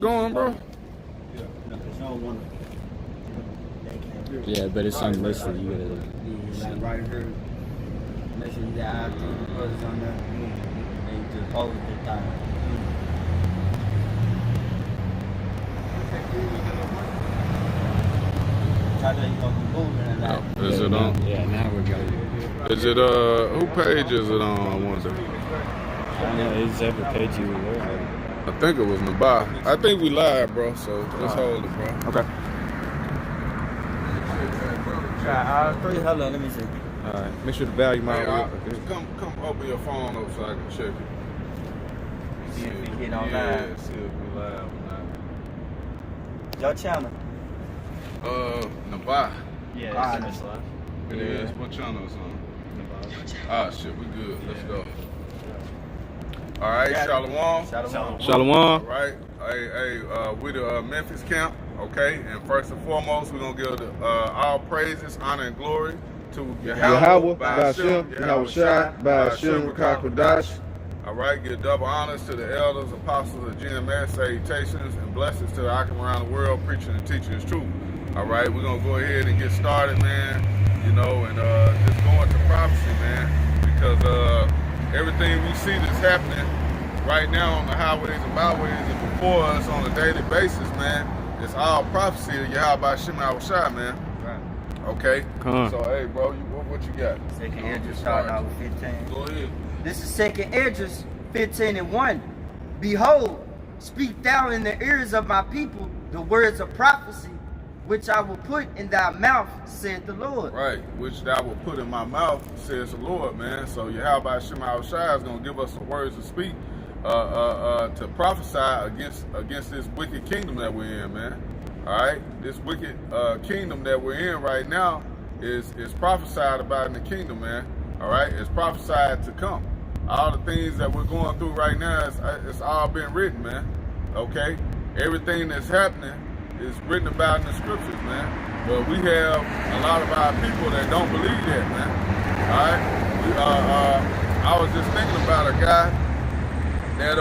Going, bro? Yeah, but it's unlisted. You gotta. Like right here, make sure you got our two brothers on there. And just hold the time. How they gonna be moving and that? Is it on? Yeah, now we're going. Is it, who page is it on, I wonder? I don't know. It's every page you were. I think it was Nabai. I think we live, bro, so let's hold it, bro. Okay. Hold on, let me see. All right. Make sure the value might. Come open your phone up so I can check it. See if we hit on Yeah, live. see if we live or Your channel. not. Nabai. Yeah, it's live. It is. What channel is on? Ah, shit, we good. Let's go. All right, Shalom. Shalom. All right, we the Memphis camp, okay? And first and foremost, we're going to give all praises, honor, and glory to Yahweh, Ba'ashem, Yahweh Shai, Ba'ashem, Rakakwadash. All right, give double honors to the elders, apostles of GMS, salutations, and blessings to the Akim around the world, preaching and teaching his truth. All right, we're going to go ahead and get started, man, you know, and just go into prophecy, man, because everything we see that's happening right now on the highways and byways and before us on a daily basis, man, it's all prophecy of Yahweh Shema Shai, man. Right. Okay? Come on. So, hey, bro, what you got? Second Esdras starting out with 15. Go ahead. This is Second Esdras 15:1. Behold, speak thou in the ears of my people the words of prophecy, which I will put in thy mouth, saith the Lord. Right, which thou will put in my mouth, says the Lord, man. So Yahweh Shema Shai is going to give us some words to speak, to prophesy against this wicked kingdom that we're in, man. All right, this wicked kingdom that we're in right now is prophesied about in the kingdom, man. All right, it's prophesied to come. All the things that we're going through right now, it's all been written, man. Okay, everything that's happening is written about in the scriptures, man. But we have a lot of our people that don't believe that, man. All right, I was just thinking about a guy that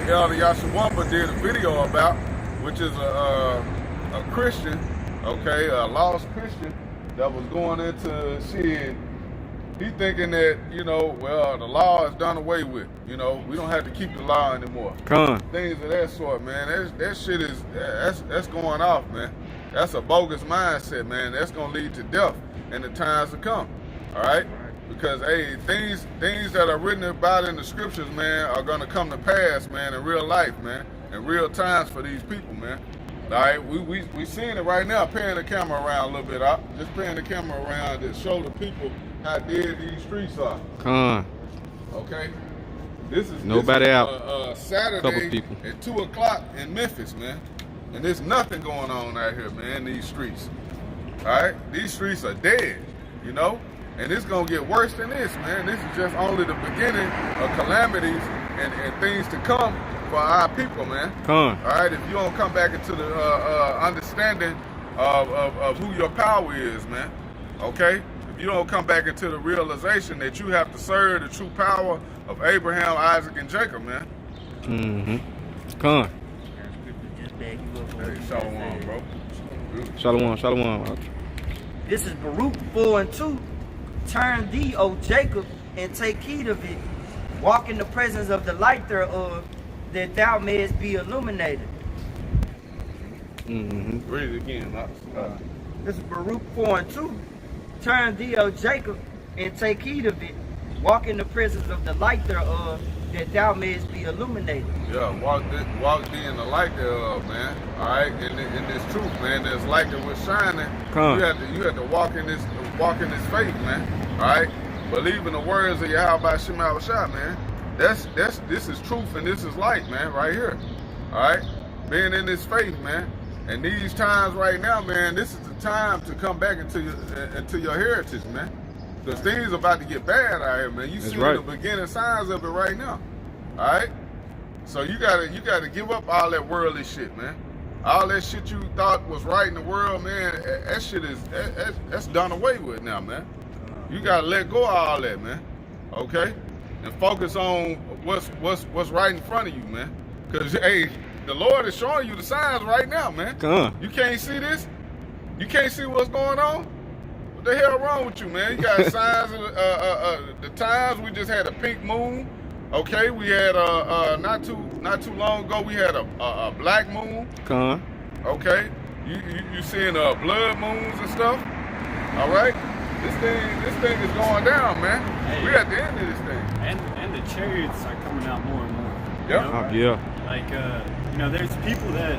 the Elder Yashawamba did a video about, which is a Christian, okay, a lost Christian that was going into shit. He thinking that, you know, well, the law is done away with. You know, we don't have to keep the law anymore. Come on. Things of that sort, man. That shit is, that's going off, man. That's a bogus mindset, man. That's going to lead to death in the times to come. All right? Because, hey, things that are written about in the scriptures, man, are going to come to pass, man, in real life, man, in real times for these people, man. All right? We seeing it right now, panning the camera around a little bit. Just panning the camera around to show the people how dead these streets are. Come on. Okay? This is out. Saturday Couple people. at 2 o'clock in Memphis, man. And there's nothing going on out here, man, these streets. All right? These streets are dead, you know? And it's going to get worse than this, man. This is just only the beginning of calamities and things to come for our people, man. Come on. All right? If you don't come back into the understanding of who your power is, man. Okay? If you don't come back into the realization that you have to serve the true power of Abraham, Isaac, and Jacob, man. Mm-hmm. Come on. Hey, shalom, bro. Shalom. This is Baruch 4:2. Turn thee, O Jacob, and take heed of it. Walk in the presence of the light thereof, that thou mayest be illuminated. Mm-hmm. Read it again. This is Baruch 4:2. Turn thee, O Jacob, and take heed of it. Walk in the presence of the light thereof, that thou mayest be illuminated. Yeah, walk thee in the light thereof, man. All right, in this truth, man. There's light that was shining. Come. You have to walk in this faith, man. All right, believe in the words of Yahweh Shema Shai, man. This is truth and this is light, man. Right here. All right, being in this faith, man. And these times right now, man, this is the time to come back into your heritage, man. Because things are about to get bad out here, man. You see the beginning signs of it right now. All right? So you gotta give up all that worldly shit, man. All that shit you thought was right in the world, man, that shit that's done away with now, man. You gotta let go of all that, man. Okay? And focus on what's right in front of you, man. Cause hey, the Lord is showing you the signs right now, man. Come on. You can't see this. You can't see what's going on. What the hell wrong with you, man? You got signs of the times. We just had a pink moon. Okay, we had not too long ago we had a black moon. Come on. Okay, you seeing blood moons and stuff. All right, this thing is going down, man. Hey. We at the end of this thing. And the chariots are coming out more and more. Yep. You know? Yeah. Like there's people that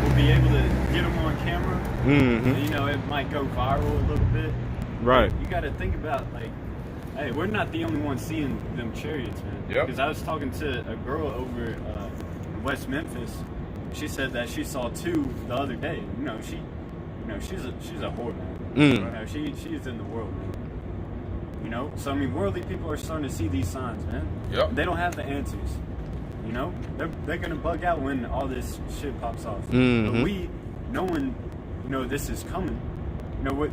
will be able to get them on camera. Mm-hmm. It might go viral a little bit. Right. You got to think about hey, we're not the only ones seeing them chariots, man. Yep. Because I was talking to a girl over in West Memphis. She said that she saw 2 the other day. She's a whore, man. She's in the world, man. So I mean, worldly people are starting to see these signs, man. Yep. They don't have the answers. They're gonna bug out when all this shit pops off. Mm-hmm. But we, knowing, this is coming,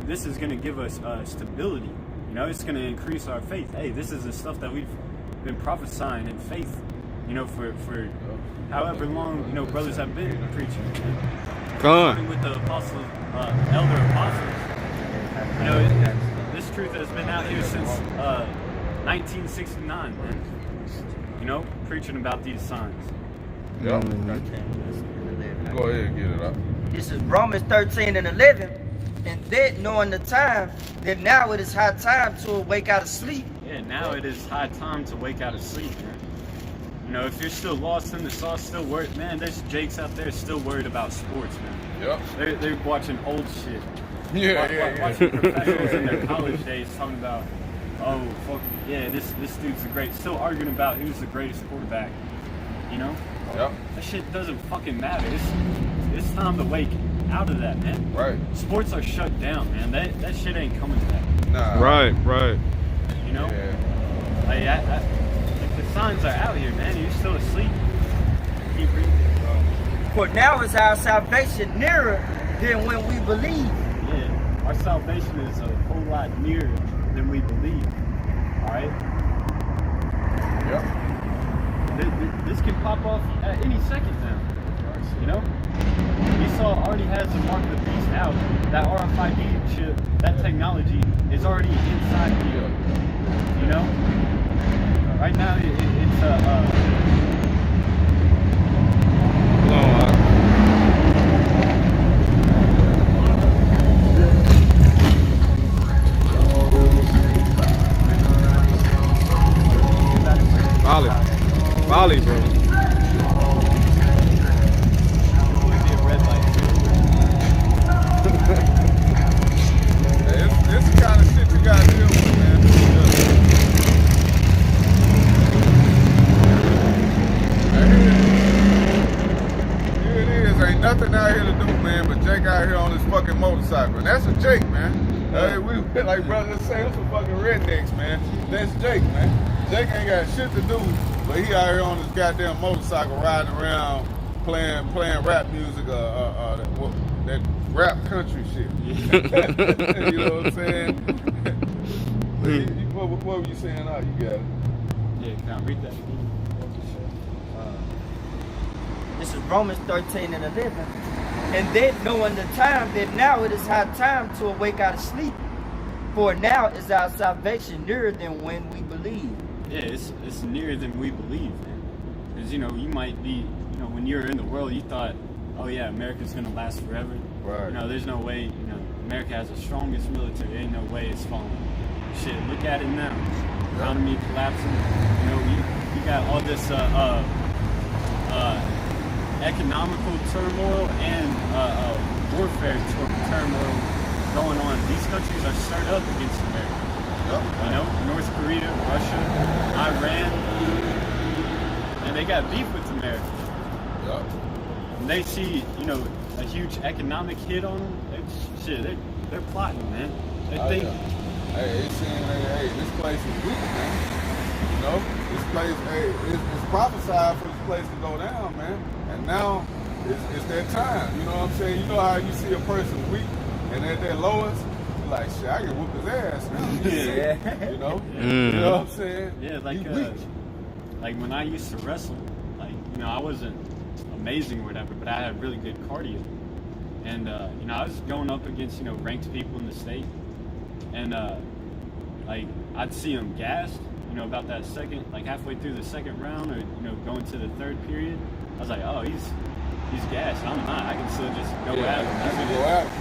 this is gonna give us stability. It's gonna increase our faith. Hey, this is the stuff that we've been prophesying in faith, for however long, brothers have been preaching. Come on. With the apostles, elder apostles. This truth has been out here since 1969, man. Preaching about these signs. Yep. Go ahead and get it up. This is Romans 13 and 11. And that knowing the time, that now it is high time to awake out of sleep. Yeah, now it is high time to wake out of sleep, man. If you're still lost in the sauce, still worried, man, there's Jakes out there still worried about sports, man. Yep. They're watching old shit. Yeah. Watching professionals in their college days talking about, oh, fuck, yeah, this dude's still arguing about who's the greatest quarterback. Yep. That shit doesn't fucking matter. It's time to wake out of that, man. Right. Sports are shut down, man. That shit ain't coming back. Nah. Right. Yeah. Like the signs are out here, man. You're still asleep. Keep reading. For now is our salvation nearer than when we believe. Yeah, our salvation is a whole lot nearer than we believe. All right. Yep. This can pop off at any second now. Esau already has the mark of the beast out. That RFID chip, that technology is already inside you. Right now it's Volley, bro. It's the kind of shit you gotta deal with, man. Here it is. Ain't nothing out here to do, man, but Jake out here on his fucking motorcycle. And that's a Jake, man. Hey, we like brothers say, I'm some fucking rednecks, man. That's Jake, man. Jake ain't got shit to do, but he out here on his goddamn motorcycle riding around playing rap music, that rap country shit. You know what I'm saying? What were you saying out? You got it. Yeah, can I read that? This is Romans 13 and 11. And that knowing the time, that now it is high time to awake out of sleep. For now is our salvation nearer than when we believe. Yeah, it's nearer than we believe, man. Because, you might be, when you're in the world, you thought, oh yeah, America's going to last forever. Right. There's no way, America has the strongest military. There ain't no way it's falling. Shit, look at it now. Economy collapsing. You got all this economical turmoil and warfare turmoil going on. These countries are stirred up against America. Yep. North Korea, Russia, Iran, and they got beef with America. Yep. And they see, a huge economic hit on them. They're plotting, man. They think. Yeah. Hey, it's saying, hey, this place is weak, man. This place, hey, it's prophesied for this place to go down, man. And now it's their time. You know what I'm saying? You know how you see a person weak and at their lowest, you're like, shit, I can whoop his ass now. He's sick, You know what I'm saying? Yeah, like he's weak. like when I used to wrestle, like, you know, I wasn't amazing or whatever, but I had really good cardio. And, you know, I was going up against, you know, ranked people in the state. And, like, I'd see them gassed, you know, about that second, like halfway through the second round or, you know, going to the third period. I was like, oh, he's gassed. I'm not. I can still just go at him. You can go at him.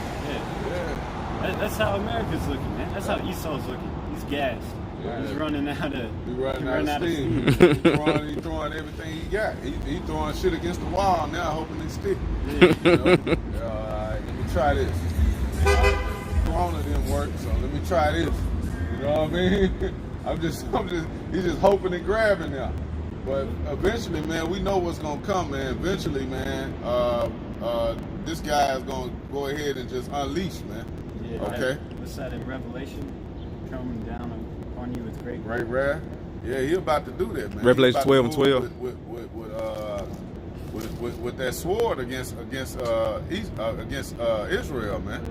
Yeah. That's how America's looking, man. That's how Esau's looking. He's gassed. Yeah. He's running out of steam. He's throwing everything he got. He throwing shit against the wall now, hoping it stick. Yeah. You know? All right, let me try this. Corona didn't work, so let me try this. You know what I mean? He's just hoping and grabbing now. But eventually, man, we know what's gonna come, man. Eventually, man, this guy is gonna go ahead and just unleash, man. Yeah, okay. What's that in Revelation? Coming down upon you with great wrath. Yeah, he about to do that, man. Revelation 12 and 12. With that sword against Israel, man.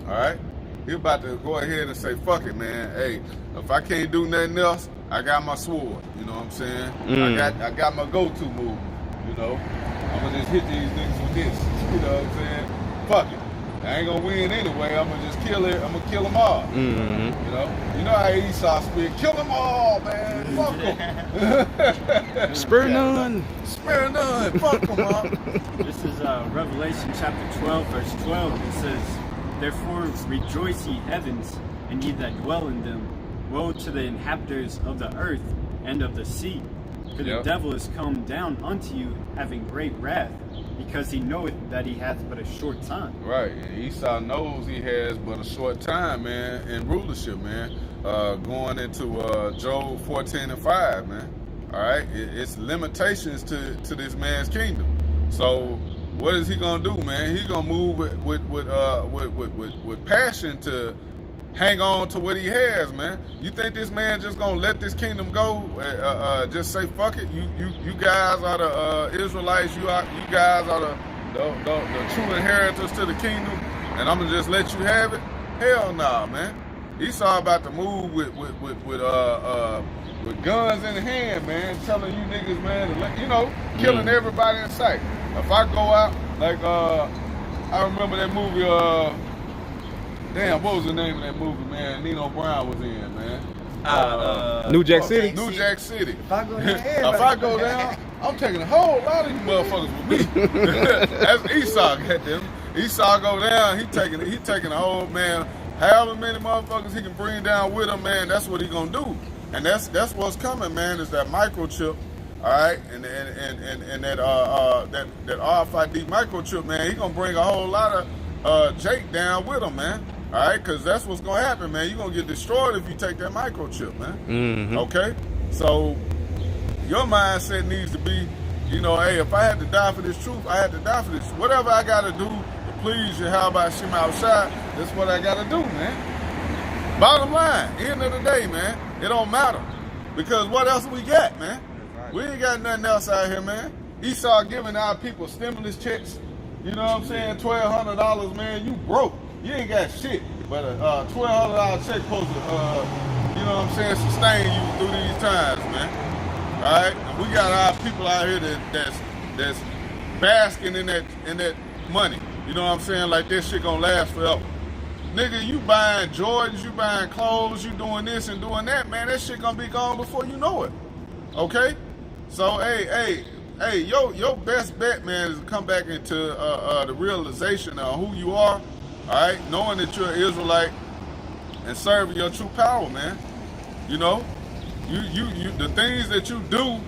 All right. He about to go ahead and say, "Fuck it, man. Hey, if I can't do nothing else, I got my sword. You know what I'm saying? I got my go-to move. You know, I'm gonna just hit these niggas with this. You know what I'm saying? Fuck it. I ain't gonna win anyway. I'm gonna just kill it. I'm gonna kill them all. Mm-hmm. You know how Esau speak. Kill them all, man. Fuck them. Spare none. Spare none. Fuck them all. This is Revelation chapter 12, verse 12. It says, "Therefore rejoice, ye heavens, and ye that dwell in them. Woe to the inhabitants of the earth and of the sea. For the devil is come down unto you, having great wrath, because he knoweth that he hath but a short time." Right. And Esau knows he has but a short time, man, in rulership, man. Going into Job 14 and 5, man. All right. It's limitations to this man's kingdom. So what is he gonna do, man? He's gonna move with passion to hang on to what he has, man. You think this man just gonna let this kingdom go? Just say fuck it. You guys are the Israelites. You guys are the true inheritors to the kingdom, and I'm gonna just let you have it? Hell nah, man. Esau about to move with guns in hand, man, telling you niggas, man, killing everybody in sight. If I go out, like I remember that movie. Damn, what was the name of that movie, man? Nino Brown was in, man. New Jack City. New Jack City. If I go down, If I go down, I'm taking a whole lot of you motherfuckers with me. That's Esau, goddamn. Esau go down, he taking a whole, man, however many motherfuckers he can bring down with him, man. That's what he gonna do, and that's what's coming, man. Is that microchip, all right, and that RFID microchip, man. He gonna bring a whole lot of Jake down with him, man. All right, because that's what's going to happen, man. You're going to get destroyed if you take that microchip, man. Mm-hmm. Okay? So your mindset needs to be, hey, if I had to die for this truth, I had to die for this. Whatever I got to do to please Yahweh Shem outside, that's what I got to do, man. Bottom line, end of the day, man, it don't matter. Because what else we got, man? We ain't got nothing else out here, man. Esau giving our people stimulus checks. You know what I'm saying? $1,200, man. You broke. You ain't got shit. But a $1,200 check supposed to, sustain you through these times, man. All right? And we got our people out here that's basking in that money. You know what I'm saying? Like this shit gonna last forever. Nigga, you buying Jordans, you buying clothes, you doing this and doing that, man. That shit gonna be gone before you know it. Okay? So, hey, your best bet, man, is to come back into the realization of who you are, all right? Knowing that you're an Israelite and serving your true power, man. You know, you the things that you do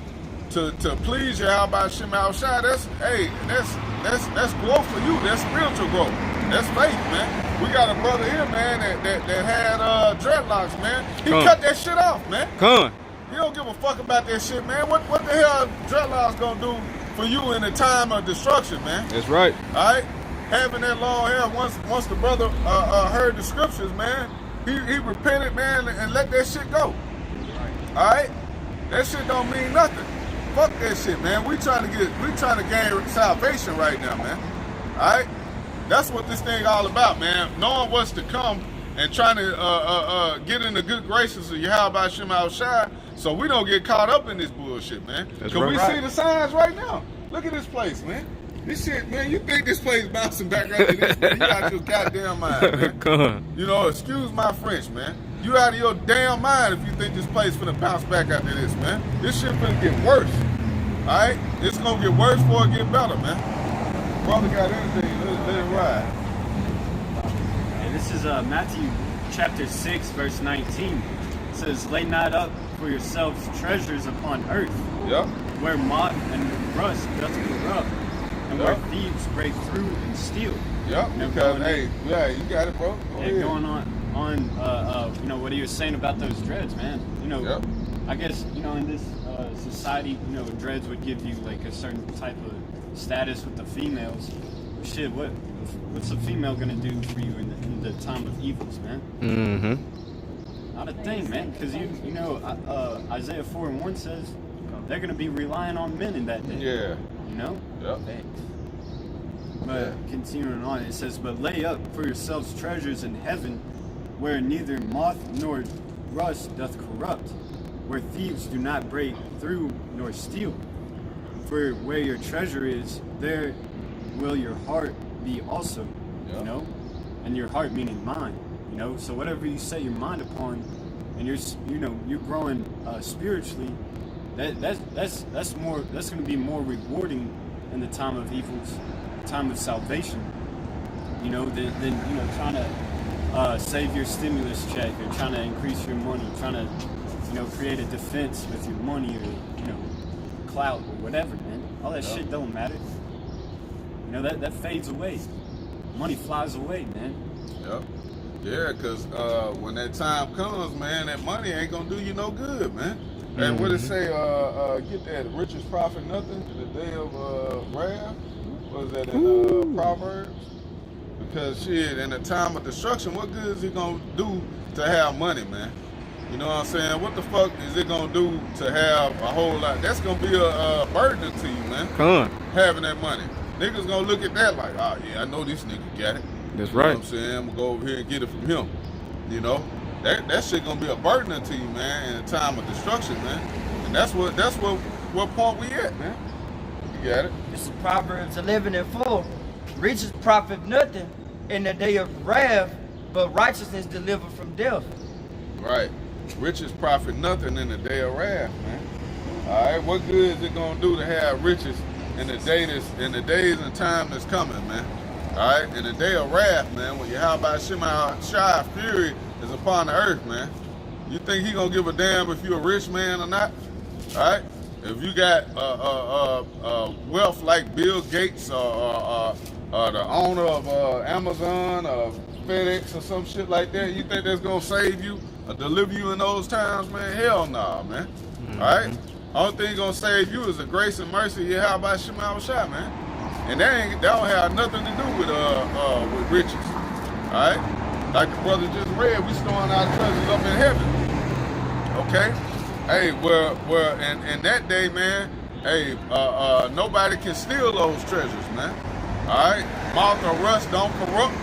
to please Yahweh Shem Shai, that's growth for you. That's spiritual growth. That's faith, man. We got a brother here, man, that had dreadlocks, man. He cut that shit off, man. You don't give a fuck about that shit, man. What the hell dreadlocks gonna do for you in a time of destruction, man? That's right. All right? Having that long hair, once the brother heard the scriptures, man, he repented, man, and let that shit go. All right? That shit don't mean nothing. Fuck that shit, man. We trying to gain salvation right now, man. All right? That's what this thing all about, man. Knowing what's to come and trying to get in the good graces of Yahweh Shem Shai So we don't get caught up in this bullshit, man. That's Cause we right. see the signs right now. Look at this place, man. This shit, man, you think this place bouncing back after this, man? You out your goddamn mind, man. Come on. You know, excuse my French, man. You out of your damn mind if you think this place finna bounce back after this, man. This shit finna get worse. Alright? It's gonna get worse before it get better, man. Brother got anything, let it ride. And this is Matthew chapter 6, verse 19. It says, "Lay not up for yourselves treasures upon earth, Yep. where moth and rust doth corrupt, and where Yep. thieves break through and steal." Yep. You know, Because, going- hey, yeah, you got it, bro. Go Yeah, ahead. going on you know, what he was saying about those dreads, man. You know, Yep. I guess, you know, in this society, you know, dreads would give you like a certain type of status with the females. Shit, what's a female gonna do for you in the time of evils, man? Mm-hmm. Not a thing, man. Because you know, Isaiah 4:1 says they're gonna be relying on men in that day. Yeah. You know. Yep. But continuing on, it says, "But lay up for yourselves treasures in heaven, where neither moth nor rust doth corrupt, where thieves do not break through nor steal. For where your treasure is, there will your heart be also." Yeah. You know, and your heart meaning mind. You know, so whatever you set your mind upon, and you're growing spiritually, that's going to be more rewarding in the time of evils, time of salvation, you know, than you know, trying to save your stimulus check, or trying to increase your money, trying to, you know, create a defense with your money, or, you know, clout or whatever, man. All that shit don't matter. You know, that fades away. Money flies away, man. Yep. Yeah, because when that time comes, man, that money ain't gonna do you no good, man. And what it say, get that richest profit nothing in the day of wrath? What is that in Proverbs? Because shit, in the time of destruction, what good is it gonna do to have money, man? You know what I'm saying? What the fuck is it gonna do to have a whole lot? That's gonna be a burden to you, man. Come on. Having that money. Niggas gonna look at that like, oh yeah, I know this nigga got it. That's You know right. what I'm saying? I'm gonna go over here and get it from him. You know? That shit gonna be a burden to you, man, in a time of destruction, man. And that's what point we at, man. You got it? This is Proverbs 11:4. Riches profit nothing in the day of wrath, but righteousness deliver from death. Right. Riches profit nothing in the day of wrath, man. Alright, what good is it gonna do to have riches in the days and time that's coming, man? Alright, in the day of wrath, man, when Yahweh Shai fury is upon the earth, man. You think he gonna give a damn if you're a rich man or not? Alright? If you got wealth like Bill Gates or the owner of Amazon or FedEx or some shit like that, you think that's gonna save you or deliver you in those times, man? Hell nah, man. Alright? Only thing gonna save you is the grace and mercy of Yahweh Shema Shai, man. And that don't have nothing to do with riches. Alright? Like the brother just read, we storing our treasures up in heaven. Okay? Hey, well, in that day, man, hey, nobody can steal those treasures, man. Alright? Moth or rust don't corrupt.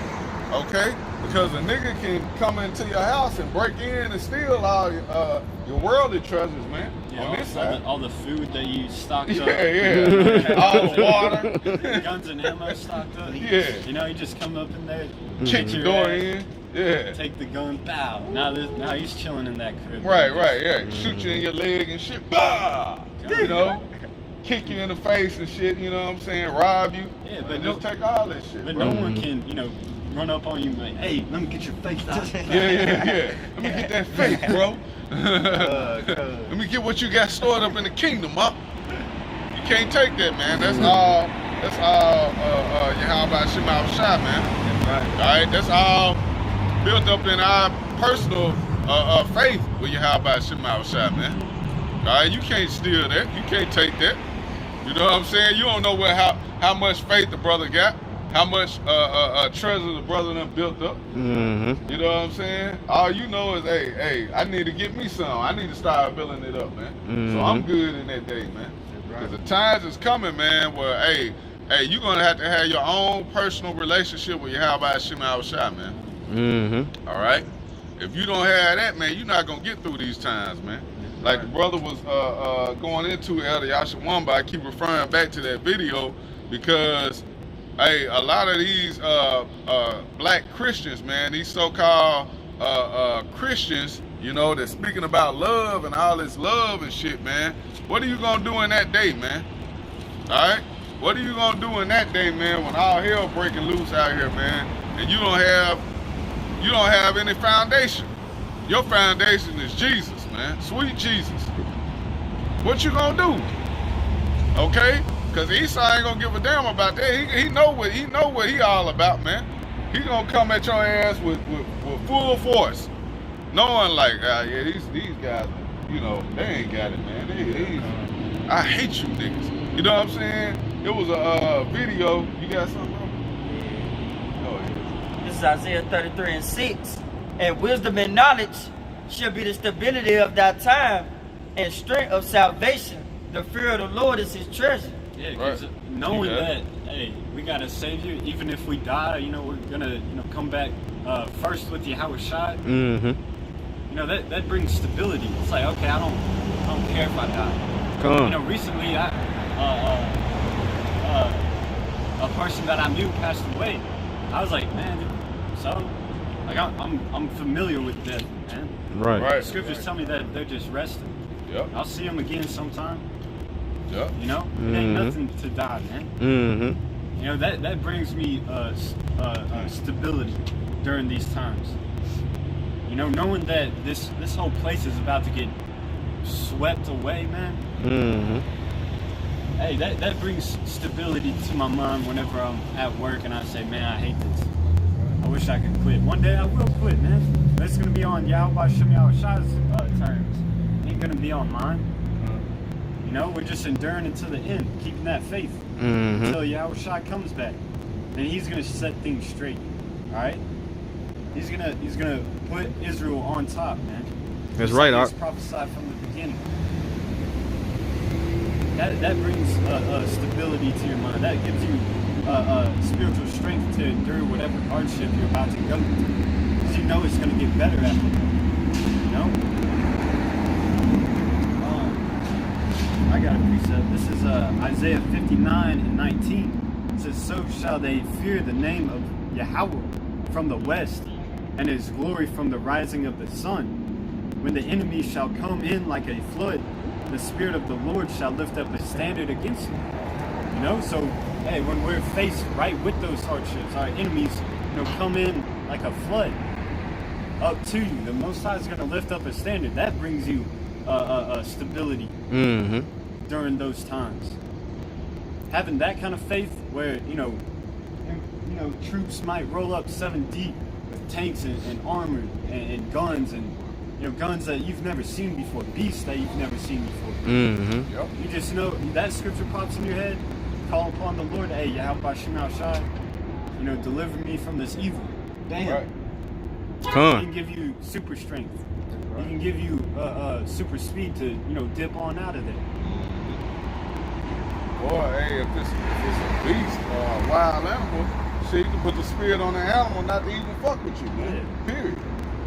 Okay? Because a nigga can come into your house and break in and steal all your worldly treasures, man. Yeah, on this side. all the food that you stocked up. Yeah. All the water. Guns and ammo stocked up. Yeah. You know, you just come up in there, Kick your the door ass, in. Yeah. take the gun, bow. Now he's chilling in that crib. Right, yeah. Shoot you in your leg and shit. Bah! You know? Kick you in the face and shit, you know what I'm saying? Rob you. Yeah, but and no- just take all that shit, But bro. no one can, you know, run up on you and be like, hey, let me get your face out. Yeah. Let me get that face, bro. Let me get what you got stored up in the kingdom, up. You can't take that, man. That's all Yahweh Shema Shai, man. Alright, that's all built up in our personal faith with Yahweh Shema Shai, man. Alright, you can't steal that. You can't take that. You know what I'm saying? You don't know how much faith the brother got, how much treasure the brother done built up. Mm-hmm. You know what I'm saying? All you know is, hey, I need to get me some. I need to start building it up, man. So I'm good in that day, man. Because the times is coming, man, where, hey, you're going to have your own personal relationship with Yahweh Shema Shai, man. Mm-hmm. All right? If you don't have that, man, you're not going to get through these times, man. Like the brother was going into Elder Yashawamba, I keep referring back to that video because, hey, a lot of these black Christians, man, these so-called Christians, you know, they're speaking about love and all this love and shit, man. What are you gonna do in that day, man? All right? What are you gonna do in that day, man, when all hell breaking loose out here, man, and you don't have any foundation? Your foundation is Jesus, man. Sweet Jesus. What you gonna do? Okay? Because Esau ain't gonna give a damn about that. He know what he all about, man. He gonna come at your ass with full force, knowing like, yeah, these guys, you know, they ain't got it, man. I hate you niggas. You know what I'm saying? It was a video. You got something? Oh, This is Isaiah 33:6. And wisdom and knowledge shall be the stability of thy time, and strength of salvation. The fear of the Lord is his treasure. Yeah, because knowing that, hey, we got a Savior, even if we die, you know, we're gonna, you know, come back first with Yahweh Shai. Mm-hmm. You know, that brings stability. It's like, okay, I don't care if I die. Come on. You know, recently a person that I knew passed away. I was like, man, so like I'm familiar with death, man. Right. Scriptures tell me that they're just resting. Yep. I'll see them again sometime. Yep. You know, it ain't nothing to die, man. Mm-hmm. You know, that brings me stability during these times. You know, knowing that this whole place is about to get swept away, man. Mm-hmm. Hey, that brings stability to my mind whenever I'm at work and I say, man, I hate this. I wish I could quit. One day I will quit, man. That's gonna be on Yahweh Shem Shai's terms. Ain't gonna be on mine. You know, we're just enduring until the end, keeping that faith until Yahweh Shai comes back. And he's gonna set things straight. Alright? He's gonna put Israel on top, man. That's right. He's prophesied from the beginning. That brings stability to your mind. That gives you spiritual strength to endure whatever hardship you're about to go through. Because you know it's going to get better after that. You know? I got a precept. This is Isaiah 59:19. It says, so shall they fear the name of Yahweh from the west, and his glory from the rising of the sun. When the enemy shall come in like a flood, the Spirit of the Lord shall lift up a standard against them. You know, so, hey, when we're faced right with those hardships, our enemies, you know, come in like a flood up to you. The Most High is going to lift up a standard. That brings you stability during those times. Having that kind of faith where, you know, troops might roll up 7 deep with tanks and armor and guns and, you know, guns that you've never seen before, beasts that you've never seen before. Yep. You just know that scripture pops in your head. Call upon the Lord. Hey, Yahweh Shem Shai, you know, deliver me from this evil. Damn. Right. He can give you super strength. He can give you super speed to, you know, dip on out of there. Boy, hey, if it's a beast or a wild animal, shit, you can put the spirit on the animal not to even fuck with you, man. Period.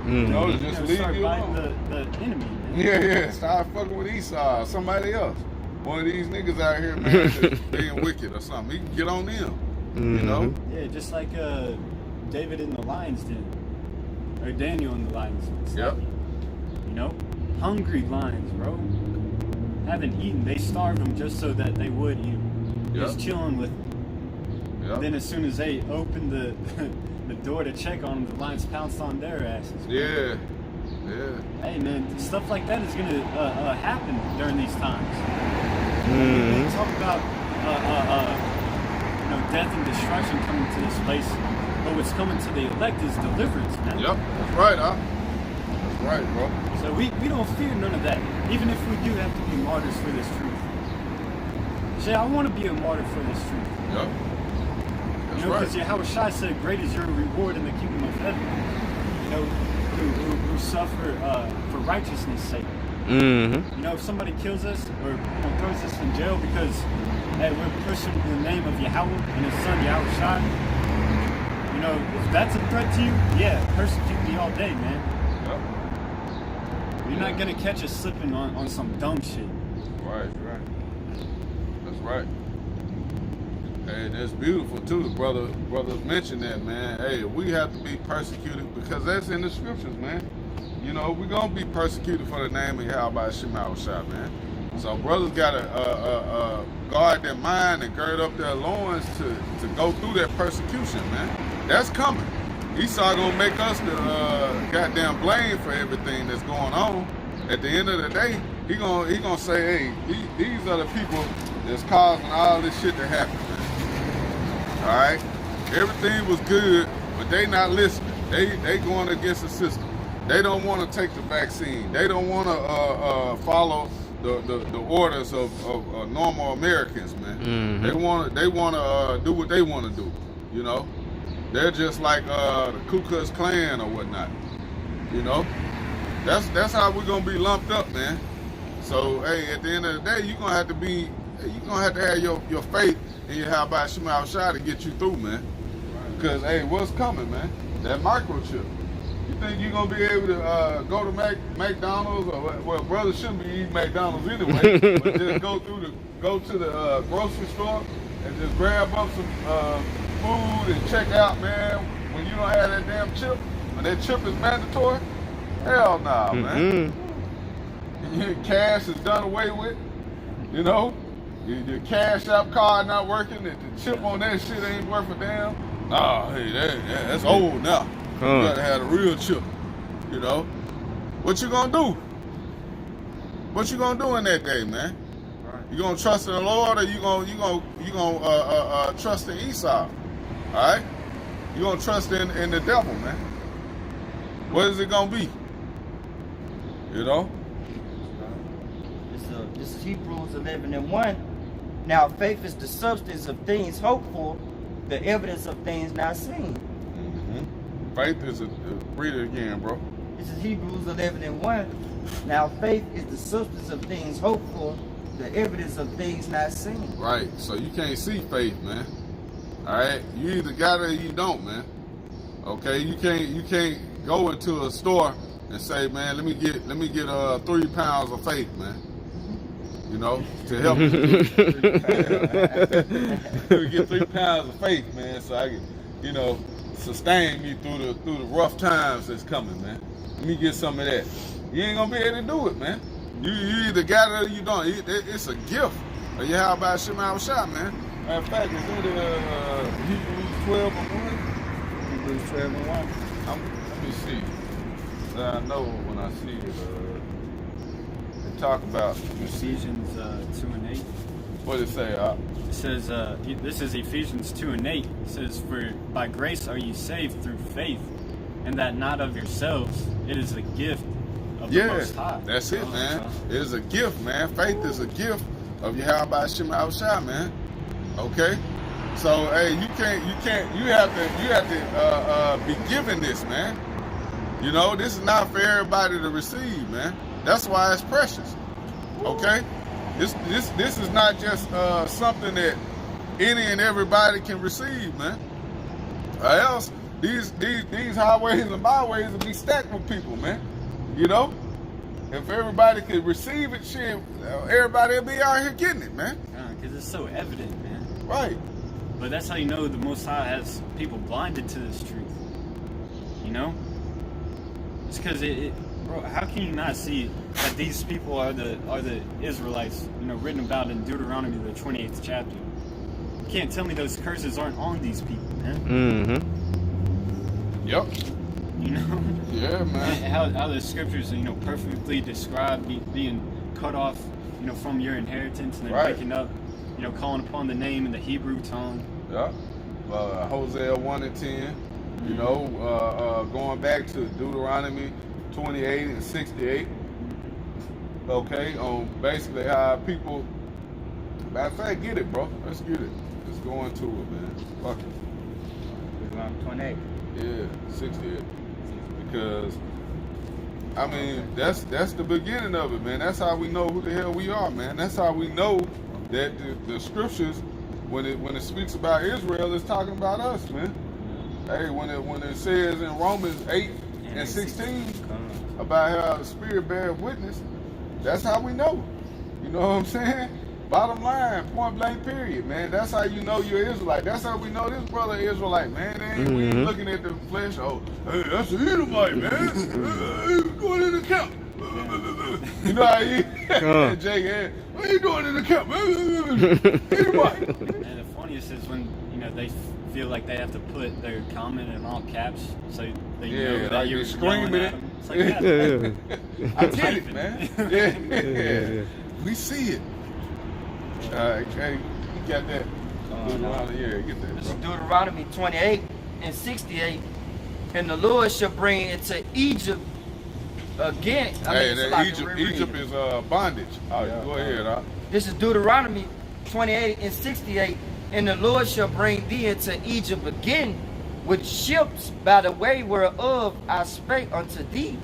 You know, just You know, leave start you fighting alone. the enemy, man. Yeah, start fucking with Esau or somebody else. One of these niggas out here, man, that's being wicked or something. He can get on them, you know? Yeah, just like David in the lion's den. Or Daniel in the lion's den. Yep. You know? Hungry lions, bro. Haven't eaten. They starved them just so that they would eat them. Yep. Just chilling with them. Yep. Then as soon as they opened the the door to check on them, the lions pounced on their asses. Yeah. Yeah. Hey, man, stuff like that is going to happen during these times. We talk about you know, death and destruction coming to this place, but what's coming to the elect is deliverance, man. Yep. That's right, huh? That's right, bro. So we don't fear none of that, even if we do have to be martyrs for this truth. Say, I want to be a martyr for this truth. Yep. You That's know, right. because Yahweh Shai said, great is your reward in the kingdom of heaven. You know, who suffer for righteousness' sake. You know, if somebody kills us or, you know, throws us in jail because, hey, we're pushing the name of Yahweh and his son Yahweh Shai, you know, if that's a threat to you, yeah, persecute me all day, man. Yep. You You're not gonna catch us slipping on some dumb shit. Right. That's right. Hey, that's beautiful too. Brothers mentioned that, man. Hey, we have to be persecuted because that's in the scriptures, man. You know, we're gonna be persecuted for the name of Yahweh Shema Shah, man. So brothers gotta guard their mind and gird up their loins to go through that persecution, man. That's coming. Esau gonna make us the goddamn blame for everything that's going on. At the end of the day, he gonna say, hey, these are the people that's causing all this shit to happen, man. All right, everything was good, but they not listening. They going against the system. They don't want to take the vaccine. They don't want to follow the orders of normal Americans, man. Mm-hmm. They want to do what they want to do, you know. They're just like the Ku Klux Klan or whatnot, you know. That's how we're gonna be lumped up, man. So hey, at the end of the day, you're gonna have to have your faith in your Yahweh Shema Shah to get you through, man. Because hey, what's coming, man? That microchip. You think you're gonna be able to go to McDonald's or well, brothers shouldn't be eating McDonald's anyway, but just go to the grocery store and just grab up some food and check out, man. When you don't have that damn chip, when that chip is mandatory, hell no, man. Your cash is done away with, you know. Your cash app card not working, and the chip on that shit ain't worth a damn. Nah, hey, that's old now. You gotta have a real chip, you know. What you gonna do? What you gonna do in that day, man? You gonna trust in the Lord, or you gonna trust in Esau? All right? You gonna trust in the devil, man? What is it gonna be? You know. This is Hebrews 11:1. Now faith is the substance of things hoped for, the evidence of things not seen. Faith is read it again, bro. This is Hebrews 11:1. Now faith is the substance of things hoped for, the evidence of things not seen. Right. So you can't see faith, man. All right. You either got it or you don't, man. Okay. You can't go into a store and say, man, let me get 3 pounds of faith, man. You know, to help me get 3 pounds of faith, man, so I can, you know, sustain me through the rough times that's coming, man. Let me get some of that. You ain't gonna be able to do it, man. You either got it or you don't. It's a gift. Or you how about Shema Shah, man? Matter of fact, is it Hebrews 12:1? Hebrews 12:1. Let me see. I know when I see it. They talk about Ephesians 2:8. What did it say? It says, this is Ephesians 2:8. It says, for by grace are you saved through faith, and that not of yourselves. It is a gift of the Most High. That's it, man. It is a gift, man. Faith is a gift of Yahweh Shema Shah, man. Okay? So, hey, you have to be given this, man. You know, this is not for everybody to receive, man. That's why it's precious. Okay? This is not just something that any and everybody can receive, man. Or else these highways and byways will be stacked with people, man. You know? If everybody could receive it, shit, everybody will be out here getting it, man. Because it's so evident, man. Right. But that's how you know the Most High has people blinded to this truth. You know? It's because bro, how can you not see that these people are the Israelites, you know, written about in Deuteronomy, the 28th chapter? You can't tell me those curses aren't on these people, man. Mm-hmm. Yep. You know? Yeah, man. How the scriptures, you know, perfectly describe being cut off, you know, from your inheritance and then waking up, you know, calling upon the name in the Hebrew tongue. Yeah. Hosea 1:10. You know, going back to Deuteronomy 28 and 68. Okay, on basically how people. Matter of fact, get it, bro. Let's get it. Let's go into it, man. Fuck it. Deuteronomy 28. Yeah, 68. Because I mean, that's the beginning of it, man. That's how we know who the hell we are, man. That's how we know that the scriptures, when it speaks about Israel, it's talking about us, man. Hey, when it says in Romans 8 and 16, about how the Spirit bears witness, that's how we know. You know what I'm saying? Bottom line, point blank, period, man. That's how you know you're Israelite. That's how we know this brother Israelite, man. They ain't we ain't looking at the flesh. Oh, hey, that's an Edomite, man. Hey, going in the camp. You know how you, Jay, what are you doing in the camp? Edomite. And the funniest is when they feel like they have to put their comment in all caps, so they know that like you're screaming at them. It's like, I get it, man. Yeah. We see it. Hey, you got that? Yeah, get that, This is bro. Deuteronomy 28 and 68. And the Lord shall bring into Egypt again. Egypt is bondage. All right, go ahead. This is Deuteronomy 28 and 68. And the Lord shall bring thee into Egypt again with ships by the way whereof I spake unto thee.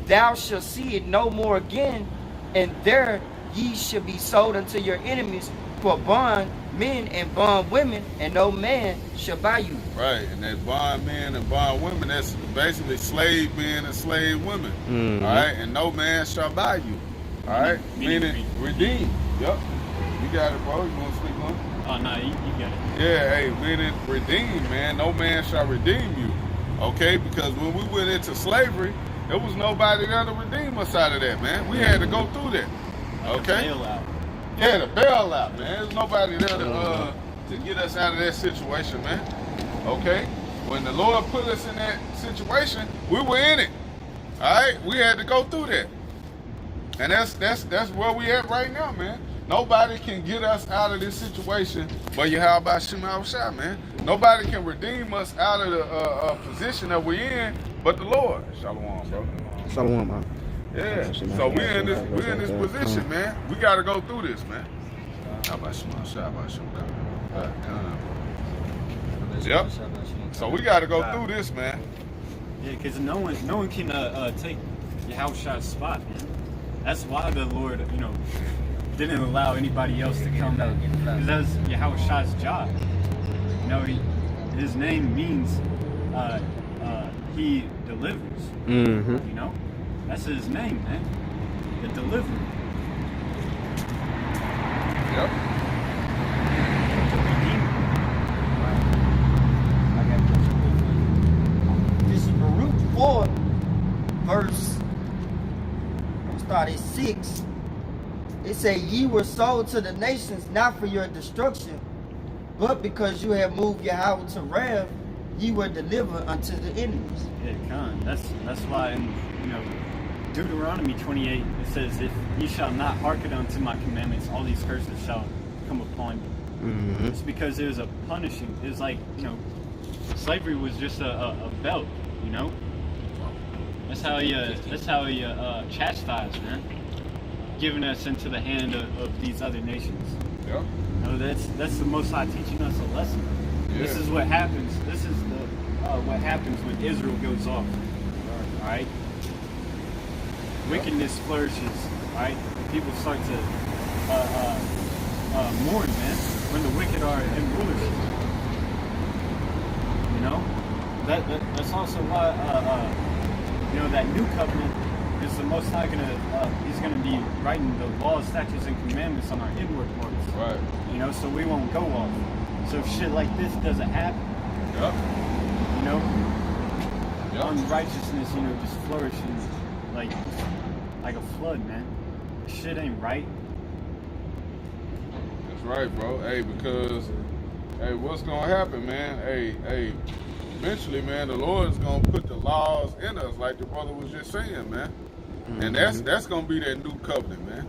Thou shalt see it no more again, and there ye shall be sold unto your enemies for bond men and bond women, and no man shall buy you. Right, and that bond men and bond women, that's basically slave men and slave women. All right, and no man shall buy you. All right, meaning redeemed. Yep, you got it, bro. You want to speak on it? oh no, you got it. Yeah, hey, meaning redeemed, man. No man shall redeem you. Okay, because when we went into slavery, there was nobody there to redeem us out of that, man. We had to go through that. Okay. Bailout. Yeah, the bailout, man. There's nobody there to get us out of that situation, man. Okay? When the Lord put us in that situation, we were in it. All right? We had to go through that. And that's where we at right now, man. Nobody can get us out of this situation but Yahweh Shem Shai, man. Nobody can redeem us out of the position that we're in but the Lord. Shalom, bro. Shalom, man. Yeah, so we're in this position, man. We got to go through this, man. Yep. So we got to go through this, man. Yeah, because no one can take Yahushua's spot, man. That's why the Lord, didn't allow anybody else to come. Because that's Yahushua's job. His name means he delivers. That's his name, man. The deliverer. Yep. This is Baruch 4, verse, I'm start at 6. It say, ye were sold to the nations not for your destruction, but because you have moved Yahweh to wrath, ye were delivered unto the enemies. Yeah, con. That's why in Deuteronomy 28 it says, if ye shall not hearken unto my commandments, all these curses shall come upon you. It's because it was a punishing. It was like, slavery was just a belt, That's how he chastised, man. Giving us into the hand of these other nations. Yep. That's the Most High teaching us a lesson. Yeah. This is what happens. This is what happens when Israel goes off. All right. Wickedness flourishes. All right. People start to mourn, man, when the wicked are in rulership. That's also why that new covenant is the Most High he's gonna be writing the laws, statutes, and commandments on our inward parts. Right. So we won't go off. So if shit like this doesn't happen, unrighteousness, just flourishes like a flood, man. Shit ain't right. That's right, bro. Hey, because what's gonna happen, man? Hey, eventually, man, the Lord's gonna put the laws in us, like the brother was just saying, man. And that's gonna be that new covenant, man.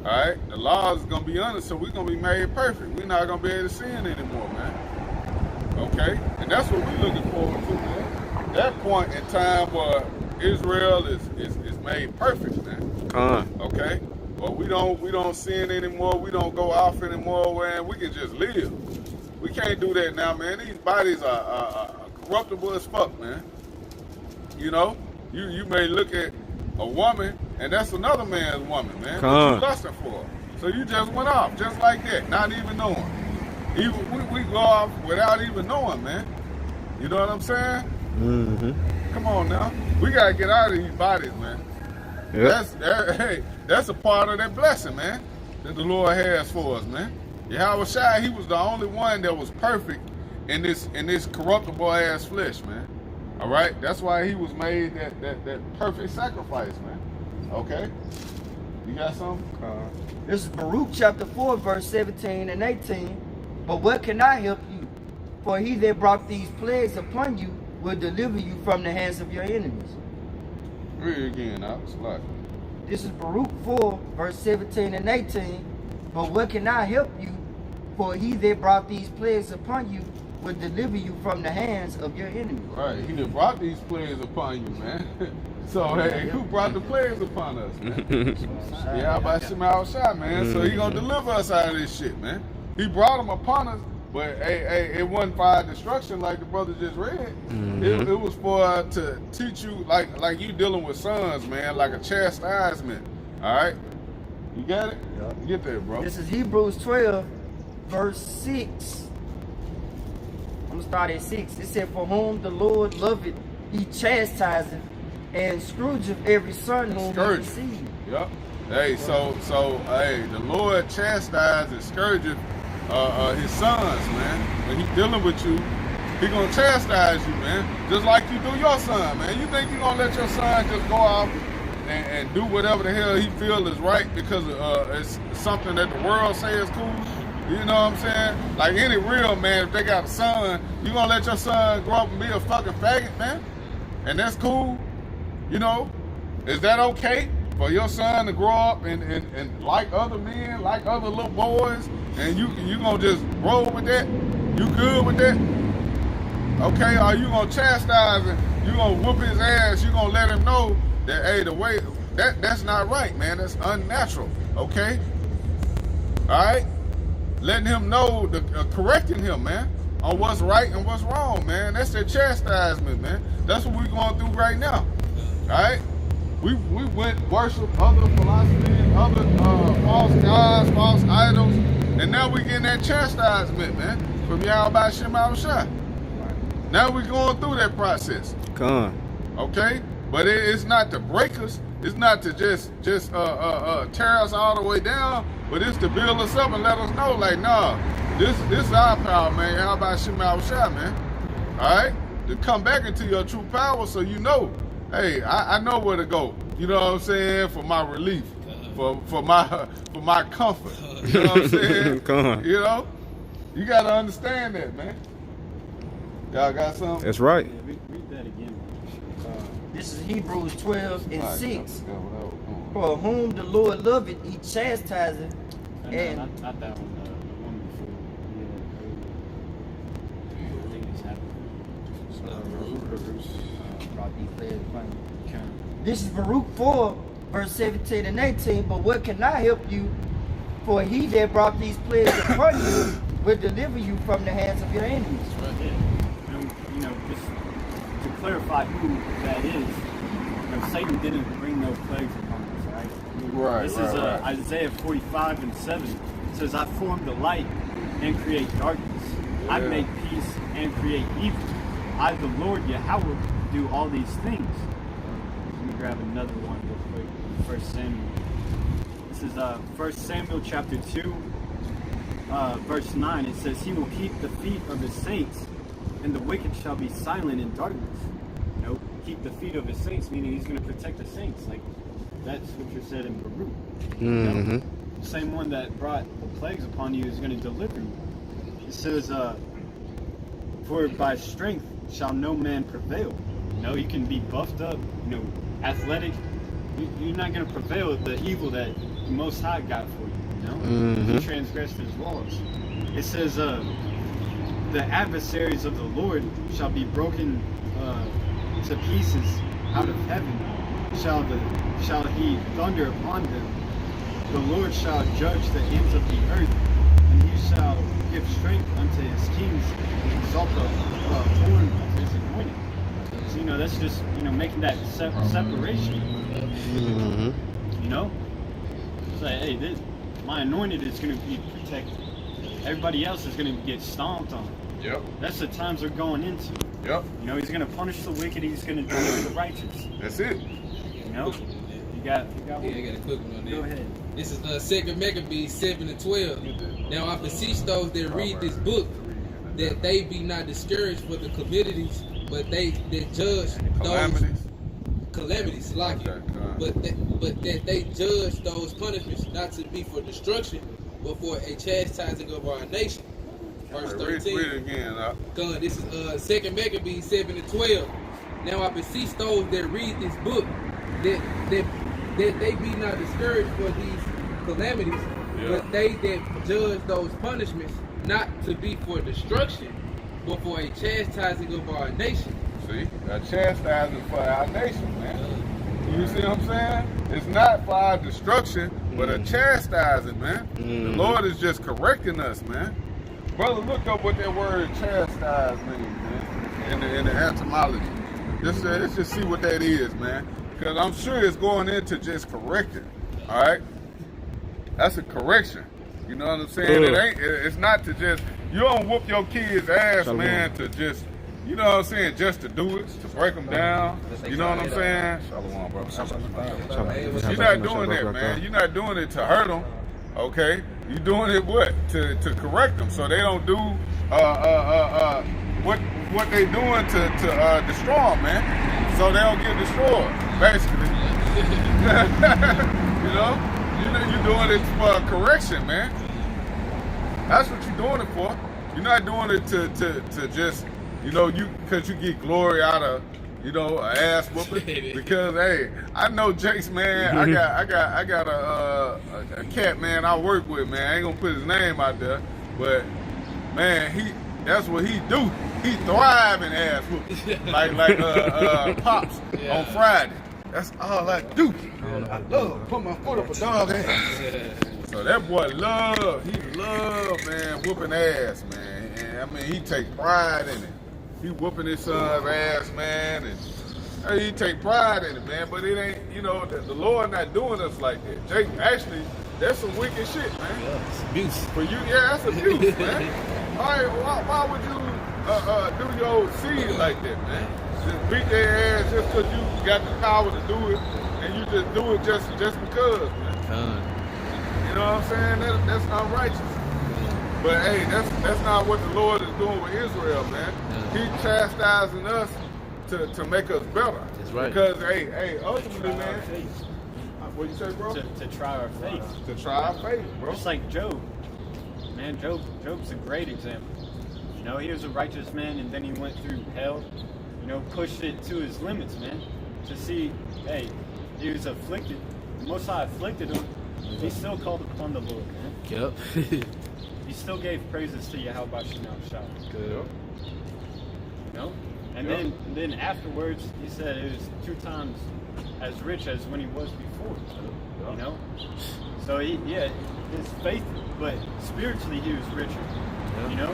All right, the laws is gonna be on us, so we're gonna be made perfect. We're not gonna be able to sin anymore, man. Okay, and that's what we're looking forward to, man. That point in time where Israel is made perfect, man. Okay, well we don't sin anymore. We don't go off anymore, man. We can just live. We can't do that now, man. These bodies are corruptible as fuck, man. You may look at a woman, and that's another man's woman, man. What you lusting for. So you just went off, just like that, not even knowing. We go off without even knowing, man. You know what I'm saying? Come on now. We gotta get out of these bodies, man. Yep. That's a part of that blessing, man, that the Lord has for us, man. Yahweh Shai, he was the only one that was perfect in this corruptible ass flesh, man. All right? That's why he was made that perfect sacrifice, man. Okay? You got something? This is Baruch chapter 4, verse 17 and 18. But what can I help you? For he that brought these plagues upon you will deliver you from the hands of your enemies. Read it again, Alex. Like. This is Baruch 4, verse 17 and 18. But what can I help you? For he that brought these plagues upon you will deliver you from the hands of your enemies. Right. He that brought these plagues upon you, man. So, hey, who brought the plagues upon us, man? Yeah, by Shema Shai, man. So he gonna deliver us out of this shit, man. He brought them upon us, but hey, it wasn't for our destruction like the brother just read. It was for to teach you, like you dealing with sons, man, like a chastisement. All right? You got it? Yep. Get there, bro. This is Hebrews 12, verse 6. I'm going to start at 6. It said, for whom the Lord loveth, he chastiseth, and scourgeth every son whom he received. Yep. Hey, so hey, the Lord chastised and scourgeth his sons, man. When he's dealing with you, he gonna chastise you, man. Just like you do your son, man. You think you gonna let your son just go off and do whatever the hell he feel is right because it's something that the world say is cool? You know what I'm saying? Like any real man, if they got a son, you gonna let your son grow up and be a fucking faggot, man? And that's cool? You know? Is that okay for your son to grow up and like other men, like other little boys, and you gonna just roll with that? You good with that? Okay, or you gonna chastise him, you gonna whoop his ass, you gonna let him know that, hey, the way, that's not right, man, that's unnatural, okay? All right? Letting him know, correcting him, man, on what's right and what's wrong, man. That's their chastisement, man. That's what we're going through right now, all right? We went worship other philosophies, other false gods, false idols, and now we getting that chastisement, man, from Yahweh Shema Shai. Now we're going through that process. Okay? But it's not to break us. It's not to just tear us all the way down, but it's to build us up and let us know, like, nah, this is our power, man. Yahweh Shema Shai, man. All right? To come back into your true power so you know, hey, I know where to go. You know what I'm saying? For my relief, for my comfort. You know what I'm saying? You know, you gotta understand that, man. Y'all got something? That's right. Yeah, read that again. This is Hebrews 12 and 6. Yeah, For whom the Lord loveth, he chastiseth, No, and not that one. The one before. Yeah. I think it's happening. brought these plagues upon you. Okay. This is Baruch 4, verse 17 and 18. But what can I help you? For he that brought these plagues upon you will deliver you from the hands of your enemies. You know, just to clarify who that is, you know, Satan didn't bring no plagues upon us, right? Right, This right, is right. Isaiah 45 and 7. It says, I form the light and create darkness. I Yeah. make peace and create evil. I, the Lord Yahweh, do all these things. Let me grab another one real quick. 1 Samuel. This is 1 Samuel chapter 2, verse 9. It says, he will keep the feet of his saints, and the wicked shall be silent in darkness. You know, keep the feet of his saints, meaning he's going to protect the saints. Like that scripture said in Baruch. You know, the same one that brought the plagues upon you is going to deliver you. It says, for by strength shall no man prevail. You know, you can be buffed up, you know, athletic. You're not going to prevail with the evil that the Most High got for you, you know? You transgressed his laws. It says, the adversaries of the Lord shall be broken to pieces out of heaven. Shall he thunder upon them. The Lord shall judge the ends of the earth, and he shall give strength unto his kings, and exalt the horn of his anointed. So, you know, that's just, you know, making that separation. You know? It's like, hey, my anointed is going to be protected. Everybody else is going to get stomped on. Yep. That's the times we're going into. Yep. You know, he's going to punish the wicked. He's going to deliver the righteous. That's it. You know, you got Yeah, one. I got a quick one on that. Go ahead. This is 2 Maccabees 7:12. Now I beseech those that read this book that they be not discouraged for the calamities, but they that judge those calamities, like it. But that they judge those punishments not to be for destruction, but for a chastising of our nation. Verse 13. Read it again. God, this is 2 Maccabees 7:12. Now I beseech those that read this book that they be not discouraged for these calamities, but they that judge those punishments not to be for destruction, but for a chastising of our nation. See, a chastising for our nation, man. You see what I'm saying? It's not for our destruction, but a chastising, man. The Lord is just correcting us, man. Brother, look up what that word chastise means, man, in the etymology. Let's just see what that is, man. Because I'm sure it's going into just correcting, all right? That's a correction. You know what I'm saying? It's not to just, you don't whoop your kid's ass, man, to just, you know what I'm saying, just to do it, to break them down. You know what I'm saying? Shalom, bro. You're not doing that, man. You're not doing it to hurt them, okay? You're doing it what? To correct them so they don't do what they doing to destroy them, man. So they don't get destroyed, basically. You know? You're doing it for correction, man. That's what you're doing it for. You're not doing it to just, you know, because you get glory out of, you know, an ass whooping. Because hey, I know Jace, man. I got a cat, man, I work with, man. I ain't gonna put his name out there, but man, that's what he do. He thrive in ass whooping, like Pops on Friday. That's all I do. I love put my foot up a dog ass. So that boy he love, man, whooping ass, man. And I mean, he take pride in it. He whooping his son's ass, man, and he take pride in it, man. But it ain't, you know, the Lord not doing us like that. Jake, actually, that's some wicked shit, man. Yeah, it's abuse. For you, yeah, that's abuse, man. All right, why would you do your seed like that, man? Just beat their ass just because you got the power to do it, and you just do it just because, man. You know what I'm saying? That's not righteous. But hey, that's not what the Lord is doing with Israel, man. He's chastising us to make us better. That's right. Because hey, ultimately, man. What you say, bro? To try our faith. To try our faith, bro. Just like Job. Man, Job's a great example. You know, he was a righteous man, and then he went through hell. You know, pushed it to his limits, man. To see, hey, he was afflicted. The Most High afflicted him. He still called upon the Lord, man. Yep. He still gave praises to Yahweh Shem Shah. Good. You know? And then afterwards, he said it was 2 times as rich as when he was before. You know? So his faith, but spiritually he was richer. You know?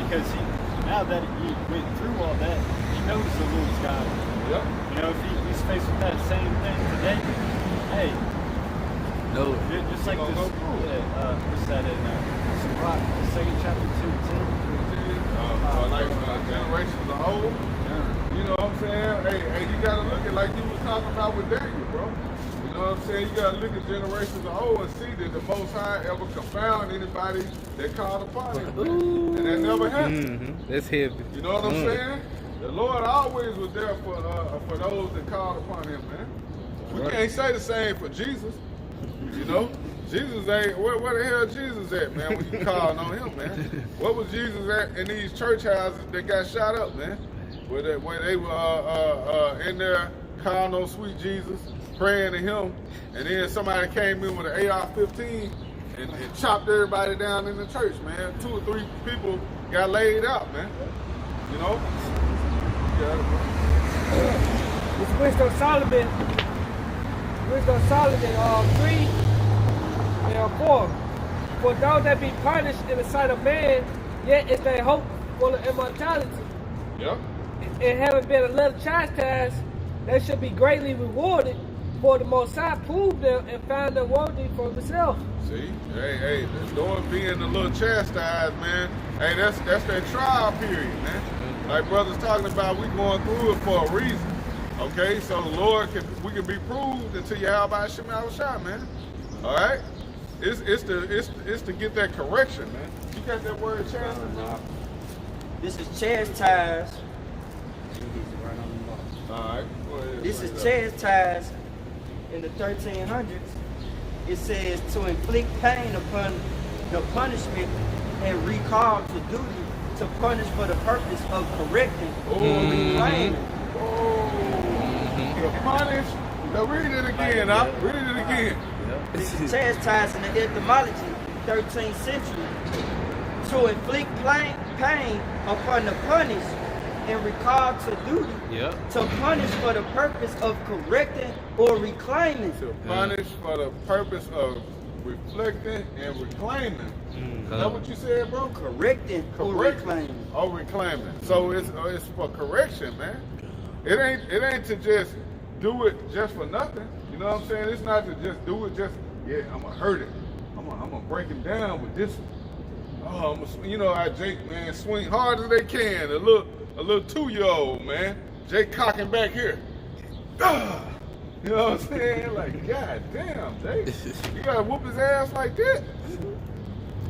Because now that he went through all that, he knows the Lord's God. Yep. You know, if he's faced with that same thing today, hey, No. just like this, what's that in Sirach, the 2nd chapter 2:10? Like generations of old. You know what I'm saying? Hey, you gotta look at like you was talking about with Daniel, bro. You know what I'm saying? You gotta look at generations of old and see that the Most High ever confound anybody that called upon him. And that never happened. That's heavy. You know what I'm saying? The Lord always was there for those that called upon him, man. We can't say the same for Jesus. You know? Jesus ain't, where the hell Jesus at, man, when you calling on him, man? What was Jesus at in these church houses that got shot up, man? Where they were in there calling on sweet Jesus, praying to him, and then somebody came in with an AR-15 and chopped everybody down in the church, man. 2 or 3 people got laid out, man. You know? It's Wisdom Solomon 3:4. For those that be punished in the sight of man, yet is their hope full of immortality. Yep. And having been a little chastised, they should be greatly rewarded. For the Most High proved them and found them worthy for himself. See, hey, the Lord being a little chastised, man. Hey, that's that trial period, man. Like brothers talking about, we going through it for a reason. Okay, so the Lord we can be proved until you have by Shem Shah, man. All right, it's to get that correction, man. You got that word chastised? This is chastised. All right, go ahead. This is chastised in the 1300s. It says to inflict pain upon the punishment and recall to duty to punish for the purpose of correcting or reclaiming. To punish. Now read it again, huh? Read it again. This is chastised in the etymology, 13th century. To inflict pain upon the punished and recall to duty to punish for the purpose of correcting or reclaiming. To punish for the purpose of reflecting and reclaiming. Is that what you said, bro? Correcting or reclaiming. Or reclaiming. So it's for correction, man. It ain't to just do it just for nothing. You know what I'm saying? It's not to just do it just, yeah, I'm gonna hurt it. I'm gonna break him down with this one. Oh, you know how Jake, man, swing hard as they can. A little 2-year-old, man. Jake cocking back here. You know what I'm saying? Like, god damn, Jake. You gotta whoop his ass like that?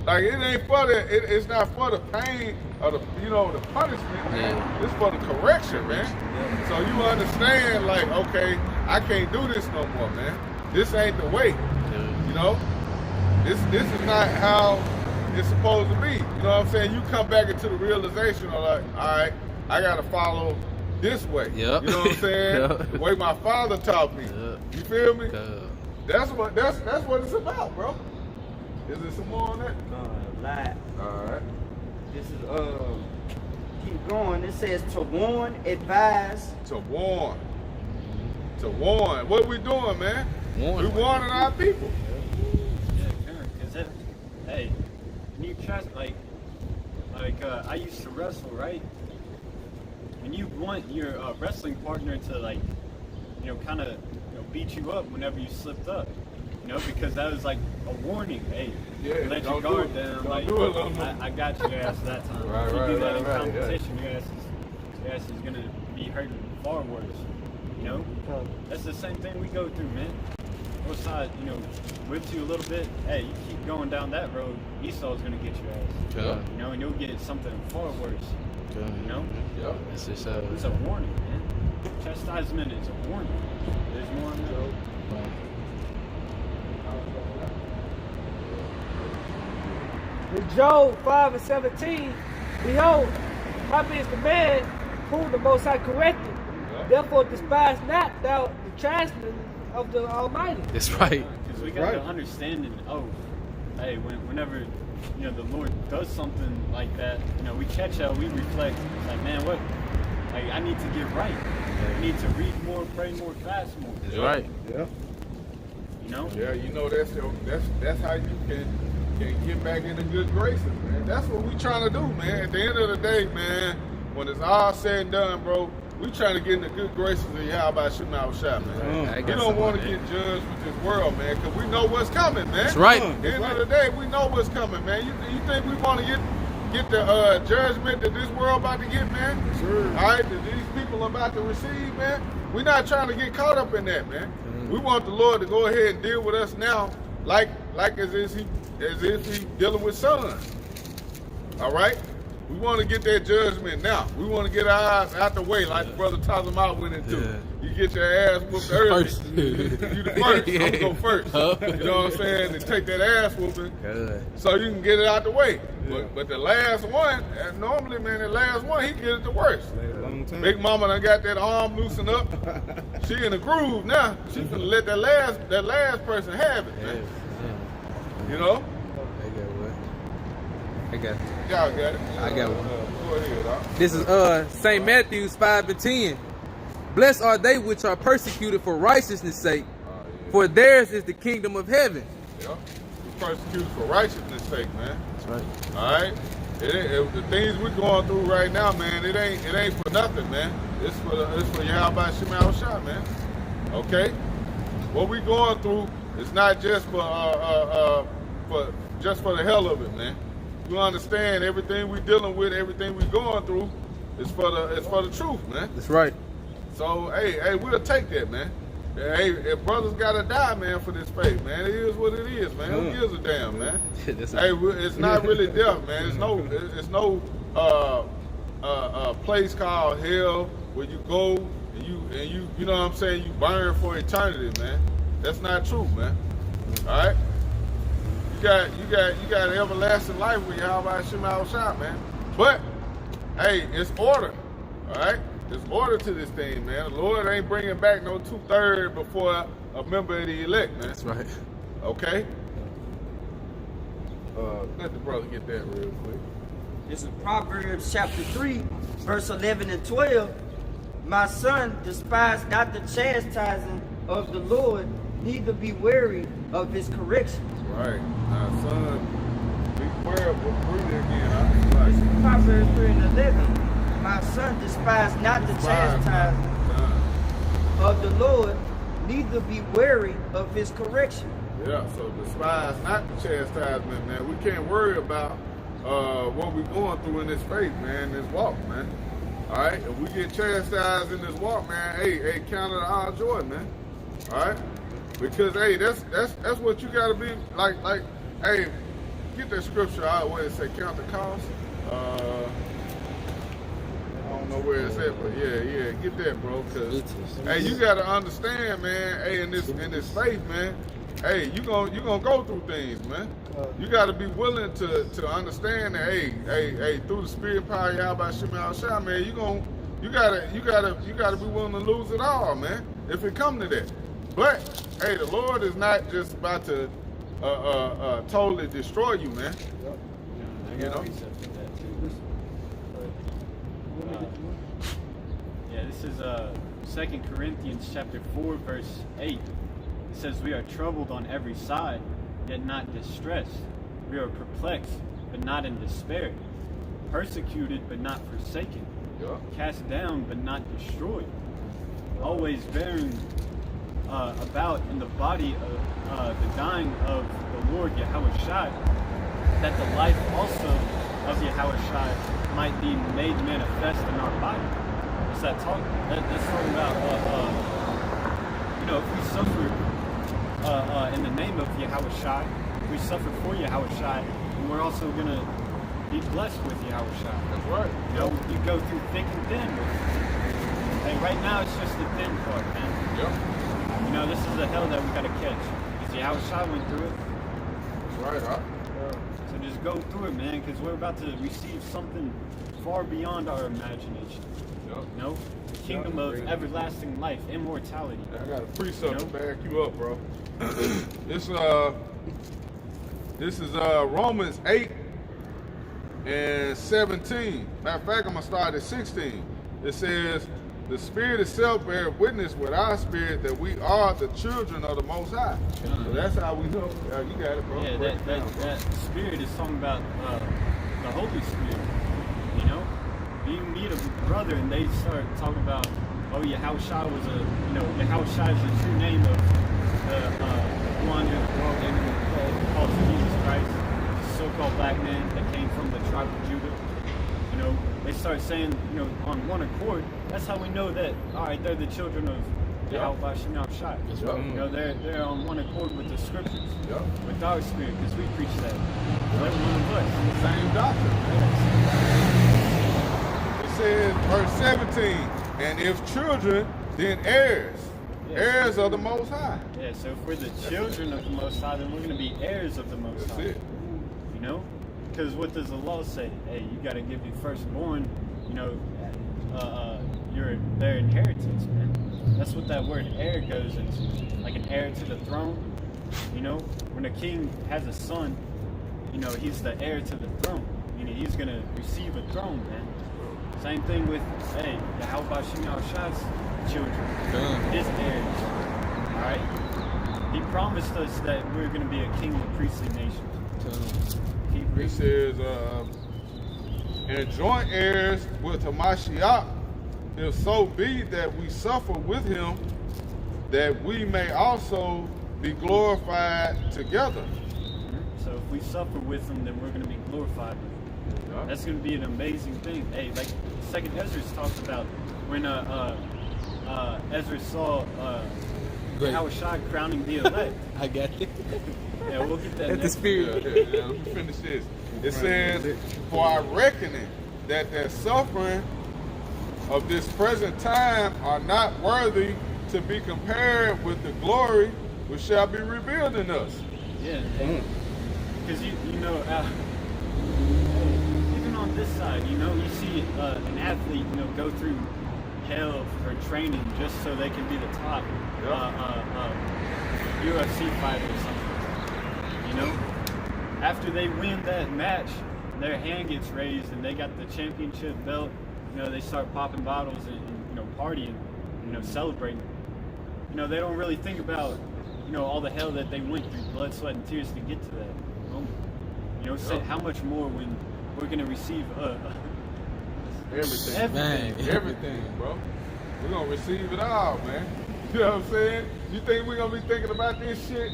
Like, it ain't for the, it's not for the pain or the, the punishment, man. It's for the correction, man. So you understand, like, okay, I can't do this no more, man. This ain't the way, you know? This is not how it's supposed to be. You know what I'm saying? You come back into the realization of like, all right, I gotta follow this way. Yep. You know what I'm saying? Yep. The way my father taught me. Yep. You feel me? Yep. That's what it's about, bro. Is there some more on that? Lie. All right. This is keep going. It says to warn, advise. To warn. To warn. What we doing, man? Warn. We warning our people. Because hey, when you trust, like I used to wrestle, right? When you want your wrestling partner to like, kind of beat you up whenever you slipped up, because that was like a warning. Hey, let your guard down. Like, I got your ass that time. Right, if you do that in right, competition, your ass is gonna be hurting far worse. That's the same thing we go through, man. Both sides, whips you a little bit. Hey, you keep going down that road, Esau's gonna get your ass. Yeah. And you'll get something far worse. Yeah. It's just It's a warning, man. Chastisement is a warning. There's more on that. In Job 5:17, behold, happy is the man whom the Most High corrected. Therefore despise not thou the chastisement of the Almighty. That's right. Because we got the understanding, hey, whenever the Lord does something like that, we catch up, we reflect. It's like, man, what? Like, I need to get right. I need to read more, pray more, fast more. That's right. Yeah. Yeah, that's how you can get back into good graces, man. That's what we trying to do, man. At the end of the day, man, when it's all said and done, bro, we trying to get in the good graces of Yahweh Shem Shah, man. We don't want to get judged with this world, man, because we know what's coming, man. That's right. At the end of the day, we know what's coming, man. You think we want to get the judgment that this world about to get, man? Sure. All right, that these people are about to receive, man? We're not trying to get caught up in that, man. We want the Lord to go ahead and deal with us now like as if he dealing with sons. All right? We want to get that judgment now. We want to get our eyes out the way, like the brother Tazamah went into. Yeah. You get your ass whooped early. First. You the first. I'm going to go first. You know what I'm saying? And take that ass whooping so you can get it out the way. But the last one, and normally, man, the last one, he get it the worst. Big Mama done got that arm loosened up. She in the groove now. She finna let that last person have it, man. You know? I got it. Y'all got it. I got one. Go ahead, dog. This is St. Matthew's 5:10. Blessed are they which are persecuted for righteousness' sake, for theirs is the kingdom of heaven. Yeah. We persecuted for righteousness' sake, man. That's right. All right? The things we're going through right now, man, it ain't for nothing, man. It's for Yahweh Shem Shah, man. Okay? What we going through is not just for the hell of it, man. You understand everything we dealing with, everything we going through is for the truth, man. That's right. So hey, we'll take that, man. Hey, if brothers gotta die, man, for this faith, man, it is what it is, man. Who gives a damn, man? It's not really death, man. It's no place called hell where you go and you know what I'm saying, you burn for eternity, man. That's not true, man. All right. You got everlasting life with Yahweh Shema Shah, man. But hey, it's order. All right. There's order to this thing, man. The Lord ain't bringing back no 2/3 before a member of the elect, man. That's right. Okay? Let the brother get that real quick. This is Proverbs chapter 3, verse 11 and 12. My son, despise not the chastising of the Lord, neither be weary of his correction. Right. Now, son, be aware of what read it again. This is Proverbs 3 and 11. My son, despise not the chastising of the Lord, neither be weary of his correction. Yeah, so despise not the chastisement, man. We can't worry about what we're going through in this faith, man, this walk, man. All right? If we get chastised in this walk, man, hey, count it our joy, man. All right? Because, hey, that's what you got to be, like, hey, get that scripture out where it say count the cost. I don't know where it's at, but yeah, get that, bro. Cause hey, you gotta understand, man. Hey, in this faith, man. Hey, you gonna go through things, man. You gotta be willing to understand that. Hey, through the Spirit and power of Yahweh Shema Shah, man. You gotta be willing to lose it all, man. If it come to that. But hey, the Lord is not just about to totally destroy you, man. You know. Yeah, this is 2 Corinthians chapter 4, verse 8. It says, we are troubled on every side, yet not distressed. We are perplexed, but not in despair. Persecuted, but not forsaken. Cast down, but not destroyed. Always bearing about in the body of the dying of the Lord Yahushua, that the life also of Yahushua might be made manifest in our body. What's that talking? That's talking about, if we suffer in the name of Yahushua, if we suffer for Yahushua, and we're also going to be blessed with Yahushua. That's right. You go through thick and thin with it. And right now it's just the thin part, man. Yep. This is the hell that we got to catch. Because Yahushua went through it. That's right, huh? So just go through it, man, because we're about to receive something far beyond our imagination. Yep. The kingdom of everlasting life, immortality. I got a precept to back you up, bro. This is Romans 8 and 17. Matter of fact, I'm gonna start at 16. It says, the Spirit itself bears witness with our spirit that we are the children of the Most High. So that's how we know. You got it, bro. Yeah, that Spirit is talking about the Holy Spirit. You meet a brother and they start talking about, oh, Yahushua was Yahushua is the true name of the one who calls Jesus Christ, the so-called black man that came from the tribe of Judah. They start saying, on one accord, that's how we know that, all right, they're the children of Yahweh Shema Shai. They're on one accord with the scriptures, with our spirit, because we preach that. They're one of us. The same doctrine. It says, verse 17, and if children, then heirs. Heirs of the Most High. Yeah, so if we're the children of the Most High, then we're going to be heirs of the Most High. That's it. Because what does the law say? Hey, you got to give your firstborn, their inheritance, man. That's what that word heir goes into. Like an heir to the throne. When a king has a son, he's the heir to the throne. He's going to receive a throne, man. Same thing with, Yahweh Shema Shai's children, his heirs. All right? He promised us that we're going to be a kingly priestly nation. It says, and joint heirs with Hamashiach, if so be that we suffer with him, that we may also be glorified together. So if we suffer with him, then we're going to be glorified with him. Yeah. That's going to be an amazing thing. Hey, like Second Ezra talks about when Ezra saw Great. Yahushua crowning the elect. I got it. Yeah, we'll get that At the next. spirit. Yeah, let me finish this. It says, for I reckon it, that the suffering of this present time are not worthy to be compared with the glory which shall be revealed in us. Yeah, because you know, even on this side, you know, you see an athlete, you know, go through hell for training just so they can be the top UFC fighter or something. You know, after they win that match, their hand gets raised and they got the championship belt. You know, they start popping bottles and you know, partying, you know, celebrating. You know, they don't really think about, you know, all the hell that they went through, blood, sweat, and tears to get to that moment. You know, so how much more when we're gonna receive Everything. Man. Everything, bro. We're gonna receive it all, man. You know what I'm saying? You think we're gonna be thinking about this shit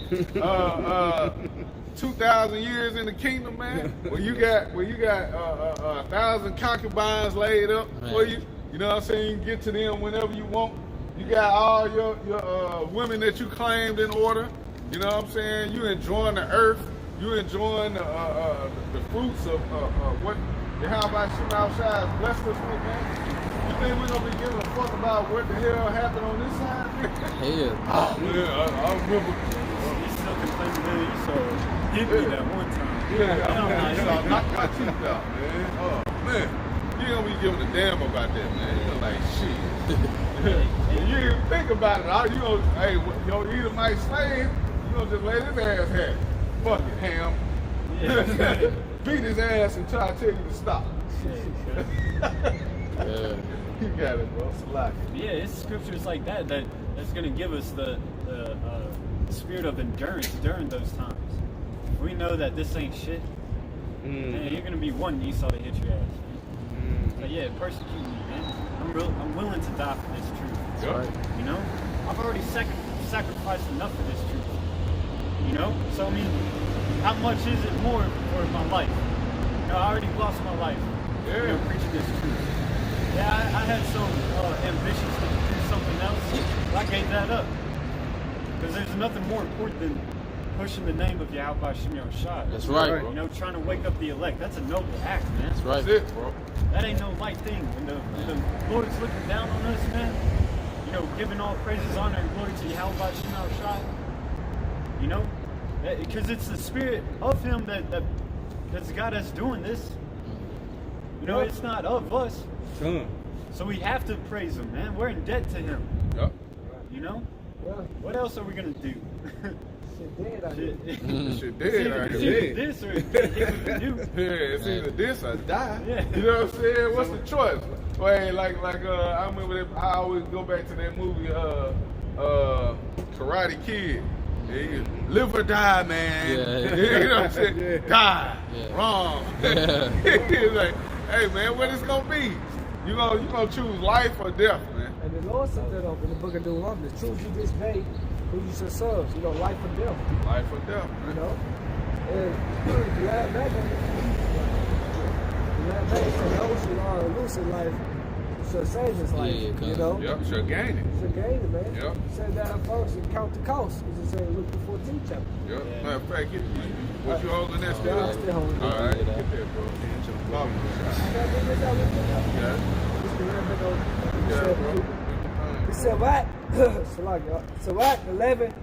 2,000 years in the kingdom, man? When you got 1,000 concubines laid up for you, you know what I'm saying? You can get to them whenever you want. You got all your women that you claimed in order. You know what I'm saying? You enjoying the earth. You enjoying the fruits of what the how about Shema Shai has blessed us with, man? You think we're gonna be giving a fuck about what the hell happened on this side? Hell. I remember. He's still complaining, so hit me that one time. Yeah, knock my teeth out, man. Oh man, you don't be giving a damn about that, man. You're like shit. You even think about it. You gonna, hey, your Edomite slave, you gonna just let his ass have it. Fuck it, Ham. Yeah. Beat his ass and try to tell you to stop. Yeah. You got it, bro. Salaki. Yeah, it's scriptures like that's gonna give us the spirit of endurance during those times. We know that this ain't shit. Man, you're gonna be one Esau to hit your ass. But yeah, persecute me, man. I'm willing to die for this truth. Yep. You know, I've already sacrificed enough for this truth. You know, so I mean, how much is it more for my life? You know, I already lost my life. You know, preaching this truth. Yeah, I had some ambitions to do something else, but I gave that up. Because there's nothing more important than pushing the name of Yahweh Shem Shai. That's right, bro. You know, trying to wake up the elect. That's a noble act, man. That's right. That's it, bro. That ain't no light thing. When the Lord is looking down on us, man, you know, giving all praises, honor, and glory to Yahweh Shem Shai. You know, because it's the spirit of Him that's got us doing this. You know, it's not of us. So we have to praise Him, man. We're in debt to Him. Yep. You know? Yeah. What else are we gonna do? Shit dead out here. Shit It's dead out either here. this or it's what we can do. Yeah, it's either this or die. Yeah. You know what I'm saying? What's the choice? Wait, I remember that, I always go back to that movie, Karate Kid. Yeah, live or die, man. Yeah. You know what I'm saying? Yeah. Die. Yeah. Wrong. Yeah. It's like, hey man, what it's gonna be? You gonna choose life or death, man? And the Lord said that up in the book of Deuteronomy, choose you this day who you shall serve, you know, life or death, Life or death, you man. know. And the last day, said those who are losing life shall save his life, Yeah, you know. Yep, should gain it. Shall gain it, man. Yep. Said that up first and count the cost, as it said in Luke the 14th chapter. Yep. Matter of fact, what you holding that still? Yeah, I'm still holding it. All right, get that, bro. I got to this out with you. Yeah. Just to remember those. Yeah, bro. It said, Sirach 11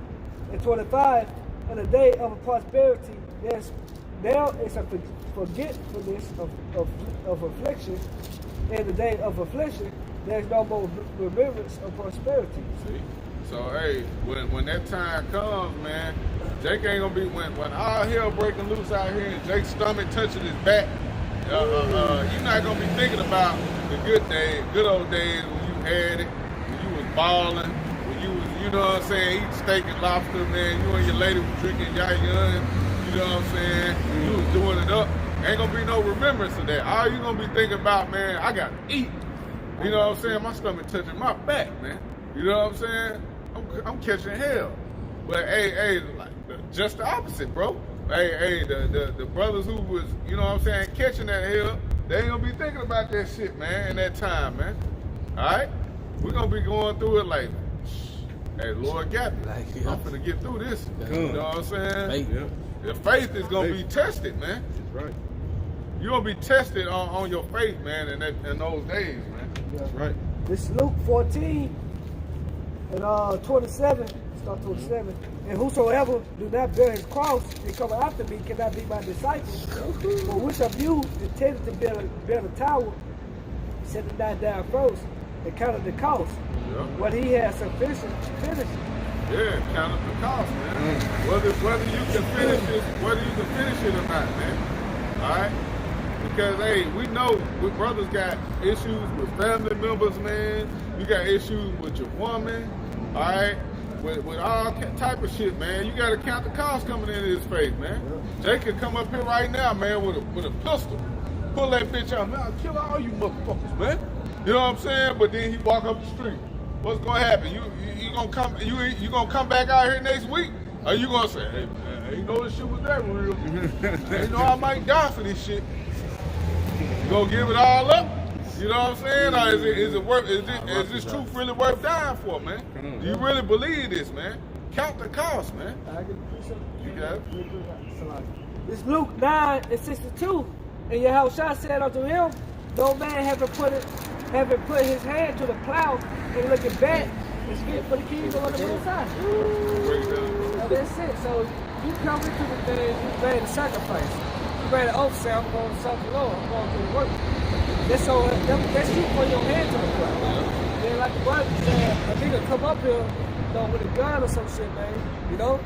and 25, in the day of prosperity, there is a forgetfulness of affliction. In the day of affliction, there's no more remembrance of prosperity. See? So, hey, when that time comes, man, Jake ain't gonna be, when all hell breaking loose out here and Jake's stomach touching his back, you're not gonna be thinking about the good old days when you had it, when you was balling, when you was, you know what I'm saying, eating steak and lobster, man. You and your lady was drinking yai, you know what I'm saying? You was doing it up. Ain't gonna be no remembrance of that. All you gonna be thinking about, man, I gotta eat. You know what I'm saying? My stomach touching my back, man. You know what I'm saying? I'm I'm catching hell. But hey, like, just the opposite, bro. Hey, the brothers who was, you know what I'm saying, catching that hell, they ain't gonna be thinking about that shit, man, in that time, man. All right? We're gonna be going through it like, hey, Lord got me. I'm finna get through this. You know what I'm saying? Your faith is gonna be tested, man. That's right. You're gonna be tested on your faith, man, in those days, man. That's right. This is Luke 14 and 27, start 27. And whosoever do not bear his cross and come after me cannot be my disciple. For which of you intended to build a tower, setting that down first, and counted the cost. Yeah. What he has sufficient, finish it. Yeah, count up the cost, man. Whether you can finish it or not, man. All right. Because hey, we know we brothers got issues with family members, man. You got issues with your woman, all right. With all type of shit, man. You got to count the cost coming into this faith, man. Jay could come up here right now, man, with a pistol, pull that bitch out, man. I'll kill all you motherfuckers, man. You know what I'm saying? But then he walk up the street. What's gonna happen? You gonna come back out here next week? Or you gonna say, hey man, I ain't know this shit was that real. I ain't know I might die for this shit. You gonna give it all up? You know what I'm saying? Or is this truth really worth dying for, man? Do you really believe this, man? Count the cost, man. You got it. It's Luke 9 and 62. And Yahushua said unto him, no man having put his hand to the plow and looking back is fit for the kingdom of the Most High. So that's it. So you come into the thing, you made a sacrifice. You made an oath, say, I'm going to serve the Lord, I'm going to do the work. That's you put your hand to the plow. Then like the Bible said, a nigga come up here, you know, with a gun or some shit, man, you know?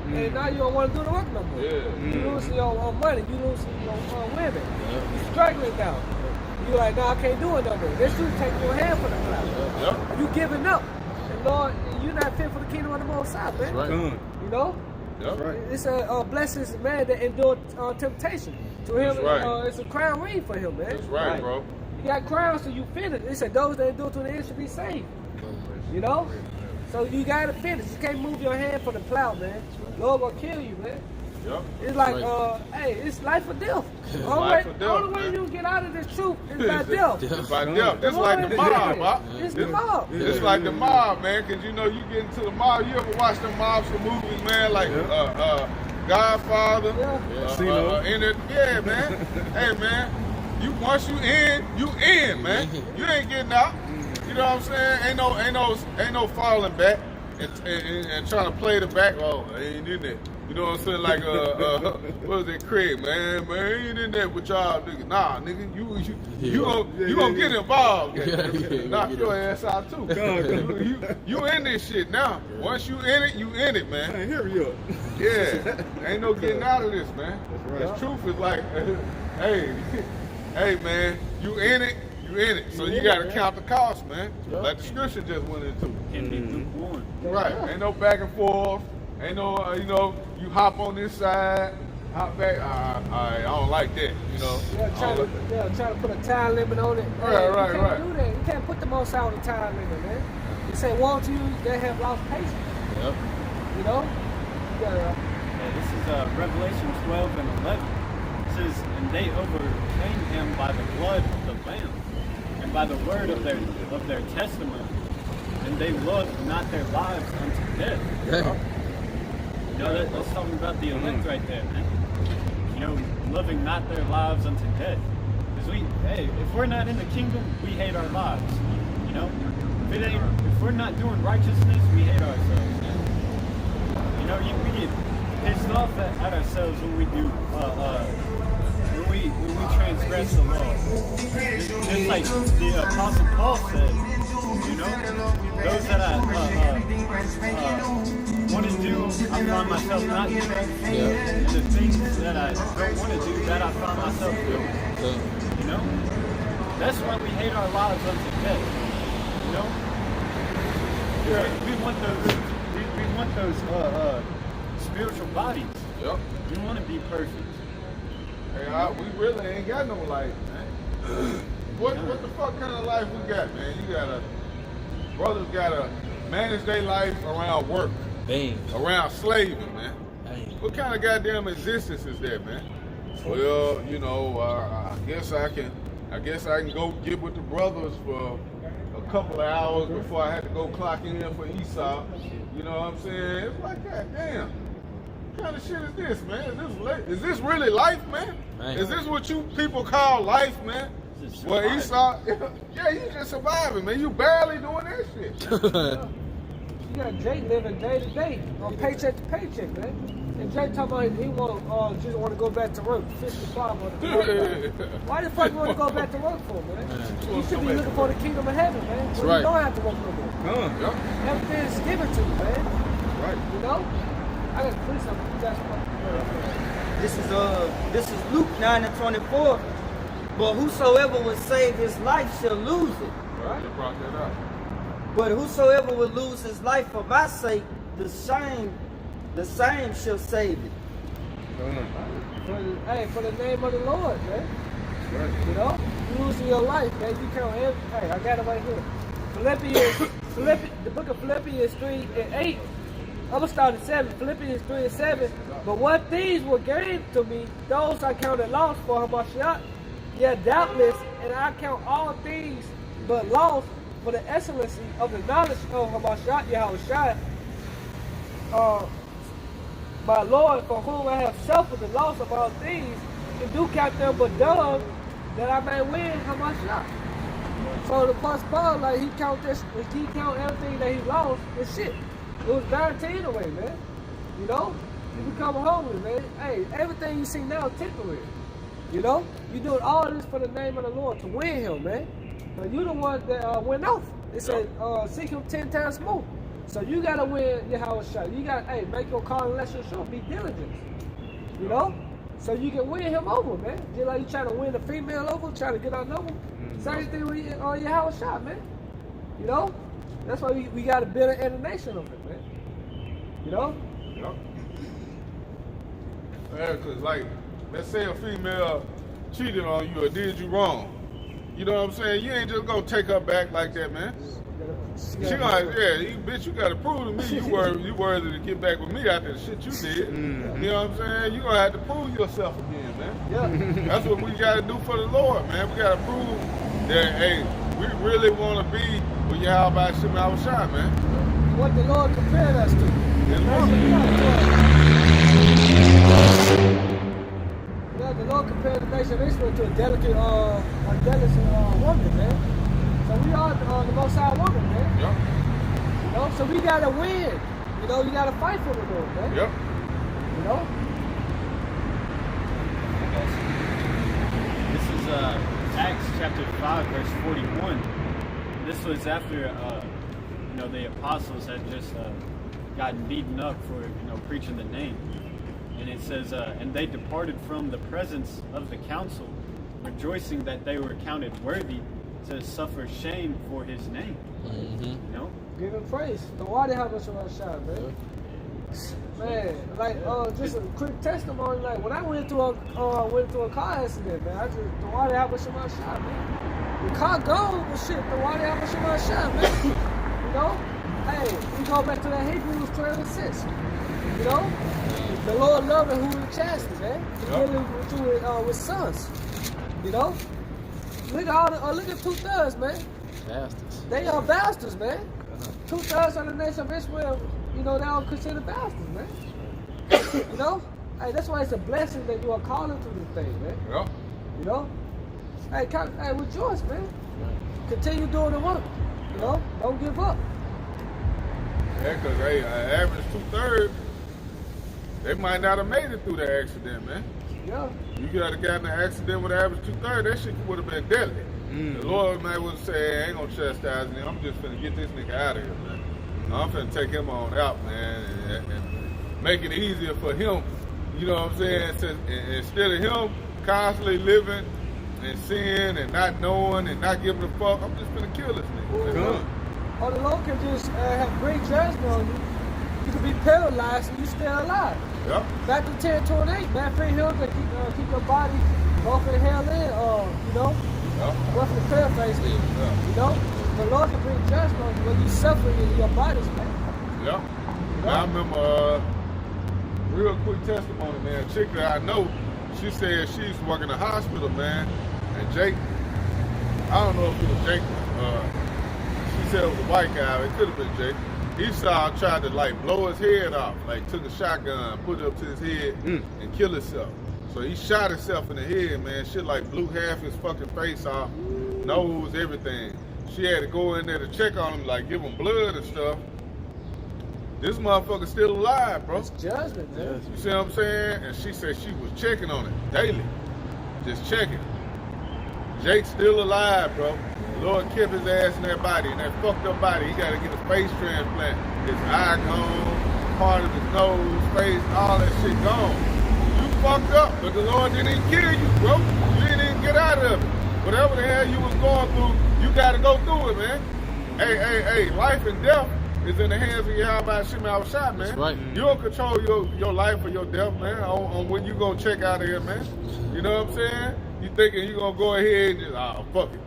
And now you don't want to do the work no more. You losing your money, you losing your women. You're struggling now. You're like, no, I can't do it no more. That's you taking your hand from the cloud. You giving up. And Lord, you're not fit for the kingdom of the Most High, man. Right. You know? Yep. Right. It's a blessing is the man that endured temptation. To him, right. It's a crown ring for him, man. That's right, bro. You got crowns so you finish. They said those that endure to the end should be saved. You know? So you gotta finish. You can't move your hand from the plow, man. Lord gonna kill you, man. Yep. It's like, hey, it's life or death. The only way you get out of this truth is by death. It's by death. It's like the mob, huh? It's the mob. It's like the mob, man, because you know you get into the mob. You ever watch the mobster movies, man, like Godfather? Yeah, man. Hey, man, once you in, man. You ain't getting out. You know what I'm saying? Ain't no falling back and trying to play the back. Oh, I ain't in there. You know what I'm saying? Like what was it, Craig? Man, I ain't in there with y'all, nigga. Nah, nigga, you gonna get involved. Knock your ass out too. You in this shit now. Once you in it, man. Man, hurry up. Yeah, ain't no getting out of this, man. That's right. The truth is like, hey, man, you in it. So you gotta count the cost, man. Like the scripture just went into. Can be lukewarm. Right. Ain't no back and forth. Ain't no, you hop on this side, hop back. I don't like that, you know. Try to put a time limit on it. Right. You can't do that. You can't put the Most High on the time limit, man. You say, won't you? They have lost patience. Yep. You know? This is Revelation 12 and 11. It says, and they overcame him by the blood of the Lamb and by the word of their testimony, and they loved not their lives unto death. Yeah. You know, that's talking about the elect right there, man. You know, loving not their lives unto death. Because if we're not in the kingdom, we hate our lives. You know? If we're not doing righteousness, we hate ourselves, man. You know, we get pissed off at ourselves when we do, when we transgress the law. Just like the Apostle Paul said, you know, those that want to do, I find myself not doing. And the things that I don't want to do, that I find myself doing. You know? That's why we hate our lives unto death. You know? We want those spiritual bodies. Yep. We want to be perfect. Hey, we really ain't got no life, man. What the fuck kind of life we got, man? Brothers got a manage their life around work, Bang. around slaving, man. Bang. What kind of goddamn existence is that, man? Well, you know, I guess I can go get with the brothers for a couple of hours before I had to go clock in for Esau. You know what I'm saying? It's like, goddamn. What kind of shit is this, man? Is this really life, man? Is this what you people call life, man? Well, Esau, yeah, you just surviving, man. You barely doing that shit. You got Jay living day to day, on paycheck to paycheck, man. And Jay talking about he just want to go back to work, 55 on the Why the fuck you want to go back to work for, man? You should be looking for the kingdom of heaven, man. So you don't have to work no more. Everything's given to you, man. Right. You know? I got to put something. This is Luke 9:24. But whosoever would save his life shall lose it. Right. You brought that up. But whosoever would lose his life for my sake, the same shall save it. For the name of the Lord, man. You know, you losing your life, man. You count everything. Hey, I got it right here. The book of Philippians 3:8. I'm gonna start at 7. Philippians 3:7. But what things were gained to me, those I counted lost for Hamashiach. Yeah, doubtless, and I count all things but loss for the excellency of the knowledge of Hamashiach Yahushua, my Lord, for whom I have suffered the loss of all things, and do count them but dung, that I may win Hamashiach. So the Apostle Paul, like he count everything that he lost and shit. It was guaranteed away, man. You know, you become homeless, man. Hey, everything you see now is temporary. You know, you doing all this for the name of the Lord to win Him, man. But you the one that went off. It said, seek Him 10 times more. So you gotta win Yahushua. You gotta, make your call unless you're sure. Be diligent. You know, so you can win Him over, man. Just like you trying to win the female over, trying to get on over. Same thing with Yahushua, man. You know, that's why we gotta build an emanation of it, man. You know. Yeah, cause like, let's say a female cheated on you or did you wrong. You know what I'm saying? You ain't just gonna take her back like that, man. She gonna, bitch, you gotta prove to me you worthy to get back with me after the shit you did. You know what I'm saying? You gonna have to prove yourself again, man. Yeah. That's what we gotta do for the Lord, man. We gotta prove that, hey, we really wanna be with Yahweh Shem Shai, man. What the Lord compared us to. Yeah, the Lord compared the nation of Israel to a delicate woman, man. So we are the most high woman, man. Yep. You know, so we gotta win. You know, you gotta fight for the Lord, man. Yep. You know? This is Acts chapter 5, verse 41. This was after, the apostles had just gotten beaten up for, preaching the name. And it says, and they departed from the presence of the council, rejoicing that they were counted worthy to suffer shame for his name. You know? Give him praise. The water how much of a shot, man. Man, like just a quick testimony. Like when I went to a car accident, man, the water how much of a shot, man. The car gone, but shit, the water how much of a shot, man. You know? Hey, we go back to that Hebrews 12:6. You know? The Lord loving who he chastens, man. Dealing with sons. You know? Look at 2/3, man. Bastards. They are bastards, man. 2/3 of the nation of Israel, they don't consider bastards, man. You know? Hey, that's why it's a blessing that you are calling to this thing, man. Yeah. You know? Hey, rejoice, man. Continue doing the work. You know? Don't give up. Yeah, because average 2/3, they might not have made it through the accident, man. Yeah. You could have gotten an accident with an average 2/3, that shit would have been deadly. The Lord might would say, hey, I ain't gonna chastise him. I'm just finna get this nigga out of here, man. I'm finna take him on out, man, and make it easier for him. You know what I'm saying? Instead of him constantly living and sin and not knowing and not giving a fuck, I'm just finna kill this nigga. Ooh, or the Lord can just have great judgment on you. You can be paralyzed and you still alive. Yep. Matthew 10:28, man, pray him to keep your body both in hell and, Yep. roughly paraphrase, you know? The Lord can bring judgment when you suffer in your bodies, man. Yeah. I remember, real quick testimony, man. Chick that I know, she said she used to work in a hospital, man. And Jake, I don't know if it was Jake. She said it was a white guy. It could have been Jake. Esau tried to like blow his head off, like took a shotgun, put it up to his head, and kill himself. So he shot himself in the head, man. Shit like blew half his fucking face off, nose, everything. She had to go in there to check on him, like give him blood and stuff. This motherfucker's still alive, bro. It's judgment, man. You see what I'm saying? And she said she was checking on it daily, just checking. Jake's still alive, bro. The Lord kept his ass in that body, in that fucked up body. He got to get a face transplant. His eye gone, part of his nose, face, all that shit gone. You fucked up, but the Lord didn't even kill you, bro. You didn't even get out of it. Whatever the hell you was going through, you got to go through it, man. Hey, life and death is in the hands of Yahweh Shema Shai, man. That's right. You don't control your life or your death, man, on when you gonna check out of here, man. You know what I'm saying? You thinking you gonna go ahead and just, fuck it.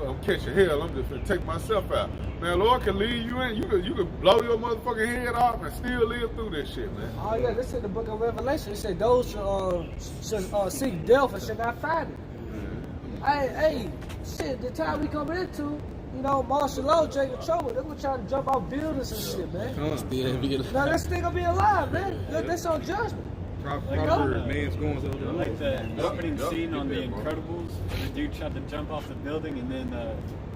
I'm catching hell. I'm just gonna take myself out. Man, Lord can lead you in. You could blow your motherfucking head off and still live through this shit, man. Oh yeah, this is the book of Revelation. It said those should seek death and should not find it. Hey, shit, the time we coming into, you know, martial law, Jacob Trouble, they're gonna try to jump off buildings and shit, man. Now this thing gonna be alive, man. That's on judgment. Man's going to Like the opening scene on The Incredibles, the dude tried to jump off the building and then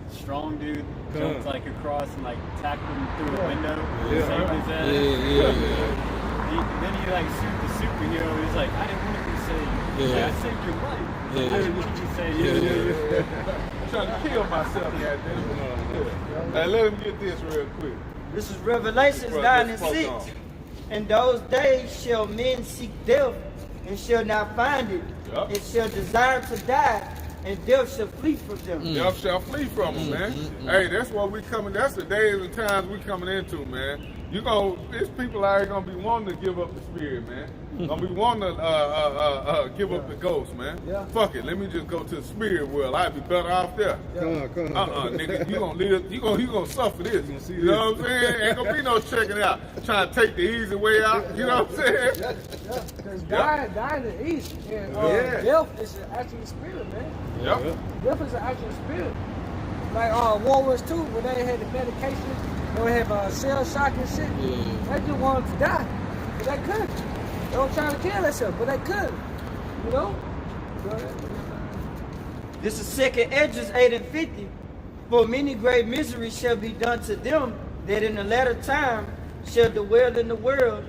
strong dude jumped like across and like tackled him through a window and saved his ass. Then he like sued the superhero. He was like, I didn't want to be saved. I saved your life. I didn't want to be saved. I'm trying to kill myself, goddamn. Hey, let him get this real quick. This is Revelations 9 and 6. In those days shall men seek death, and shall not find it, and shall desire to die, and death shall flee from them. Death shall flee from them, man. Hey, that's what we coming. That's the days and times we coming into, man. There's people out here gonna be wanting to give up the spirit, man. Gonna be wanting to give up the ghost, man. Fuck it, let me just go to the spirit world. I'd be better off there. Come on. Nigga, you gonna live. You gonna suffer this. You know what I'm saying? Ain't gonna be no checking out, trying to take the easy way out. You know what I'm saying? Because dying is easy. And death is an actual spirit, man. Death is an actual spirit. Like World War II, when they had the medication, they would have shell shock and shit. They just wanted to die, but they couldn't. They were trying to kill themselves, but they couldn't. You know? This is 2 Esdras 8 and 50. For many great miseries shall be done to them that in the latter time shall dwell in the world,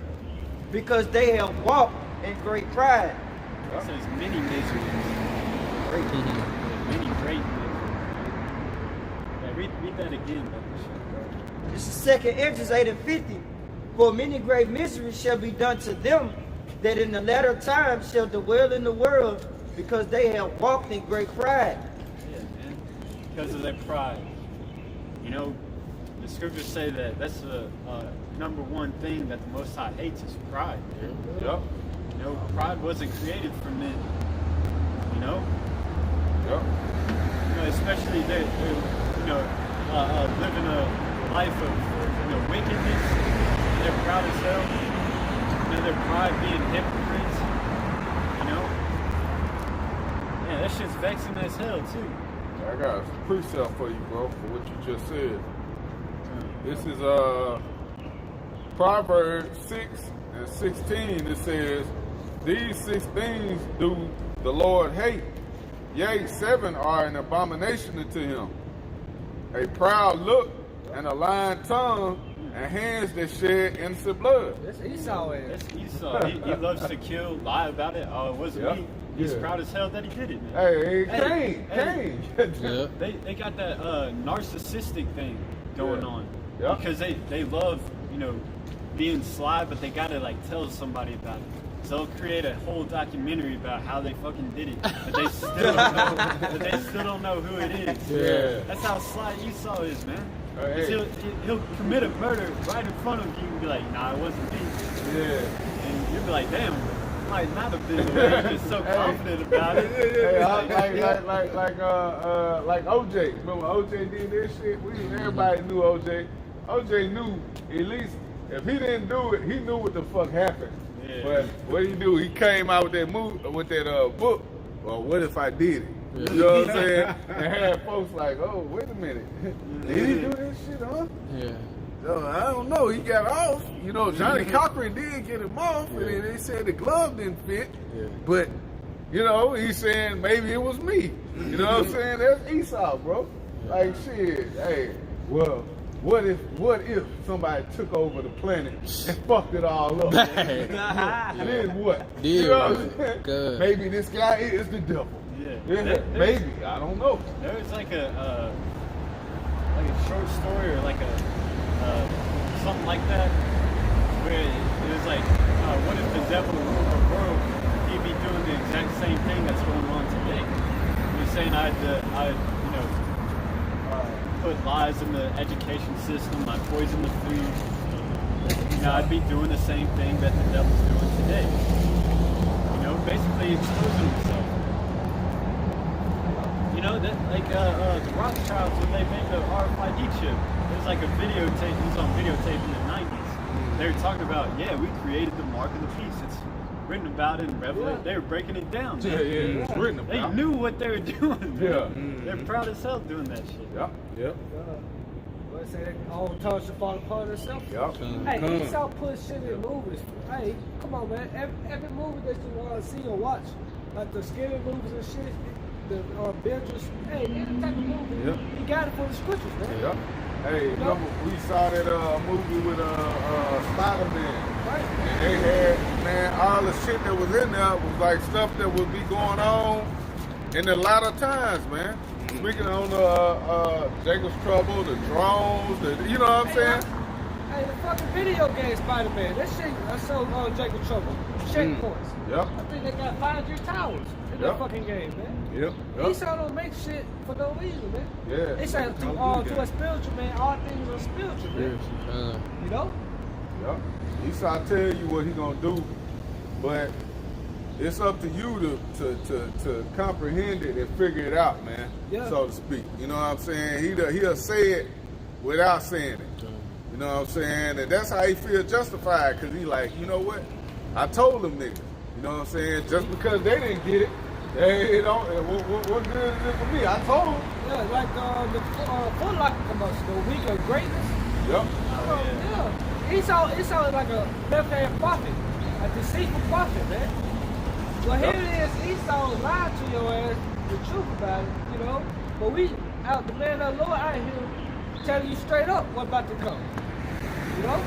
because they have walked in great pride. It says many miseries. Many great miseries. Read that again, brother. This is 2 Esdras 8 and 50. For many great miseries shall be done to them that in the latter time shall dwell in the world, because they have walked in great pride. Yeah, man. Because of their pride. You know, the scriptures say that that's the number one thing that the Most High hates is pride. Yep. You know, pride wasn't created for men. You know? Yep. You know, especially they living a life of wickedness. They're proud as hell. You know, their pride being hypocrites. You know? Yeah, that shit's vexing as hell too. I got a precept for you, bro, for what you just said. This is Proverbs 6 and 16. It says, these 6 things do the Lord hate. Yea, 7 are an abomination unto him. A proud look and a lying tongue and hands that shed innocent blood. That's Esau. That's Esau. He loves to kill, lie about it. Oh, it wasn't me. He's proud as hell that he did it, man. Cain. They got that narcissistic thing going on. Because they love, being sly, but they gotta tell somebody about it. So they'll create a whole documentary about how they fucking did it, but they still don't know who it is. Yeah. That's how sly Esau is, man. He'll commit a murder right in front of you and be like, nah, it wasn't me. Yeah. And you'll be like, damn, might not have been the way he's just so confident about it. Hey, like OJ. Remember OJ did this shit? Everybody knew OJ. OJ knew at least if he didn't do it, he knew what the fuck happened. Yeah. But what he do? He came out with that book. Well, what if I did it? You know what I'm saying? And had folks like, oh, wait a minute, did he do this shit, huh? Yeah. So, I don't know. He got off. You know, Johnny Cochran did get him off, and then they said the glove didn't fit. Yeah. But, you know, he's saying maybe it was me. You know what I'm saying? That's Esau, bro. Like, shit, hey, well, what if somebody took over the planet and fucked it all up? Then what? You know what I'm saying? Good. Maybe this guy is the devil. Yeah. Maybe. I don't know. There was like a short story or like a something like that where it was like, what if the devil ruled the world? He'd be doing the exact same thing that's going on today. He's saying I'd put lies in the education system. I poison the food. You know, I'd be doing the same thing that the devil's doing today. You know, basically exposing himself. You know, that like the Rothschilds when they made the RFID chip, it was like a videotape. It was on videotape in the 90s. They were talking about, yeah, we created the mark of the beast. It's written about it in Revelation. They were breaking it down. Man. Yeah, it's written about. They knew what they were doing. Yeah. They're proud as hell doing that shit. Yep. Let's say all tongues should fall upon herself. Yep. Hey, Esau put shit in movies. Hey, come on, man. Every movie that you want to see or watch, like the scary movies and shit, the Avengers, hey, any type of movie, Yep. he got it for the scriptures, man. Yep. Hey, remember we saw that movie with Spider-Man. Right. And they had, man, all the shit that was in there was like stuff that would be going on in a lot of times, man. Speaking on Jacob's Trouble, the drones, you know what I'm saying? Hey, the fucking video game Spider-Man, that shit, I saw Jacob's Trouble, checkpoints. Yep. I think they got 500 towers in that fucking game, man. Yep. Esau don't make shit for no reason, man. Yeah. They say to a spiritual man, all things are spiritual, man. You know? Yep. Esau tell you what he gonna do, but it's up to you to comprehend it and figure it out, man. Yeah. So to speak. You know what I'm saying? He'll say it without saying it. You know what I'm saying? And that's how he feel justified, because he like, you know what? I told them niggas. You know what I'm saying? Just because they didn't get it, they don't. What good is it for me? I told them. Yeah, like the Foot Locker commercial, the week of greatness. Yep. Yeah. Esau is like a left-hand prophet, a deceitful prophet, man. Well, here it is, Esau lied to your ass, the truth about it, you know. But the man of the Lord out here telling you straight up what's about to come. You know?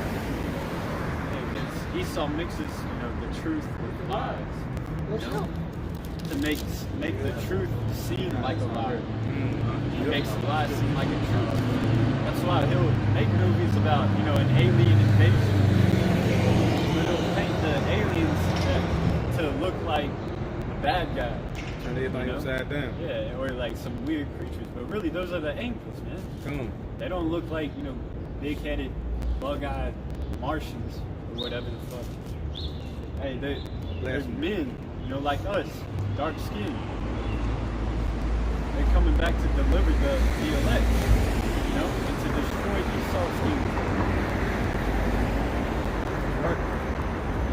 Yeah, Esau mixes, the truth with lies. That's true. To make the truth seem like a lie. He makes the lie seem like a truth. That's why he'll make movies about, an alien invasion. But he'll paint the aliens to look like the bad guy. Turn everything upside down. Yeah, or like some weird creatures. But really, those are the angels, man. Come on. They don't look like, big-headed, bug-eyed Martians or whatever the fuck. Hey, they're men, like us, dark skin. They're coming back to deliver the elect, and to destroy Esau's kingdom.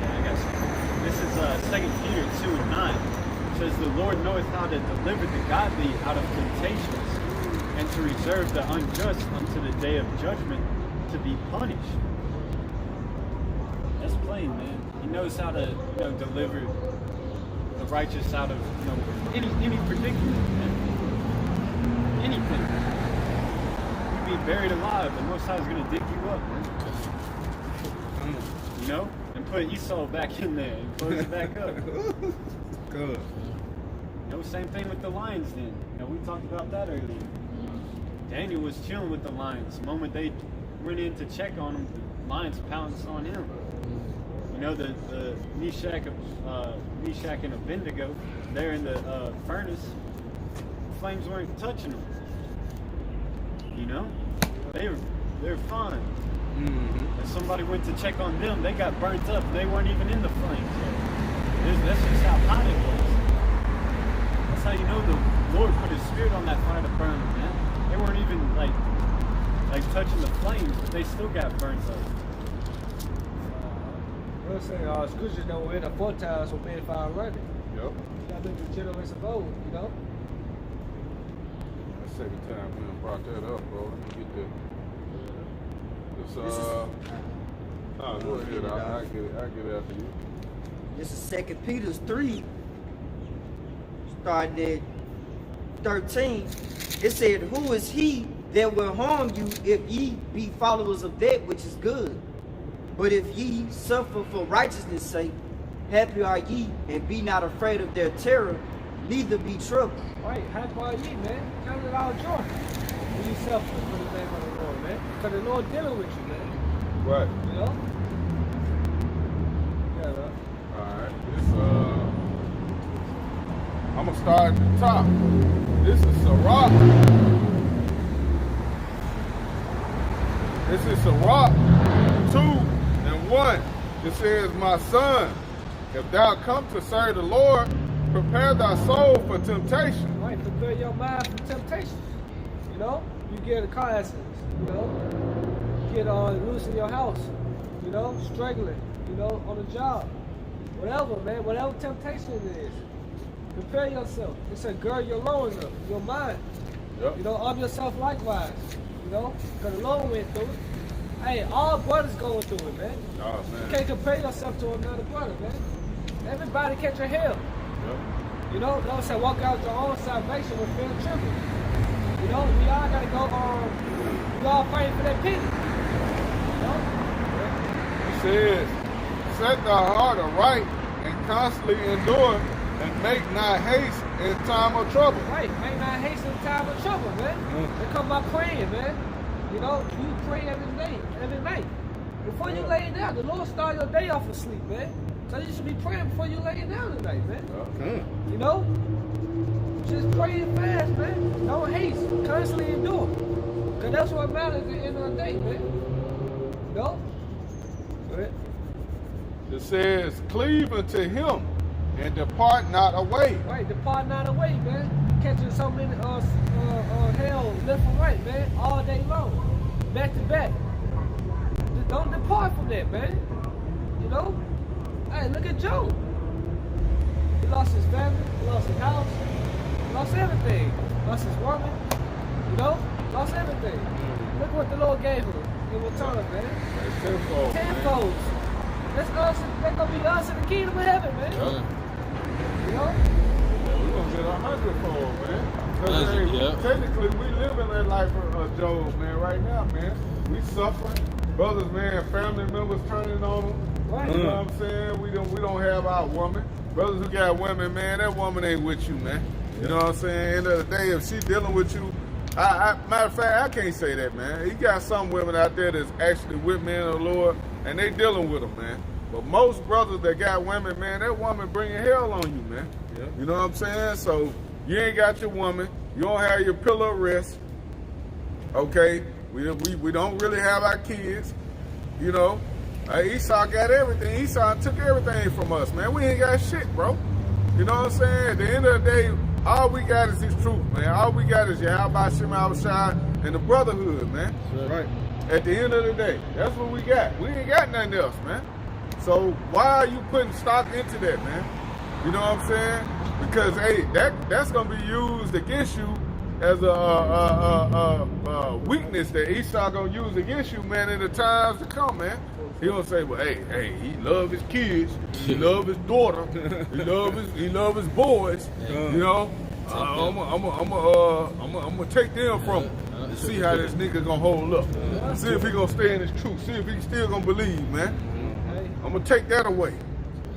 Yeah, I guess. This is 2 Peter 2:9. It says, the Lord knoweth how to deliver the godly out of temptations, and to reserve the unjust unto the day of judgment to be punished. That's plain, man. He knows how to, deliver the righteous out of, any predicament, man. Anything. You'd be buried alive, the Most High is going to dig you up, man. And put Esau back in there and close it back up. Good. Same thing with the lions then. We talked about that earlier. Daniel was chilling with the lions. The moment they went in to check on him, the lions pounced on him. The Meshach and Abednego, they're in the furnace. The flames weren't touching them. They were fine. Mm-hmm. If somebody went to check on them, they got burnt up. They weren't even in the flames. That's just how hot it was. That's how you know the Lord put His Spirit on that fire to burn them, man. They weren't even like touching the flames, but they still got burnt up. We'll say, scriptures that were in the foretells were made fire running. Yep. That been the generations of old, you know? That's the second time we done brought that up, bro. Let me get that. Go ahead. I'll get it after you. This is 2 Peter 3, starting at 13. It said, who is he that will harm you if ye be followers of that which is good? But if ye suffer for righteousness' sake, happy are ye, and be not afraid of their terror, neither be troubled. Right, happy are ye, man. Count it all joy. When you suffer for the name of the Lord, man. Because the Lord dealing with you, man. Right. You know? Yeah, bro. Alright. I'm gonna start at the top. This is Sirach. This is Sirach 2:1. It says, my son, if thou come to serve the Lord, prepare thy soul for temptation. Right, prepare your mind for temptations. You know? You get a car accident, you know? Get loose in your house, you know? Struggling, you know, on the job. Whatever, man, whatever temptation it is. Prepare yourself. It said, gird your loins up, your mind. Yep. You know, arm yourself likewise. You know? Because the Lord went through it. Hey, all brothers going through it, man. Oh, You man. can't compare yourself to another brother, man. Everybody catch a hell. Yep. You know, the Lord said, walk out your own salvation with fear and trembling. You know, we all gotta go we all praying for that penny. You know? It says, set thy heart aright and constantly endure, and make not haste in time of trouble. Right, make not haste in time of trouble, man. They come by praying, man. You know, you pray every day, every night. Before you lay down, the Lord start your day off with sleep, man. So you should be praying before you lay down tonight, man. You know? Just pray and fast, man. Don't haste. Constantly endure. Because that's what matters at the end of the day, man. You know? Go ahead. It says, cleave unto him and depart not away. Right, depart not away, man. Catching so many hell left and right, man, all day long. Back to back. Don't depart from that, man. You know? Hey, look at Job. He lost his family, he lost his house, he lost everything. Lost his woman, you know? Lost everything. Look what the Lord gave him in return, man. Tenfold. Tenfold. That's gonna be us in the kingdom of heaven, man. You know? We're going to get 100-fold, man. 100, Hey, yeah. technically, we living that life of Job, man, right now, man. We suffering. Brothers, man, family members turning on them. Right. You know what I'm saying? We don't have our woman. Brothers who got women, man, that woman ain't with you, man. You know what I'm saying? End of the day, if she dealing with you, matter of fact, I can't say that, man. You got some women out there that's actually with men of the Lord, and they dealing with them, man. But most brothers that got women, man, that woman bringing hell on you, man. Yeah. You know what I'm saying? So you ain't got your woman. You don't have your pillow of rest. Okay? We don't really have our kids. You know? Esau got everything. Esau took everything from us, man. We ain't got shit, bro. You know what I'm saying? At the end of the day, all we got is his truth, man. All we got is Yahweh Shem Shai and the brotherhood, man. Right. At the end of the day, that's what we got. We ain't got nothing else, man. So why are you putting stock into that, man? You know what I'm saying? Because hey, that's gonna be used against you as a weakness that Esau gonna use against you, man, in the times to come, man. He gonna say, well, hey, he love his kids, he love his daughter, he love his boys, you know. I'm gonna take them from him and see how this nigga gonna hold up. See if he gonna stay in his truth. See if he still gonna believe, man. Hey, I'm gonna take that away.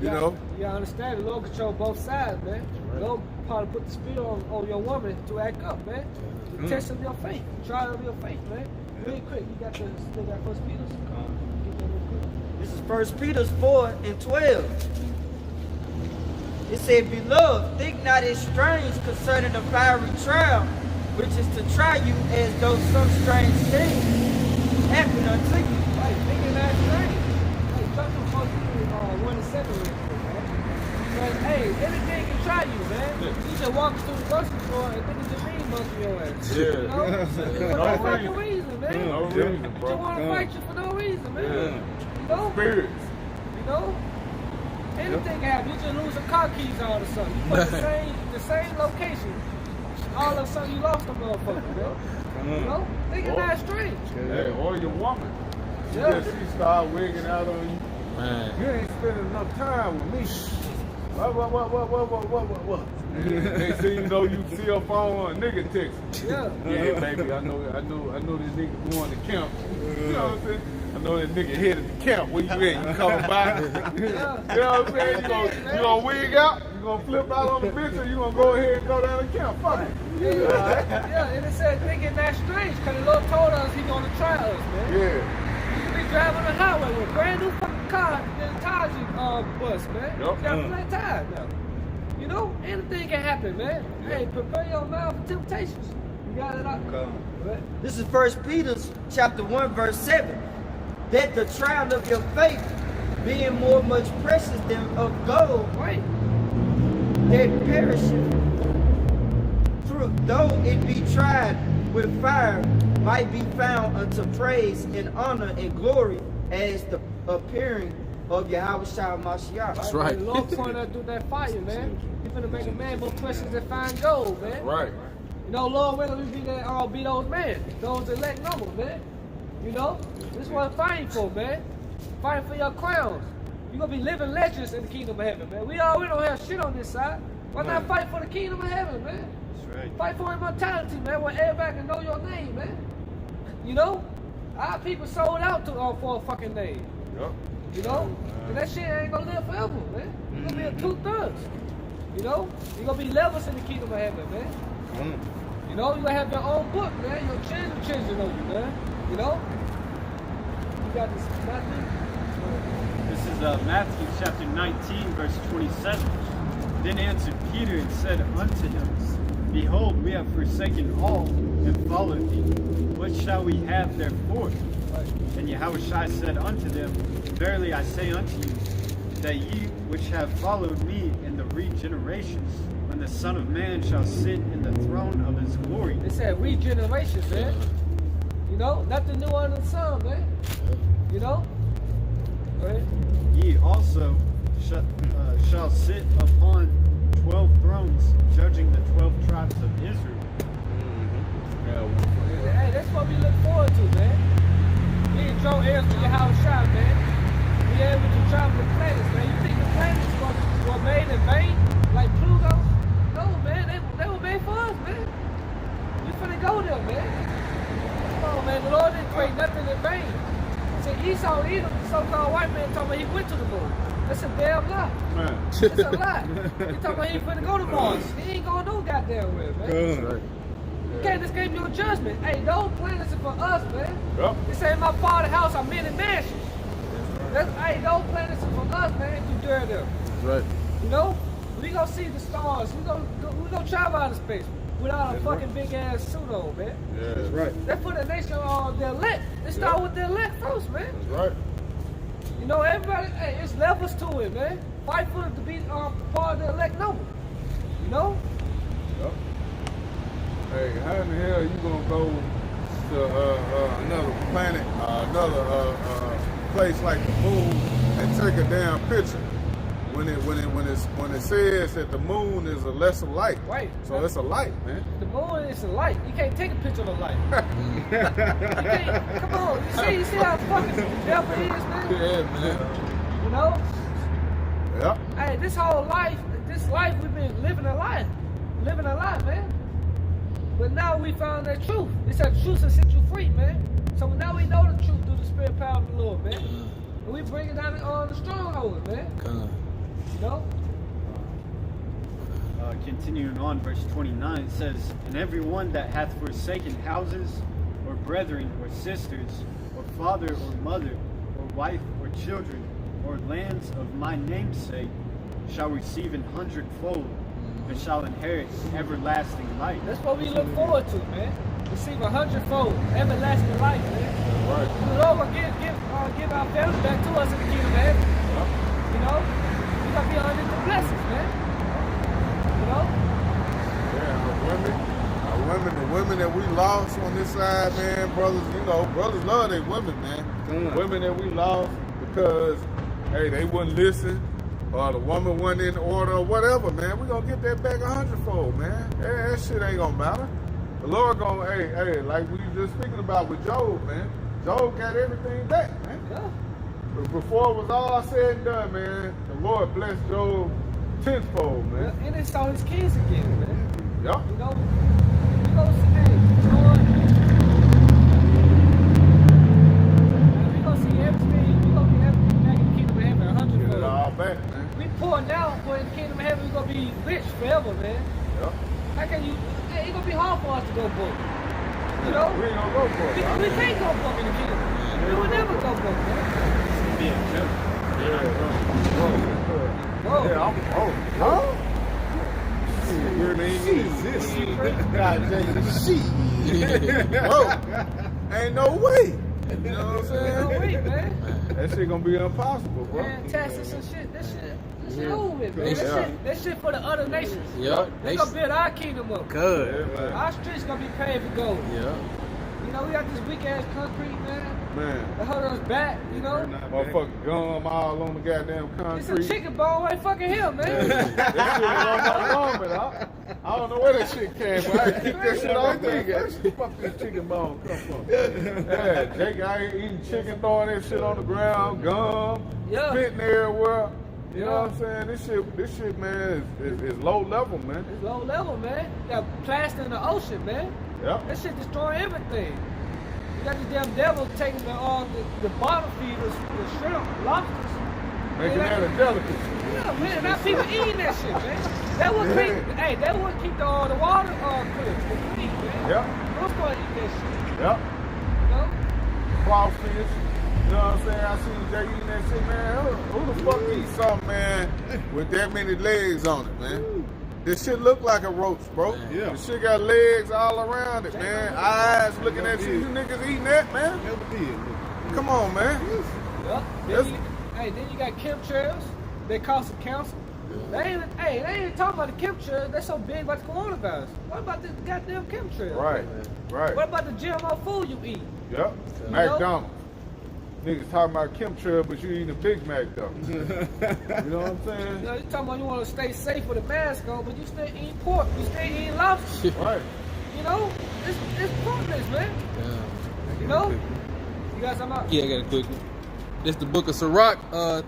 You know? You understand? The Lord control both sides, man. The Lord probably put the spirit on your woman to act up, man. To test of your faith, try of your faith, man. Really quick, you got still got First Peter? Get that real quick. This is 1 Peter 4:12. It said, beloved, think not as strange concerning the fiery trial, which is to try you as though some strange thing happened unto you. Right, thinking that strange. Hey, drop them First Peter 1:7 real quick, man. But hey, anything can try you, man. You just walk through the grocery store and niggas just mean monkey your ass. Yeah. You know? For no fucking reason, man. No reason, Just bro. want to fight you for no reason, man. Yeah. You know? Spirits. You know? Anything can happen. You just lose a car keys all of a sudden. You put the same location. All of a sudden you lost a motherfucker, man. You know? Thinking that's strange. Hey, or your woman. Yeah. She start wigging out on you. Man. You ain't spending enough time with me. What? They see you know you see her phone, a nigga text. Yeah. Yeah, baby, I know this nigga going to camp. You know what I'm saying? I know that nigga headed to camp. Where you at? You coming by? You know what I'm saying? You gonna wig out? You gonna flip out on the bitch, or you gonna go ahead and go down to camp? Fuck it. Yeah, and it said thinking that's strange, because the Lord told us He gonna try us, man. Yeah. You could be driving the highway with a brand new fucking car, then tires you bust, man. Yup. You got a flat tire now. You know, anything can happen, man. Hey, prepare your mind for temptations. You got it out. This is 1 Peter chapter 1, verse 7. That the trial of your faith, being more much precious than of gold, Right. that perisheth, through, though it be tried with fire, might be found unto praise and honor and glory as the appearing of Yahweh Shah Mashiach. That's right. The Lord pointed us through that fire, man. He's gonna make a man more precious than fine gold, man. Right. You know, Lord, when we be that, be those men, those elect noble, man. You know, this is what I'm fighting for, man. Fighting for your crowns. You're gonna be living legends in the kingdom of heaven, man. We don't have shit on this side. Why not fight for the kingdom of heaven, man? That's right. Fight for immortality, man, where everybody can know your name, man. You know? Our people sold out for a fucking name. Yup. You know? And that shit ain't gonna live forever, man. You're gonna be a 2/3. You know? You're gonna be levels in the kingdom of heaven, man. You know, you're gonna have your own book, man. Your children know you, man. You know? You got this, Matthew? This is Matthew chapter 19, verse 27. Then answered Peter and said unto him, Behold, we have forsaken all and followed thee. What shall we have therefore? And Yahushua said unto them, Verily I say unto you, that ye which have followed me in the regenerations, when the Son of Man shall sit in the throne of his glory. They said regeneration, man. You know, nothing new under the sun, man. You know? Go ahead. Ye also shall sit upon 12 thrones, judging the 12 tribes of Israel. Hey, that's what we look forward to, man. Me and Joe Ayers with your house shot, man. We able to travel the planets, man. You think the planets were made in vain? Like Pluto? No, man. They were made for us, man. We finna go there, man. Come on, man. The Lord didn't create nothing in vain. See, Esau, Edom, the so-called white man, told me he went to the moon. That's a damn lie. Man. That's a lie. He talking about he ain't finna go to Mars. He ain't going no goddamn way, man. You can't escape your judgment. Hey, those planets are for us, man. Yup. This ain't my father's house. I'm in a mansion. Hey, those planets are for us, man. You dare them. That's right. You know? We gonna see the stars. We gonna travel out of space without a fucking big ass suit on, man. Yeah. That's right. That's for the nation on the elect. Let's start with the elect first, man. That's right. You know, everybody, hey, it's levels to it, man. Fight for it to be part of the elect noble. You know? Yup. Hey, how in the hell you gonna go to another planet, another place like the moon, and take a damn picture when it says that the moon is a lesser light? Right. So it's a light, man. The moon is a light. You can't take a picture of a light. You can't. Come on. You see how fucking devil is, man? Yeah, man. You know? Yep. Hey, this life we've been living a life, man. But now we found that truth. It said truth will set you free, man. So now we know the truth through the spirit power of the Lord, man. And we bring it down on the stronghold, man. You know? Continuing on, verse 29 says, And every one that hath forsaken houses, or brethren, or sisters, or father, or mother, or wife, or children, or lands of my name's sake, shall receive 100-fold, and shall inherit everlasting life. That's what we look forward to, man. Receive 100-fold, everlasting life, man. Right. The Lord will give our family back to us in the kingdom of heaven. You know? We gotta be under the blessings, man. You know? Yeah, the women that we lost on this side, man, brothers, you know, brothers love their women, man. Women that we lost because, hey, they wouldn't listen, or the woman wasn't in order, or whatever, man. We gonna get that back 100-fold, man. That shit ain't gonna matter. The Lord gonna, hey, like we just speaking about with Job, man. Job got everything back, man. Yeah. But before it was all said and done, man, the Lord blessed Job tenfold, man. And they saw his kids again, man. Yup. You know, hey, Lord, we gonna see everything. We gonna be everything back in the kingdom of heaven 100-fold. Get it all back, man. We pouring down, but in the kingdom of heaven, we gonna be rich forever, man. Yup. How can you? It's gonna be hard for us to go broke. You know? We ain't gonna go for it. We can't go broke in the kingdom. We will never go broke, man. Whoa. Yeah, I'm, huh? Shit, ain't exist. Whoa. Ain't no way. You know what I'm saying? No way, man. That shit gonna be impossible, bro. Man, taxes and shit, that shit over with, man. Yeah. That shit for the other nations. Yup. They gonna build our kingdom up. Good. Yeah, man. Our streets gonna be paved with gold. Yeah. You know, we got this weak ass concrete, man. Man. That hold us back, you know. Motherfucking gum all on the goddamn It's concrete. a chicken bone right fucking here, man. That shit was on my arm, man. I don't know where that shit came from. I keep that shit off me. Where the fuck this chicken bone come from? Yeah, Jake, I ain't eating chicken, throwing that shit on the ground, gum, Yeah. spitting everywhere. You know what I'm saying? This shit, man, is low level, man. It's low level, man. You got plastic in the ocean, man. Yep. That shit destroy everything. You got these damn devils taking the bottom feeders, the shrimp, lobsters. Making that a delicacy. Yeah, man. Now people eating that shit, man. That would keep, hey, that would keep the water clean, man. Yep. Who's gonna eat that shit? Yep. You know? Crawfish. You know what I'm saying? I seen Jay eating that shit, man. Who the fuck eats something, man, with that many legs on it, man? This shit look like a roach, bro. Yeah. This shit got legs all around it, man. Eyes looking at you. You niggas eating that, man? Never did. Come on, man. Yep. Then you got chemtrails. They cost the council. They ain't talking about the chemtrails. They're so big about the coronavirus. What about this goddamn chemtrails? Right. What about the GMO food you eat? Yep. McDonald's. Niggas talking about chemtrail, but you eating a Big Mac, though. You know what I'm saying? You know, you talking about you want to stay safe with a mask on, but you still eating pork. You still eating lobster. Right. You know? It's pointless, man. Yeah. You know? You got something else? Yeah, I got a quick one. This the book of Sirach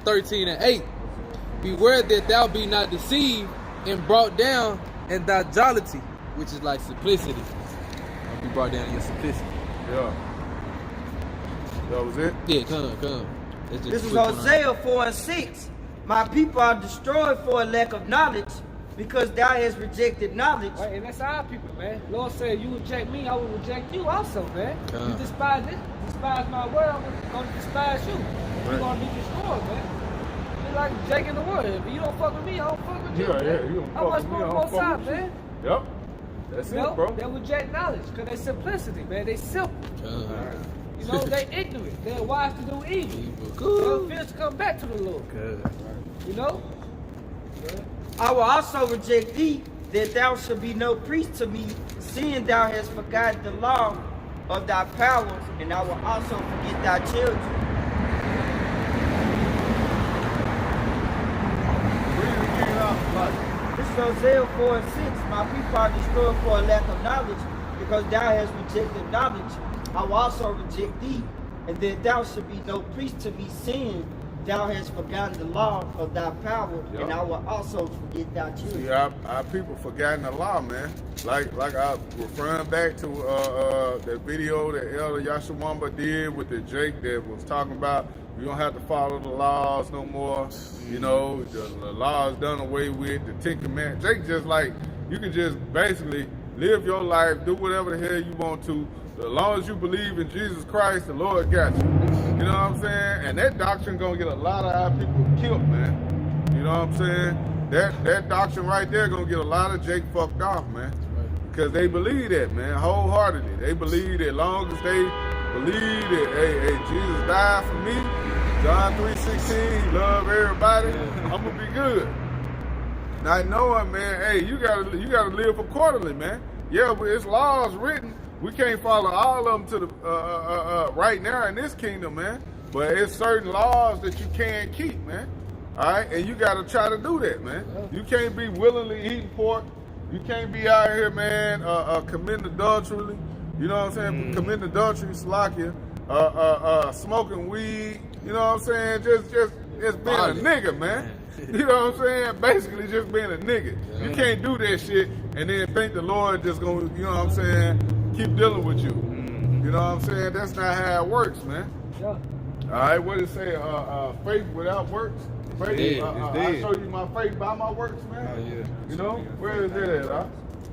13 and 8. Beware that thou be not deceived and brought down in thy jollity, which is like simplicity. Be brought down in your simplicity. Yeah. That was it? Yeah, come. That's just This a is quick one. Hosea 4:6. My people are destroyed for a lack of knowledge, because thou hast rejected knowledge. Right, and that's our people, man. Lord said, you reject me, I will reject you also, man. You despise my word, I'm going to despise you. You're going to be destroyed, man. You're like Jake in the word. If you don't fuck with me, I don't fuck with you. Yeah, man. you don't I fuck must with me, I on don't both fuck sides, with you. man. Yep. That's You it, know, bro. they reject knowledge because they simplicity, man. They simple. You know, they ignorant. They're wise to do evil. They refuse to come back to the Lord. You know? I will also reject thee, that thou shalt be no priest to me, seeing thou hast forgotten the law of thy powers, and I will also forget thy children. This is Hosea 4:6. My people are destroyed for a lack of knowledge, because thou hast rejected knowledge. I will also reject thee, and that thou shalt be no priest to me, seeing thou hast forgotten the law of thy power, and I will also forget thy children. See, our people forgotten the law, man. Like I referring back to that video that Elder Yashawamba did with the Jake that was talking about we don't have to follow the laws no more. You know, the law is done away with. The Ten Commandments. Jake just like you can just basically live your life, do whatever the hell you want to. As long as you believe in Jesus Christ, the Lord got you. You know what I'm saying? And that doctrine gonna get a lot of our people killed, man. You know what I'm saying? That doctrine right there gonna get a lot of Jake fucked off, man. Because they believe that, man, wholeheartedly. They believe that as long as they believe that, hey, Jesus died for me, John 3:16, love everybody, I'm gonna be good. Not knowing, man, hey, you gotta live accordingly, man. Yeah, but it's laws written. We can't follow all of them to the right now in this kingdom, man. But it's certain laws that you can't keep, man. All right, and you gotta try to do that, man. You can't be willingly eating pork. You can't be out here, man, committing adultery. You know what I'm saying? Committing adultery, slakia, smoking weed. You know what I'm saying? Just being a nigga, man. You know what I'm saying? Basically just being a nigga. You can't do that shit and then think the Lord just gonna, you know what I'm saying, keep dealing with you. You know what I'm saying? That's not how it works, man. Yeah. All right, what did it say? Faith without works? Faith, I show you my faith by my works, man. Oh, yeah. You know? Where is that at, huh?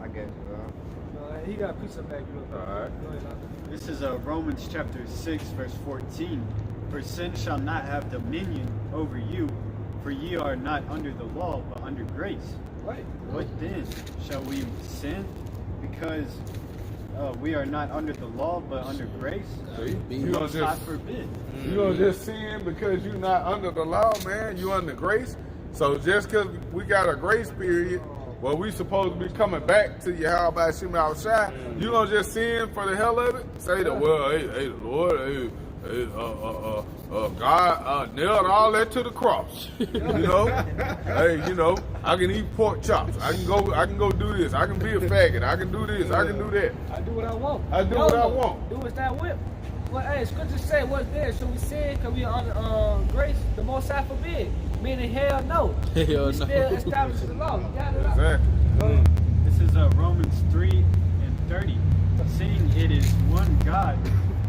I got you, He got a piece of back. All right. Go ahead, This is Romans chapter 6, verse 14. For sin shall not have dominion over you, for ye are not under the law, but under grace. Right. What then? Shall we sin because we are not under the law, but under grace? See? You gonna God just, forbid. you gonna just sin because you're not under the law, man. You under grace. So just because we got a grace period, well, we supposed to be coming back to Yahweh Shem outside. You gonna just sin for the hell of it? Say that, well, hey, the Lord, God nailed all that to the cross. You know, hey, you know, I can eat pork chops. I can go do this. I can be a faggot. I can do this. I can do that. I do what I want. I do what I want. Do as thou wilt. Well, hey, Scripture say what's there. Should we sin because we are under grace? The Most High forbid. Meaning hell no. Hell we no. still establish the law. You got it out. Exactly. This is Romans 3:30. Seeing it is one God,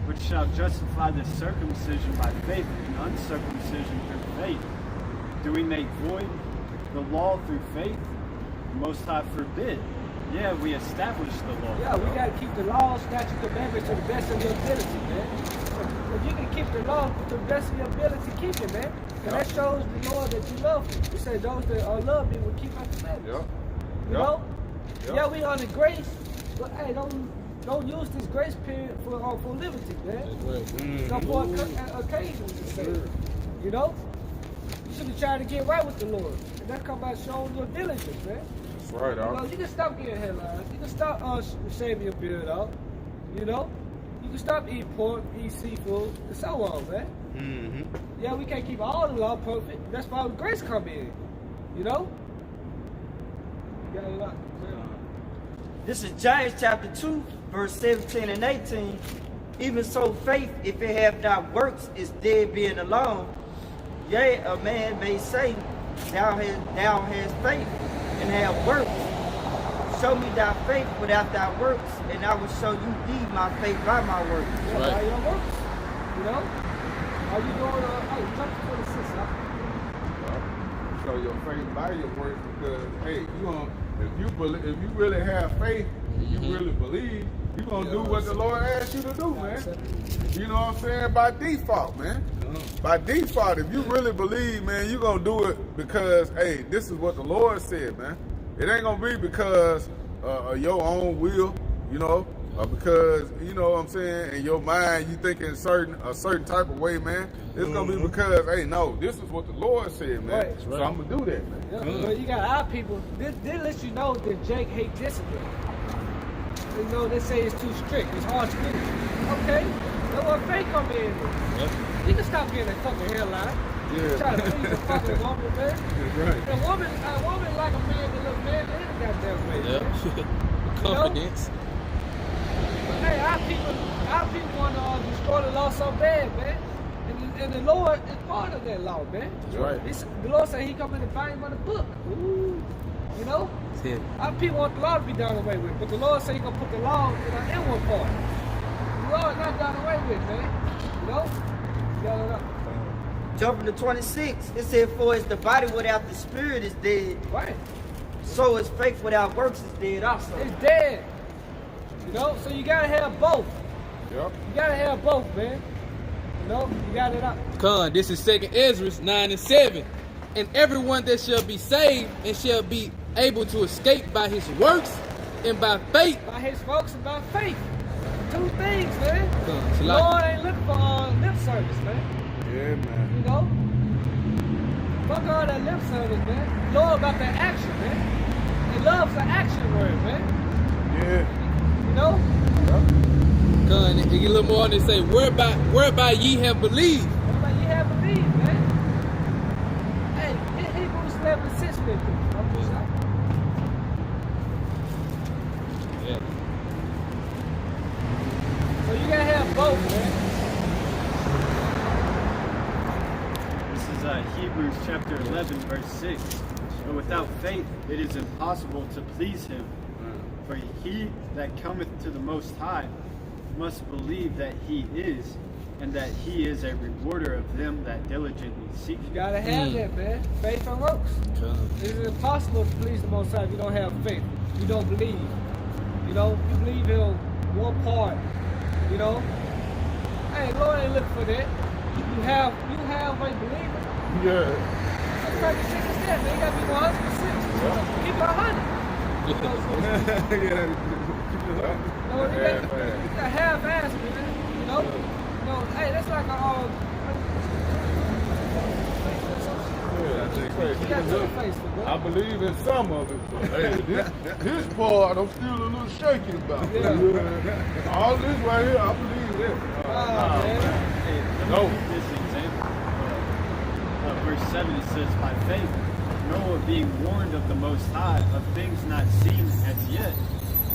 which shall justify the circumcision by faith and uncircumcision through faith. Do we make void the law through faith? The Most High forbid. Yeah, we establish the law. Yeah, we got to keep the laws, statutes, commandments to the best of your ability, man. If you can keep the law to the best of your ability, keep it, man. And that shows the Lord that you love him. He said those that love me will keep my commandments. Yep. You know? Yeah, we under grace, but hey, don't use this grace period for liberty, man. So for occasions, to say, you know? You should be trying to get right with the Lord. And that comes by showing your diligence, man. That's right, You know, dog. you can stop getting headlines. You can stop shaving your beard out. You know? You can stop eating pork, eat seafood, and so on, man. Yeah, we can't keep all the law perfect. That's why grace come in. You know? You got a lot. This is James chapter 2, verse 17 and 18. Even so, faith, if it have not works, is dead being alone. Yea, a man may say, thou hast faith, and have works. Show me thy faith without thy works, and I will show you thee my faith by my works. Yeah, by your works. You know? Are you doing, hey, jump to 26, huh? Show your faith by your works because, hey, if you really have faith, and you really believe, you're going to do what the Lord asks you to do, man. You know what I'm saying? By default, man. By default, if you really believe, man, you're going to do it because, hey, this is what the Lord said, man. It ain't going to be because of your own will, you know, or because, you know what I'm saying, in your mind you thinking a certain type of way, man. It's going to be because, hey, no, this is what the Lord said, man. Right. So I'm going to do that, man. Yeah, but you got our people, this lets you know that Jake hate discipline. You know, they say it's too strict, it's hard to do. Okay, that's what faith come in. You can stop getting a fucking hairline. Yeah. Try to please a fucking woman, man. That's right. A woman like a man that look man in a goddamn way. Yeah. Confidence. But hey, our people want to destroy the law so bad, man. And the Lord is part of that law, man. That's right. The Lord said he come in the volume of the book. Ooh. You know? Our people want the law to be done away with, but the Lord said he's going to put the law in our inward part. The law is not done away with, man. You know? You got it up. Jumping to 26, it said, for as the body without the spirit is dead, Right. so is faith without works is dead also. It's dead. You know? So you got to have both. Yep. You got to have both, man. You know? You got it up. Con, this is 2nd Ezra 9 and 7. And everyone that shall be saved and shall be able to escape by his works and by faith. By his works and by faith. Two things, man. Con, The Lord ain't looking for lip service, man. Yeah. Amen. You know? Fuck all that lip service, man. Lord about that action, man. He loves the action word, man. Yeah. You know? God, and get a little more on it, say, whereby ye have believed. Everybody you have believed, man. Hey, hit Hebrews 11:6 real quick. I'm just like, Yeah. so you gotta have both, man. This is Hebrews chapter 11, verse 6. But without faith it is impossible to please him. For he that cometh to the Most High must believe that he is, and that he is a rewarder of them that diligently seek You him. gotta have that, man. Faith and works. It is impossible to please the Most High if you don't have faith. You don't believe. You know, you believe in one part. You know, hey, Lord ain't looking for that. You have a believer. Yeah. That's probably sick as that, man. You gotta be 100%. Keep it 100. You know, so, Yeah. you know, you got half-ass, man. You know, hey, that's like a you got two faces, bro. I believe in some of it, but hey, this part I'm still a little shaky about. Yeah. All this right here, I believe it. Man. Hey, let me read this example. Verse 7, it says, by faith, Noah being warned of the Most High of things not seen as yet,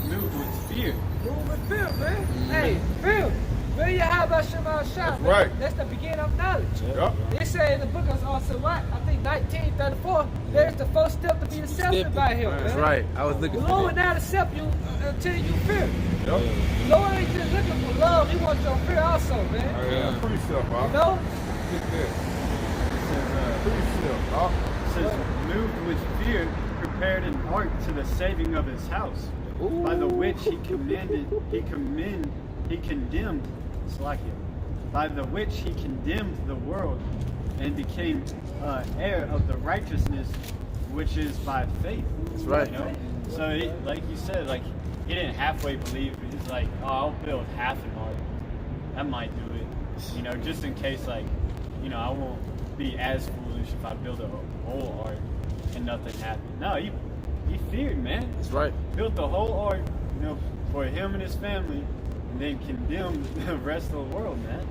moved with fear. Move with fear, man. Hey, fear. Where you have Hashem al-Shah? That's right. That's the beginning of knowledge. Yep. They say in the book of Sirach, I think 1934, there's the first step to be accepted by him. That's man. right. I was looking The for Lord will that. not accept you until you fear. Yep. The Lord ain't just looking for love, he wants your fear also, man. Yeah. Precept, You know? Get that. Precept, It says, moved with fear, prepared an ark to the saving of his house, by the which he condemned, Slakia, by the which he condemned the world, and became heir of the righteousness which is by faith. That's right. You know? So, he, like you said, like he didn't halfway believe. He's like, oh, I'll build half an ark. That might do it. You know, just in case, like, you know, I won't be as foolish if I build a whole ark and nothing happened. No, he feared, man. That's right. Built the whole ark, you know, for him and his family, and then condemned the rest of the world, man.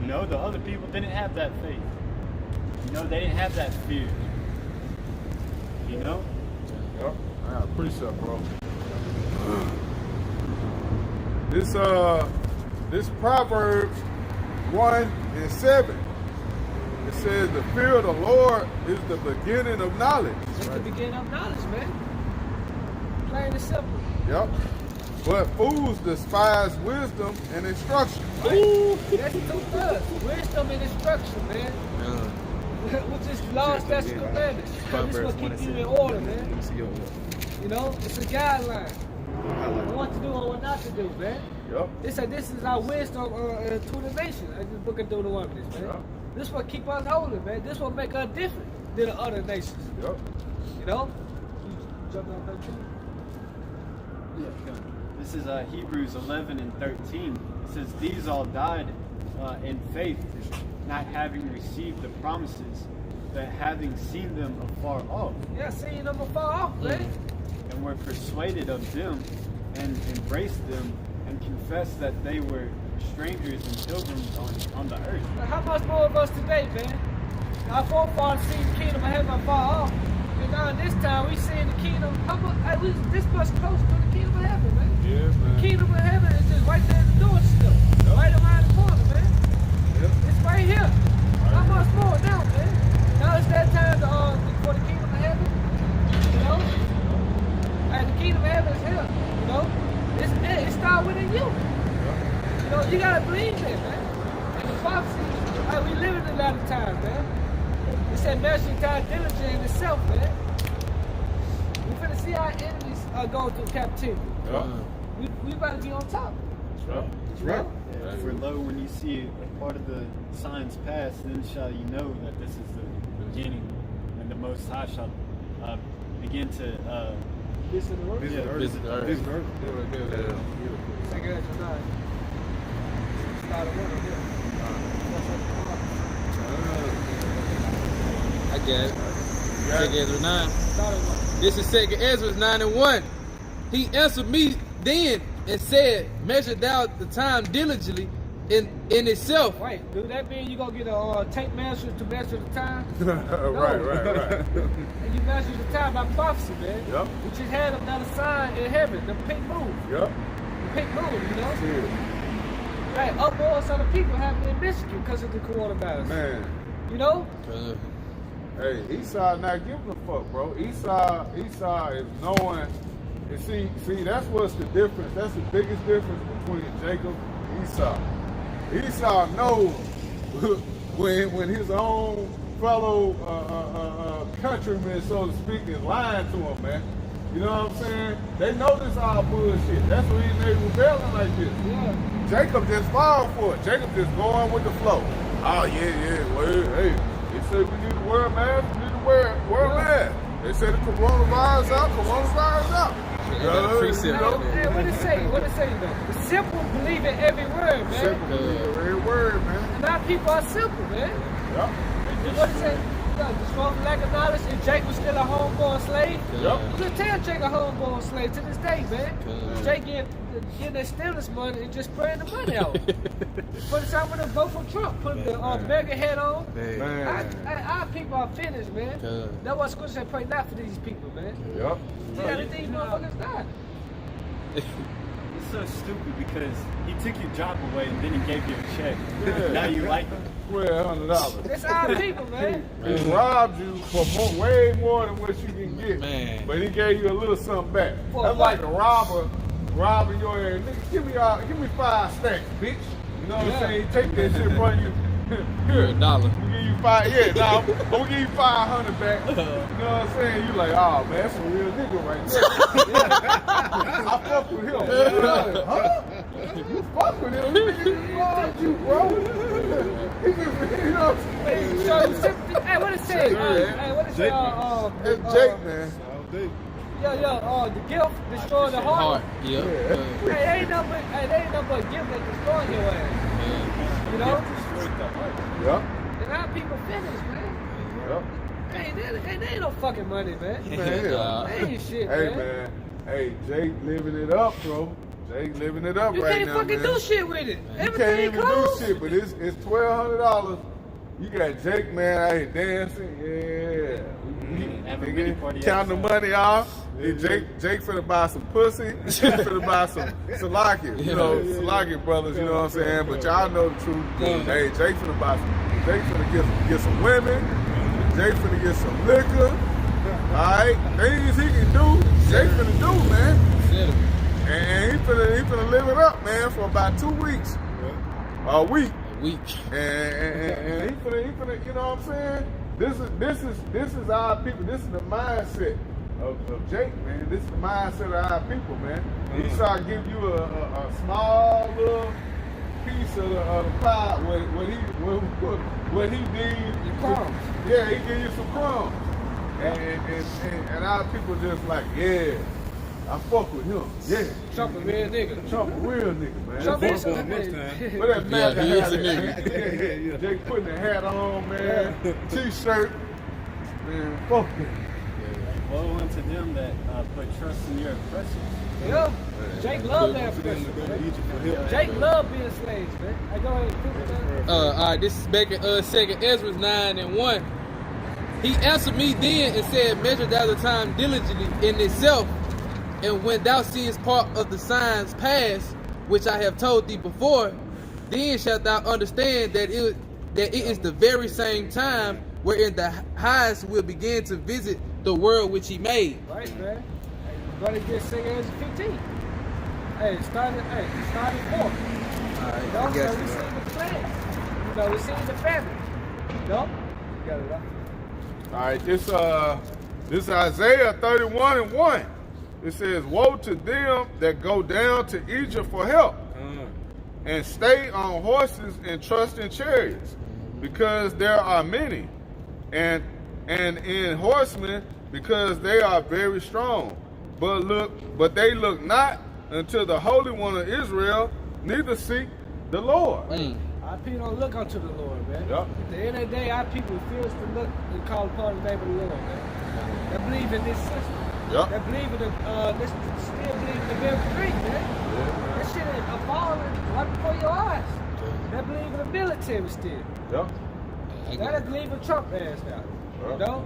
You know, the other people didn't have that faith. You know, they didn't have that fear. You know? Yep. I got a precept, bro. This Proverbs 1:7. It says the fear of the Lord is the beginning of knowledge. That's the beginning of knowledge, man. Plain and simple. Yep. But fools despise wisdom and instruction. Ooh, that's the two things. Wisdom and instruction, man. Which is law, statutes, and commandments. This will keep you in order, man. You know, it's a guideline. What to do and what not to do, man. Yep. They say this is our wisdom to the nation. Like this book of Deuteronomy, man. Yep. This will keep us holy, man. This will make us different than the other nations. Yep. You know? You jump on 13? Yeah. This is Hebrews 11 and 13. It says, these all died in faith, not having received the promises, but having seen them afar off. Yeah, seeing them afar off, man. And were persuaded of them, and embraced them, and confessed that they were strangers and pilgrims on the earth. But how much more of us today, man? Our forefathers seen the kingdom of heaven afar off. And now this time we seeing the kingdom. How much, we this much closer to the kingdom of heaven, man. Yeah, man. The kingdom of heaven is just right there at the door still. Yep. Right around the corner, man. Yep. It's right here. How much more now, man? Now it's that time for the kingdom of heaven. You know? And the kingdom of heaven is here. You know? It starts within you. You know, you gotta believe it, man. And the prophecy, we live in the latter times, man. It said measure time diligent in itself, man. We finna see our enemies go through captivity. Yep. We about to be on top. That's right. Yeah, for lo, when you see a part of the signs pass, then shall you know that this is the beginning, and the Most High shall begin to Visit the world. Visit the earth. Visit the earth. Visit the earth. Yeah, right there. Yeah. Beautiful. Second July. Start of winter, yeah. got it. Second Ezra 9. This is Second Ezra 9:1. He answered me then and said, measure thou the time diligently in itself. Wait, do that mean you gonna get a tape measure to measure the time? Right. And you measure the time by prophecy, man. Yep. We just had another sign in heaven, the pink moon. Yep. The pink moon, you know? Yeah. Right, upwards of the people happening in Michigan because of the coronavirus. Man. You know? Hey, Esau not giving a fuck, bro. Esau is knowing. And see, that's what's the difference. That's the biggest difference between Jacob and Esau. Esau knows when his own fellow countrymen, so to speak, is lying to him, man. You know what I'm saying? They know this all bullshit. That's the reason they rebelling like this. Yeah. Jacob just fall for it. Jacob just going with the flow. Oh yeah. Well, hey, they said we need to wear a mask. We need to wear a mask. They said the coronavirus out. Hey, what it say? What it say though? The simple believe in every word, man. Simple believe in every word, man. A lot of people are simple, man. Yep. What it say? The strong lack of knowledge, and Jake was still a homeborn slave. Yep. You can tell Jake a homeborn slave to this day, man. Jake getting their stimulus money and just spraying the money out. For the time when they vote for Trump, put the mega head on. Our people are finished, man. That's what scripture said, pray not for these people, man. Yep. See how these motherfuckers die. It's so stupid because he took your job away and then he gave you a check. Yeah. Now you like him. $1,200. It's our people, man. He robbed you for way more than what you can get. Man. But he gave you a little something back. For That's what? like a robber robbing your ass. Nigga, give me 5 stacks, bitch. You know what I'm saying? He take that shit from you. Here, $1. I'm gonna give you $5. Yeah, nah, I'm gonna give you $500 back. You know what I'm saying? You like, oh man, that's a real nigga right there. I fuck with him. Like, huh? You fuck with him? He robbed you, bro. He just, you know what I'm saying? Hey, what it say? Hey, what it say? It's Jake, man. The gift destroying the heart. Yeah. Hey, they ain't no but a gift that destroying your ass. You know? Yep. And our people finished, man. Yep. Hey, they ain't no fucking money, man. Man, They ain't shit, hey, man. man. Hey, Jake living it up, bro. Jake living it up You right can't now, fucking man. do shit with it. You can't Everything even closed. do shit, but it's $1,200. You got Jake, man, out here dancing. Yeah. Nigga, count the money off. And Jake finna buy some pussy. He finna buy some Salaki. You know, Salaki brothers, you know what I'm saying? But y'all know the truth. Hey, Jake finna buy some. Jake finna get some women. Jake finna get some liquor. Alright? Things he can do, Jake finna do, man. And he finna live it up, man, for about 2 weeks. A week. And he finna, you know what I'm saying? This is our people. This is the mindset of Jake, man. This is the mindset of our people, man. Esau give you a small little piece of the pie. What he did. Crumbs. Yeah, he give you some crumbs. And our people just like, yeah, I fuck with him. Yeah. Trump a real nigga. Trump a real nigga, man. Trump is a But that man, he is a nigga. Jake putting the hat on, man. T-shirt. Man, fuck him. Woe unto them that put trust in your oppressors. Yeah. Jake love that oppression, man. Jake love being slaves, man. I go ahead and put it down. All right, this is back in 2nd Ezra 9:1. He answered me then and said, measure thou the time diligently in itself, and when thou seest part of the signs pass, which I have told thee before, then shalt thou understand that it is the very same time wherein the highest will begin to visit the world which he made. Right, man. Hey, brother get 2nd Ezra 15. Hey, started 4. Alright, So we seen the plan. You know, we seen the family. No? You got it up. All right, this is Isaiah 31:1. It says, woe to them that go down to Egypt for help and stay on horses and trust in chariots, because there are many, and in horsemen, because they are very strong. But they look not unto the Holy One of Israel, neither seek the Lord. Our people don't look unto the Lord, man. Yep. At the end of the day, our people refuse to look and call upon the name of the Lord, man. They believe in this system. Yep. They believe in the, still believe in the American dream, man. That shit is evolving right before your eyes. They believe in the military still. Yep. They believe in Trump ass now. You know?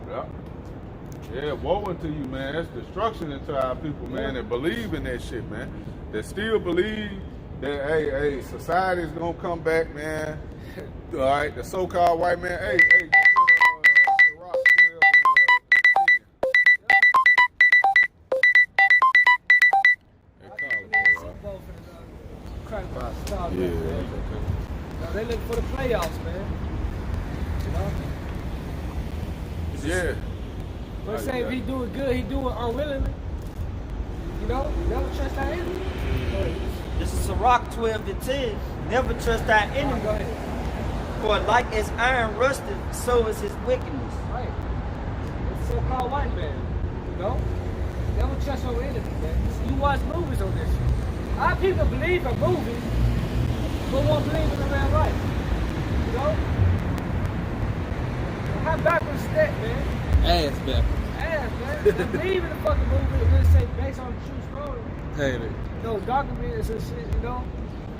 Yeah. Yeah, woe unto you, man. That's destruction into our people, man, that believe in that shit, man. That still believe that, hey, society's gonna come back, man. All right, the so-called white man, hey, get the rock 12 and No, they look for the playoffs, man. You know? Yeah. But say if he do it good, he do it unwillingly. You know, never trust our enemy. This is Sirach 12:10. Never trust our enemy. Go ahead. For like as iron rusted, so is his wickedness. Right. It's so-called white man. You know? Never trust your enemy, man. You watch movies on this shit. Our people believe in movies, but won't believe in the real life. You know? How backwards is that, man? Ass backwards. Ass, man. They believe in the fucking movie and they say based on the true story. Hate it. Those documentaries and shit, you know?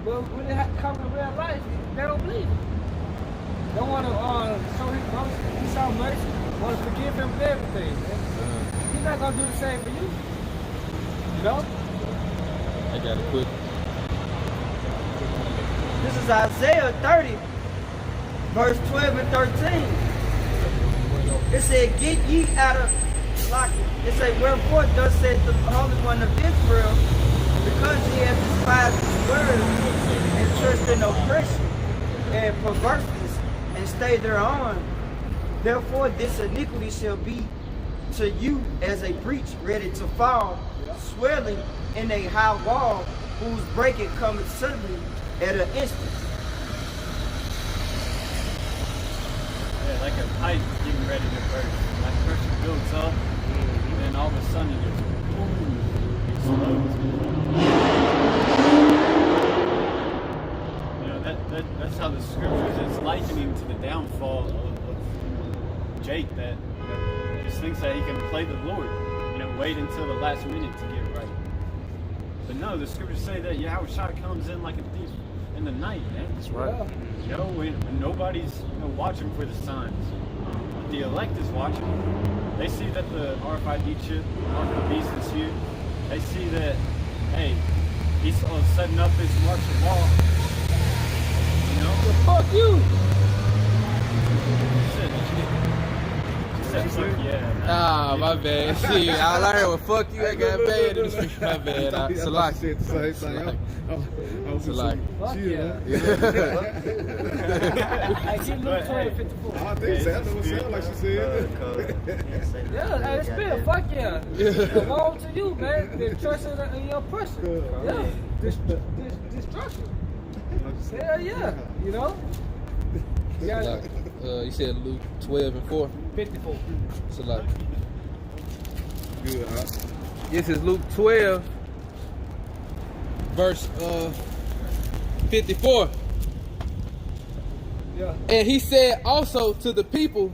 But when it come to real life, they don't believe it. They want to show his mercy, he saw mercy, want to forgive him for everything, man. He's not going to do the same for you. You know? I gotta quit. This is Isaiah 30, verse 12 and 13. It said, get ye out of like it said, wherefore thus said the Holy One of Israel, because ye have despised his word and trust in oppression and perverseness and stay thereon. Therefore this iniquity shall be to you as a breach ready to fall, swelling in a high wall, whose breaking cometh suddenly at an instant. Yeah, like a pipe getting ready to burst. That pressure builds up, and then all of a sudden it just boom, explodes. You know, that's how the scriptures is likening to the downfall of Jake, that just thinks that he can play the Lord, you know, wait until the last minute to get right. But no, the scriptures say that Yahushua comes in like a thief in the night, man. That's right. You know, when nobody's watching for the signs. The elect is watching. They see that the RFID chip, Mark of the Beast is here. They see that, hey, he's setting up his martial law. You know? Well, fuck you! She said fuck yeah. Ah, my bad. Shit, all I heard was fuck you. I got bad in the street. My bad. It's a lot. Said the same thing. It's a lot. Fuck yeah. Hey, get Luke 12:54. I think that's what it sounded like she said. Yeah, hey, it's been fuck yeah. Belong to you, man. The trust in your person. Yeah. Destruction. Hell yeah. You know? You gotta, You said Luke 12 and 4. 54. It's a lot. Good, huh? This is Luke 12, verse 54. Yeah. And he said also to the people,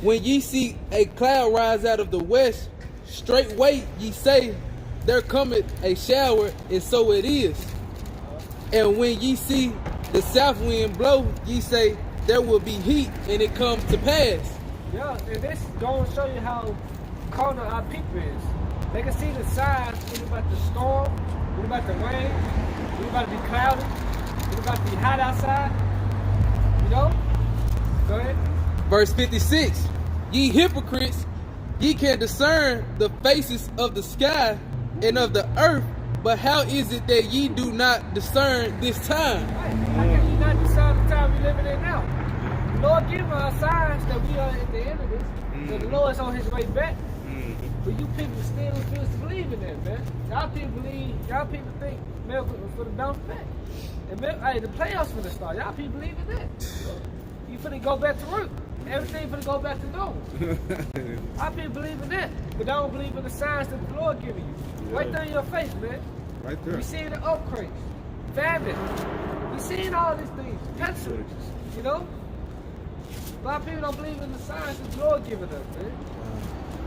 when ye see a cloud rise out of the west, straightway ye say, there cometh a shower, and so it is. And when ye see the south wind blow, ye say, there will be heat, and it comes to pass. Yeah, and this going to show you how corner our people is. They can see the signs when it's about to storm, when it's about to rain, when it's about to be cloudy, when it's about to be hot outside. You know? Go ahead. Verse 56, ye hypocrites, ye can discern the faces of the sky and of the earth, but how is it that ye do not discern this time? How can you not discern the time we're living in now? The Lord giving us signs that we are at the end of this, that the Lord is on his way back. But you people still refuse to believe in that, man. Y'all people think America for the bounce back. And hey, the playoffs for the start. Y'all people believe in that. You finna go back to work. Everything finna go back to normal. Our people believe in that, but they don't believe in the signs that the Lord giving you. Right there in your face, man. Right there. You see the upgrades, famine. We've seen all these things. Pencil, you know? A lot of people don't believe in the signs that the Lord given us, man.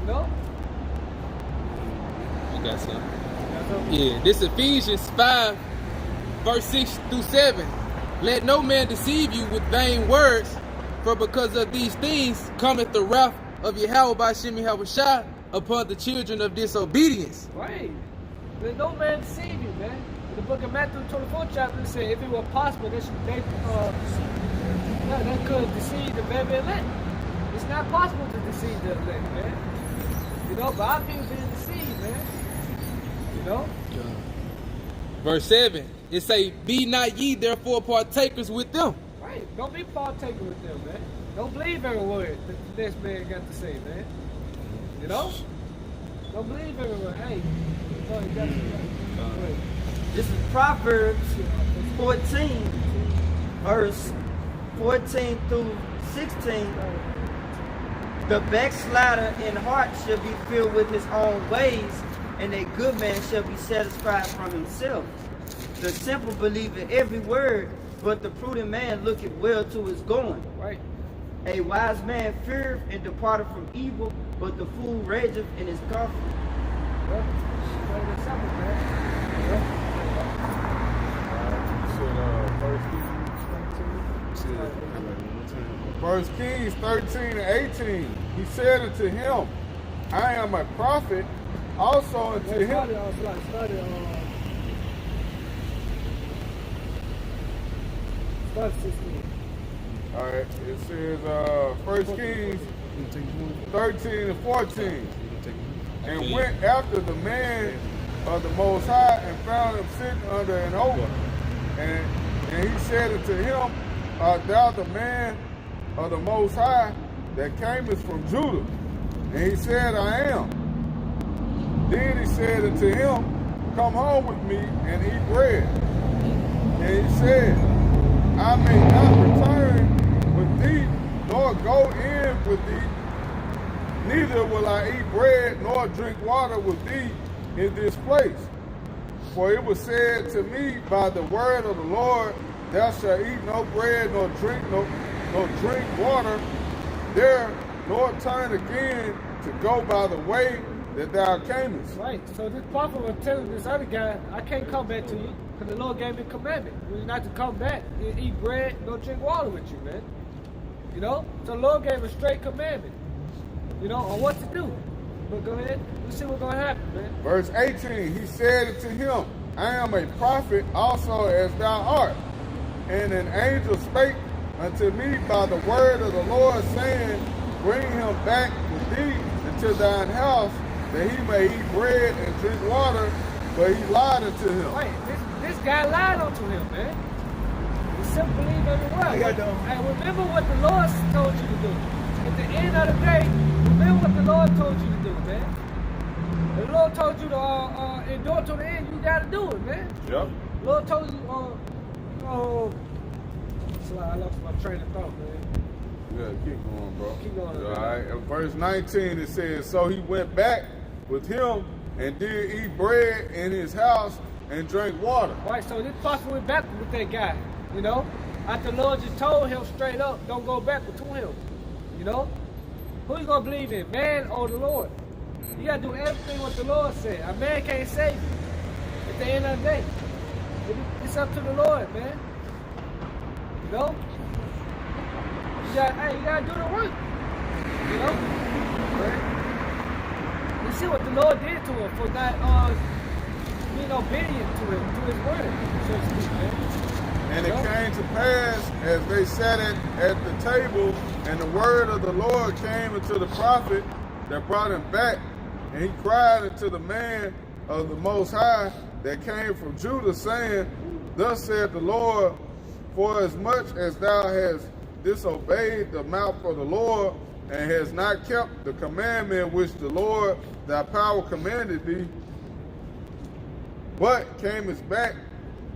You know? You got some? Yeah, this Ephesians 5, verse 6 through 7. Let no man deceive you with vain words, for because of these things cometh the wrath of Yahweh by Shemi Havashah upon the children of disobedience. Right. Let no man deceive you, man. In the book of Matthew 24 chapter, it said, if it were possible, they could deceive the very elect. It's not possible to deceive the elect, man. You know, but our people being deceived, man. You know? Verse 7, it say, be not ye therefore partakers with them. Right. Don't be partaking with them, man. Don't believe every word that the next man got to say, man. You know? Don't believe every word. Hey, oh, you got to say. This is Proverbs 14, verse 14 through 16. The backslider in heart shall be filled with his own ways, and a good man shall be satisfied from himself. The simple believe in every word, but the prudent man looketh well to his going. Right. A wise man feareth and departeth from evil, but the fool rageth in his comfort. Well, plain and simple, man. First Kings 13 and 18. He said unto him, I am a prophet, also unto him. Start 16. All right, it says First Kings 13 and 14. And went after the man of the Most High and found him sitting under an oak. And he said unto him, art thou the man of the Most High that camest from Judah? And he said, I am. Then he said unto him, come home with me and eat bread. And he said, I may not return with thee, nor go in with thee, neither will I eat bread nor drink water with thee in this place. For it was said to me by the word of the Lord, thou shalt eat no bread nor drink water there, nor turn again to go by the way that thou camest. Right. So this prophet was telling this other guy, I can't come back to you, because the Lord gave me a commandment. You're not to come back and eat bread, nor drink water with you, man. You know? So the Lord gave a straight commandment, you know, on what to do. But go ahead, let's see what's going to happen, man. Verse 18, he said unto him, I am a prophet also as thou art. And an angel spake unto me by the word of the Lord, saying, bring him back with thee into thine house, that he may eat bread and drink water. But he lied unto him. Wait, this guy lied unto him, man. He simply believed every word. Hey, remember what the Lord told you to do. At the end of the day, remember what the Lord told you to do, man. The Lord told you to endure to the end. You got to do it, man. Yep. The Lord told you, I lost my train of thought, man. Yeah, keep going, bro. Keep going. All right. In verse 19, it says, so he went back with him and did eat bread in his house and drank water. Right, so this prophet went back with that guy, you know? After the Lord just told him straight up, don't go back to him, you know? Who you gonna believe in, man or the Lord? You gotta do everything what the Lord said. A man can't save you at the end of the day. It's up to the Lord, man. You know? You gotta do the work, you know? Right? You see what the Lord did to him for not being obedient to him, to his word, so to speak, man. And it came to pass as they sat at the table, and the word of the Lord came unto the prophet that brought him back, and he cried unto the man of the Most High that came from Judah, saying, thus saith the Lord, for as much as thou hast disobeyed the mouth of the Lord, and has not kept the commandment which the Lord thy power commanded thee, but camest back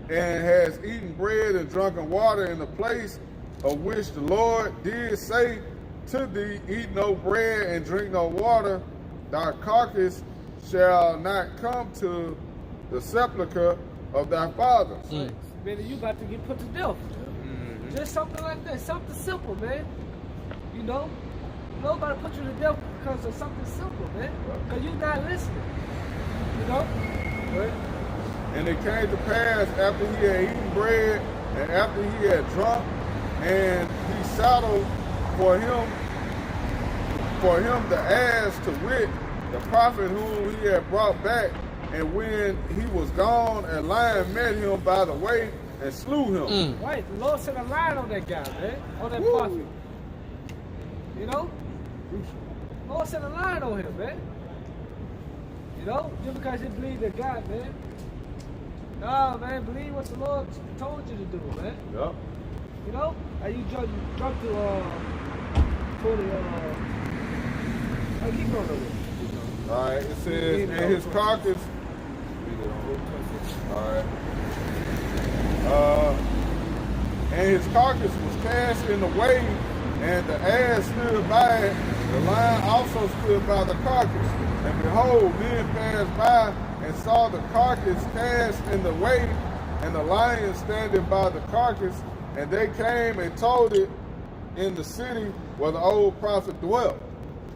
and has eaten bread and drunken water in the place of which the Lord did say to thee, eat no bread and drink no water, thy carcass shall not come to the sepulchre of thy fathers. man, you about to get put to death. Just something like that, something simple, man. You know, nobody put you to death because of something simple, man. Because you're not listening. You know? Right? And it came to pass after he had eaten bread and after he had drunk, and he saddled for him the ass, to wit, the prophet whom he had brought back. And when he was gone, a lion met him by the way and slew him. Right, the Lord sent a lion on that guy, man, on that prophet. You know? The Lord sent a lion on him, man. You know? Just because you believe that God, man. Nah, man, believe what the Lord told you to do, man. Yep. You know? And you jump to keep going over there. All right, it says, and his carcass. All right. And his carcass was cast in the way, and the ass stood by it. The lion also stood by the carcass. And behold, men passed by and saw the carcass cast in the way, and the lion standing by the carcass. And they came and told it in the city where the old prophet dwelt.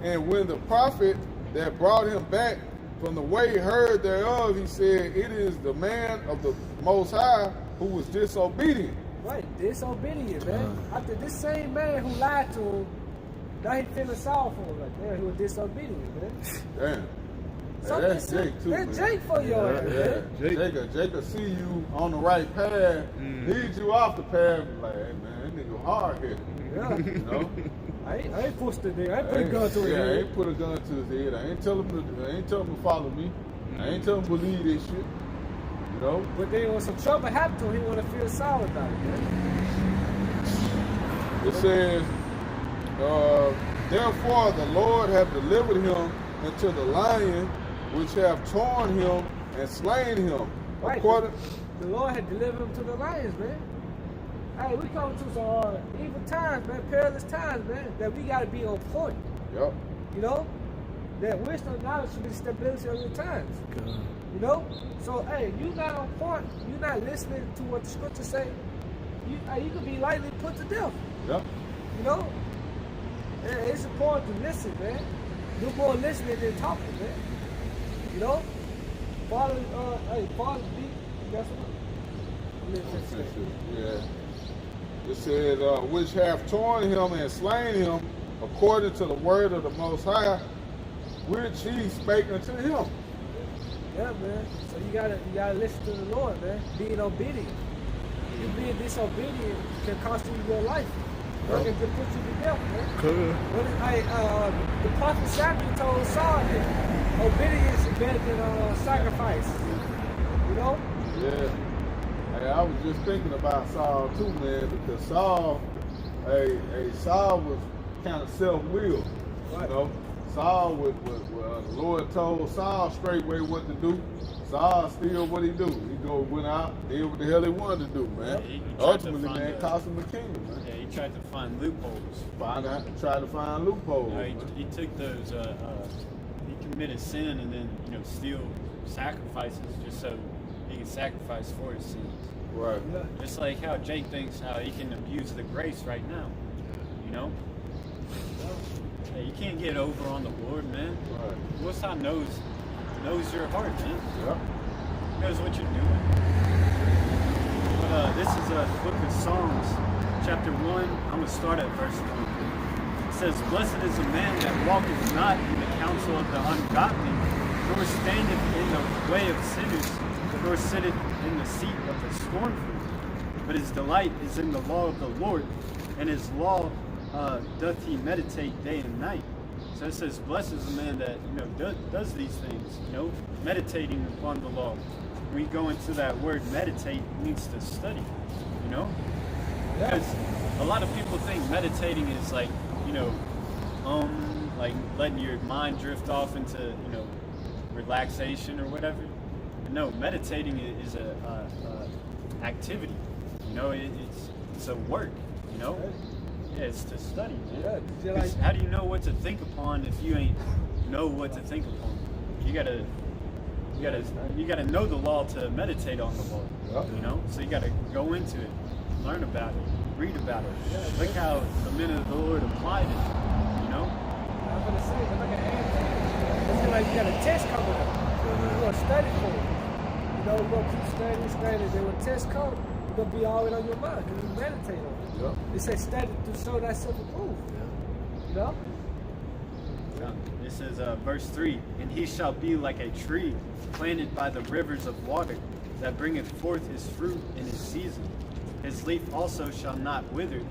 And when the prophet that brought him back from the way heard thereof, he said, it is the man of the Most High who was disobedient. Right, disobedient, man. After this same man who lied to him, now he feeling sorry for him. Like, man, he was disobedient, man. Damn. So Hey, that's Jake too, that's man. Jake for your ass, man. Jake will see you on the right path, lead you off the path, like, hey man, that nigga hard headed. Yeah. You know? I ain't pushed it there. I ain't put a gun to his I head. ain't put a gun to his head. I ain't tell him to follow me. I ain't tell him to believe this shit. You know? But then when some trouble happened to him, he want to feel sorry about it, man. It says, therefore the Lord hath delivered him into the lion, which have torn him and slain him. Right. According, The Lord had delivered him to the lions, man. Hey, we come to some evil times, man, perilous times, man, that we got to be on point. yep. You know? That wisdom and knowledge should be the stability of your times. You know? So, hey, you not on point, you not listening to what the scriptures say, you could be lightly put to death. Yep. You know? And it's important to listen, man. Do more listening than talking, man. You know? Father, beat, that's what. Yeah. It says, which have torn him and slain him according to the word of the Most High, which he spake unto him. Yeah, man. So you gotta listen to the Lord, man. Being obedient. You being disobedient can cost you your life. Or it can put you to death, man. The prophet Samuel told Saul that obedience is better than sacrifice. You know? Yeah. Hey, I was just thinking about Saul too, man, because Saul was kind of self-willed. Right. You know? Saul the Lord told Saul straightway what to do. Saul still what he do. He went out, did what the hell he wanted to do, man. He tried Ultimately, to find man, cost him the kingdom, man. Yeah, he tried to find loopholes. Try to find loopholes. He took those. He committed sin and then steal sacrifices just so he could sacrifice for his sins. Right. Yeah. Just like how Jake thinks how he can abuse the grace right now. You know. Hey, you can't get over on the Lord, man. Right. Most High knows your heart, man. Yep. He knows what you're doing. But this is a book of Psalms, chapter 1. I'm gonna start at verse 1. It says, "Blessed is the man that walketh not in the counsel of the ungodly, nor standeth in the way of sinners, nor sitteth in the seat of the scornful. But his delight is in the law of the Lord, and his law doth he meditate day and night." So it says, "Blessed is the man that does these things." Meditating upon the law. We go into that word meditate means to study. Because a lot of people think meditating is like like letting your mind drift off into relaxation or whatever. But no, meditating is a activity. It's a work. Yeah, it's to study, man. Yeah, 'Cause how do you know what to think upon if you ain't know what to think upon? You gotta You gotta know the law to meditate on the law. Yep. You know, so you gotta go into it, learn about it, read about it. Look how the men of the Lord applied it. You know. I'm gonna say, but look at everything. It's like you got a test coming up. You're gonna study for it. You know, you're gonna keep studying. Then when the test comes, it's gonna be all in on your mind because you meditate on it. Yep. It says study to show thyself approved. You know? It says, verse 3, and he shall be like a tree planted by the rivers of water, that bringeth forth his fruit in his season. His leaf also shall not wither,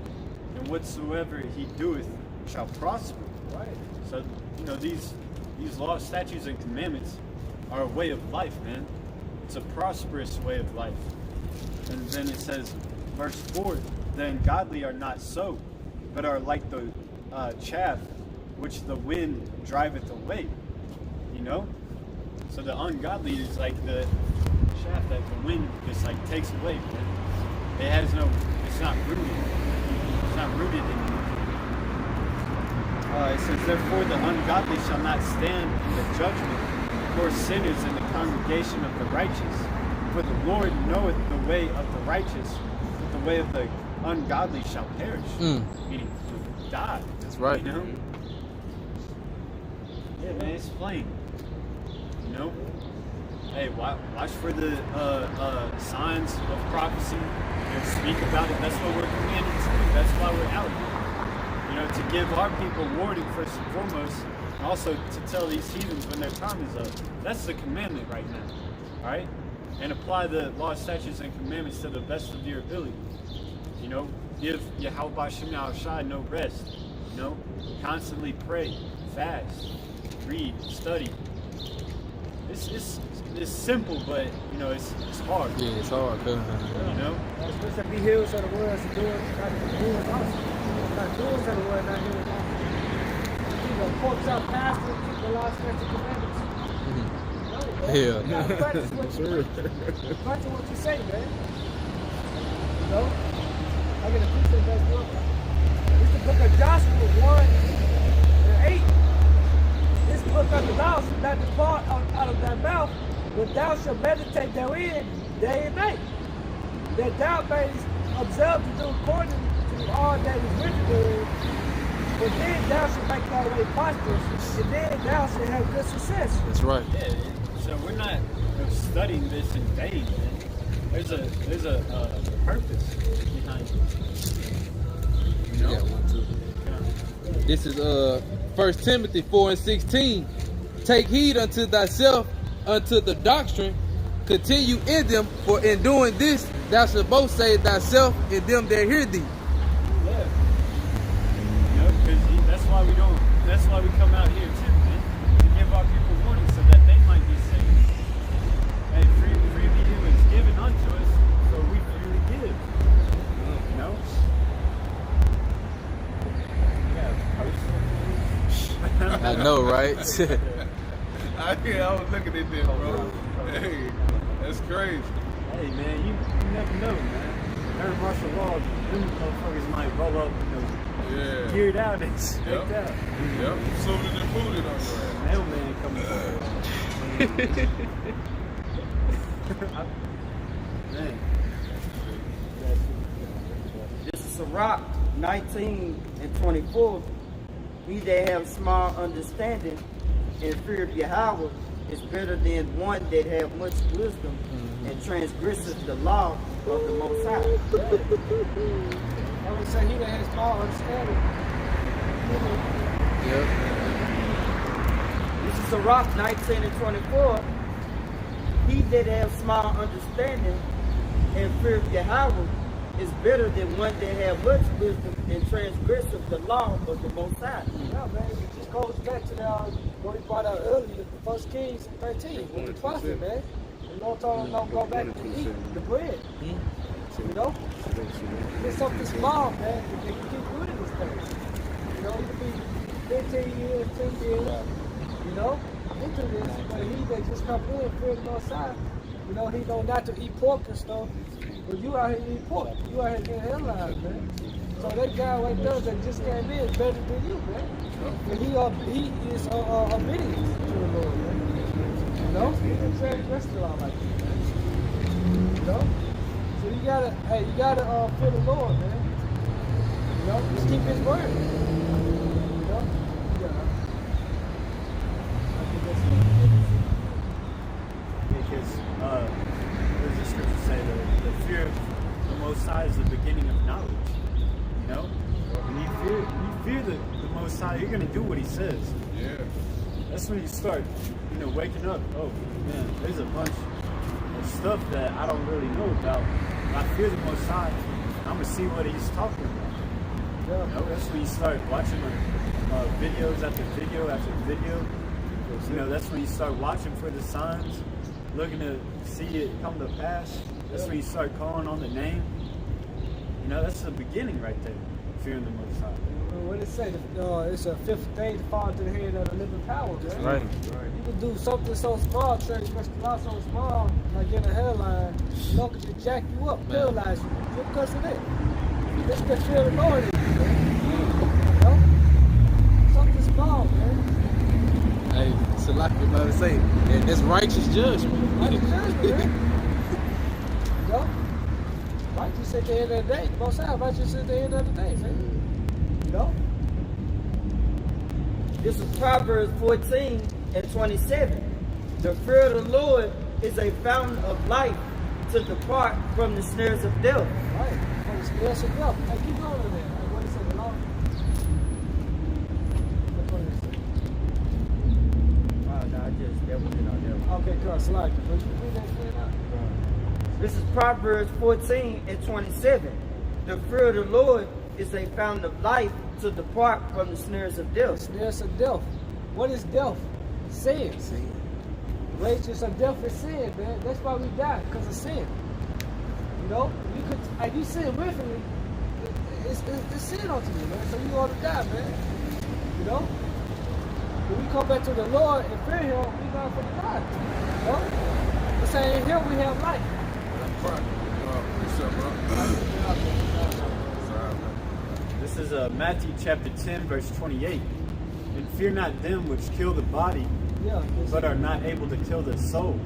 and whatsoever he doeth shall prosper. Right. So, you know, these laws, statutes, and commandments are a way of life, man. It's a prosperous way of life. And then it says, verse 4, the ungodly are not so, but are like the chaff which the wind driveth away. You know? So the ungodly is like the chaff that the wind just like takes away, man. It's not rooted. It's not rooted in you. It says, therefore the ungodly shall not stand in the judgment, nor sinners in the congregation of the righteous. For the Lord knoweth the way of the righteous, but the way of the ungodly shall perish. Meaning, die. That's right. You know? Yeah, man, it's plain. You know? Hey, watch for the signs of prophecy and speak about it. That's what we're commanded to do. That's why we're out here. You know, to give our people warning first and foremost, and also to tell these heathens when their time is up. That's the commandment right now. Alright? And apply the law, statutes, and commandments to the best of your ability. You know, give Yahweh Shem Yahushai no rest. You know, constantly pray, fast, read, study. It's simple, but you know, it's hard. Yeah, it's hard. You know? It's supposed to be healers of the words and doers, not doers also. Not doers of the word, not healers also. Keep the porks out pastor, keep the law, statutes, and commandments. Yeah. Practice what you say, man. You know? I get a picture of that book. It's the book of Joshua 1:8. This book of the law shall not depart out of thy mouth, but thou shalt meditate therein day and night, that thou mayest observe to do according to all that is written therein. But then thou shalt make thy way prosperous, and then thou shalt have good success. That's right. Yeah, so we're not studying this in vain, man. There's a purpose behind it. You know? This is 1 Timothy 4:16. Take heed unto thyself, unto the doctrine, continue in them, for in doing this thou shalt both save thyself and them that hear thee. Yeah. You know, because that's why we come out here too, man. To give our people warning so that they might be saved. And freely is given unto us, so we freely give. You know? I know, right? I was looking at this, bro. Hey, that's crazy. Hey, man, you never know, man. Every martial law, them motherfuckers might roll up, you know, Yeah. geared out and sticked out. Yep. Suited and booted on your ass. Mailman coming Man. This is Sirach 19:24. He that have small understanding and fear of Yahweh is better than one that have much wisdom and transgresseth the law of the Most High. I would say he that has small understanding. This is Sirach 19:24. He that have small understanding and fear of Yahweh is better than one that have much wisdom and transgresseth the law of the Most High. No, man, it just goes back to what we brought out earlier, 1 Kings 13, with the prophet, man. The Lord told him don't go back and eat the bread. You know? It's something small, man, that they can keep good in this thing. You know, it could be 15 years, 10 years, you know, into this. But he that just come in, fear the Most High, you know, he know not to eat pork and stuff. But you out here eating pork. You out here getting headlines, man. So that guy right there that just came in is better than you, man. And he is obedient to the Lord, man. You know, he didn't transgress the law like that, man. You know? So you gotta fear the Lord, man. You know, just keep his word. You know? Yeah. I think that's Because there's a scripture say that the fear of the Most High is the beginning of knowledge. You know, when you fear the Most High, you're gonna do what He says. Yeah. That's when you start, waking up. Oh man, there's a bunch of stuff that I don't really know about. I fear the Most High. I'm gonna see what He's talking about. Yeah. You know, that's when you start watching videos after video after video. That's when you start watching for the signs, looking to see it come to pass. That's when you start calling on the name. That's the beginning right there, fearing the Most High. What it say? It's a fifth thing to fall into the hand of the living power, man. Right. You can do something so small, transgress the law so small, like in a hairline, Lord could just jack you up, paralyze you, just because of that. That's the fear of the Lord in you, man. You know? Something small, man. Hey, so like you about to say, and that's righteous judgment. Righteous judgment, man. You know? Righteous at the end of the day. Most High, righteous at the end of the day, man. You know? This is Proverbs 14 and 27. The fear of the Lord is a fountain of life to depart from the snares of death. Right. From the snares of death. Hey, keep going with that. Hey, what is it, the law? Okay, good. Slide. But you read that shit out. This is Proverbs 14 and 27. The fear of the Lord is a fountain of life to depart from the snares of death. Snares of death. What is death? Sin. Wages of death is sin, man. That's why we die, because of sin. You know, if you sin willfully, it's sin unto you, man. So you ought to die, man. You know? When we come back to the Lord and fear Him, we going for the God. You know? It's saying in Him we have life. This is Matthew chapter 10, verse 28. And fear not them which kill the body, but are not able to kill the soul,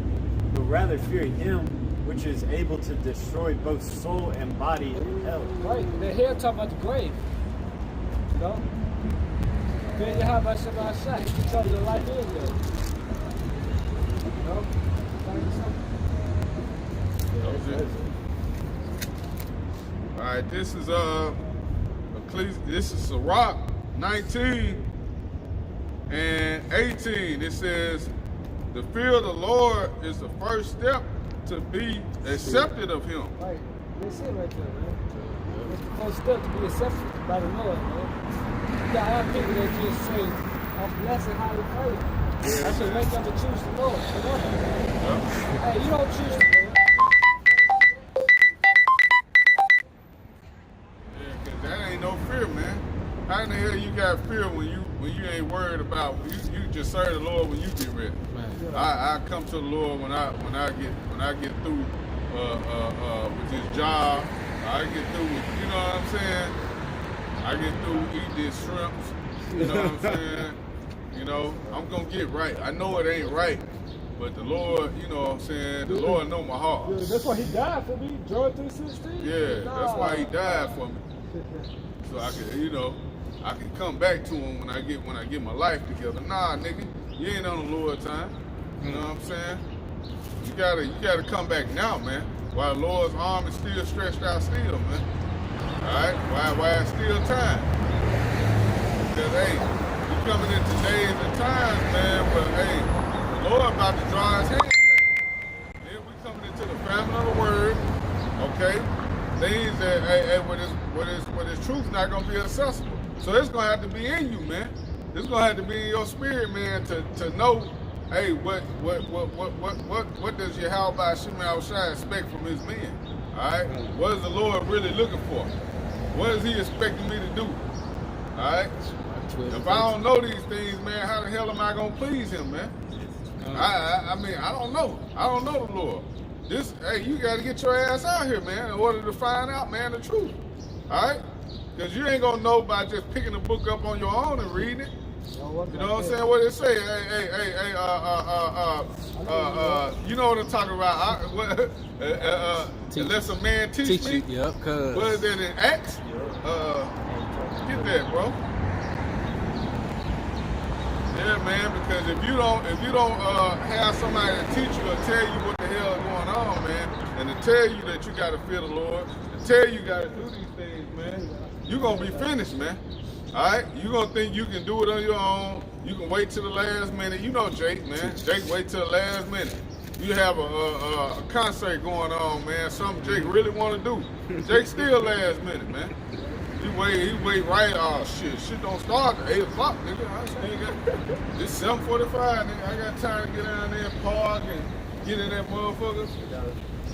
but rather fear Him which is able to destroy both soul and body in hell. Right. And then here talking about the grave. You know? Fear Yahweh Shabbat Shah. He can tell you the life is there. You know? All right, this is Sirach 19 and 18. It says, the fear of the Lord is the first step to be accepted of Him. Right. That's it right there, man. It's the first step to be accepted by the Lord, man. You got to have people that just say, I'm blessed and highly favored. I should make them to choose the Lord. Hey, you don't choose the Lord. Yeah, because that ain't no fear, man. How in the hell you got fear when you ain't worried about you just serve the Lord when you get ready? I come to the Lord when I get through with this job. I get through with, you know what I'm saying? I get through eating these shrimps. You know what I'm saying? You know, I'm gonna get right. I know it ain't right, but the Lord, you know what I'm saying? The Lord know my heart. Yeah, that's why He died for me. John 3:16. Yeah, that's why He died for me. So I can, I can come back to Him when I get my life together. Nah, nigga, you ain't on the Lord time. You know what I'm saying? You gotta come back now, man. While the Lord's arm is still stretched out still, man. Alright? Why it's still time. Because hey, we coming into days and times, man, but hey, the Lord about to draw His hand back. Then we coming into the family of the word, okay? Things that where this truth not gonna be accessible. So it's gonna have to be in you, man. It's gonna have to be in your spirit, man, to know, hey, what does Yahweh Shema Shai expect from His men? Alright? What is the Lord really looking for? What is He expecting me to do? Alright? If I don't know these things, man, how the hell am I gonna please Him, man? I mean, I don't know. I don't know the Lord. Hey, you gotta get your ass out here, man, in order to find out, man, the truth. Alright? Because you ain't gonna know by just picking a book up on your own and reading it. You know what I'm saying? What it say? Hey, you know what I'm talking about? Unless a man teach me. Yep, cuz. What is that in Acts? Get that, bro. Yeah, man, because if you don't have somebody to teach you or tell you what the hell is going on, man, and to tell you that you gotta fear the Lord, to tell you gotta do these things, man, you're gonna be finished, man. Alright? You're gonna think you can do it on your own. You can wait till the last minute. You know Jake, man. Jake wait till the last minute. You have a concert going on, man, something Jake really wanna do. Jake still last minute, man. He wait right. Oh shit don't start at 8 o'clock, nigga. It's 7:45, nigga. I got time to get down there and park and get in that motherfucker.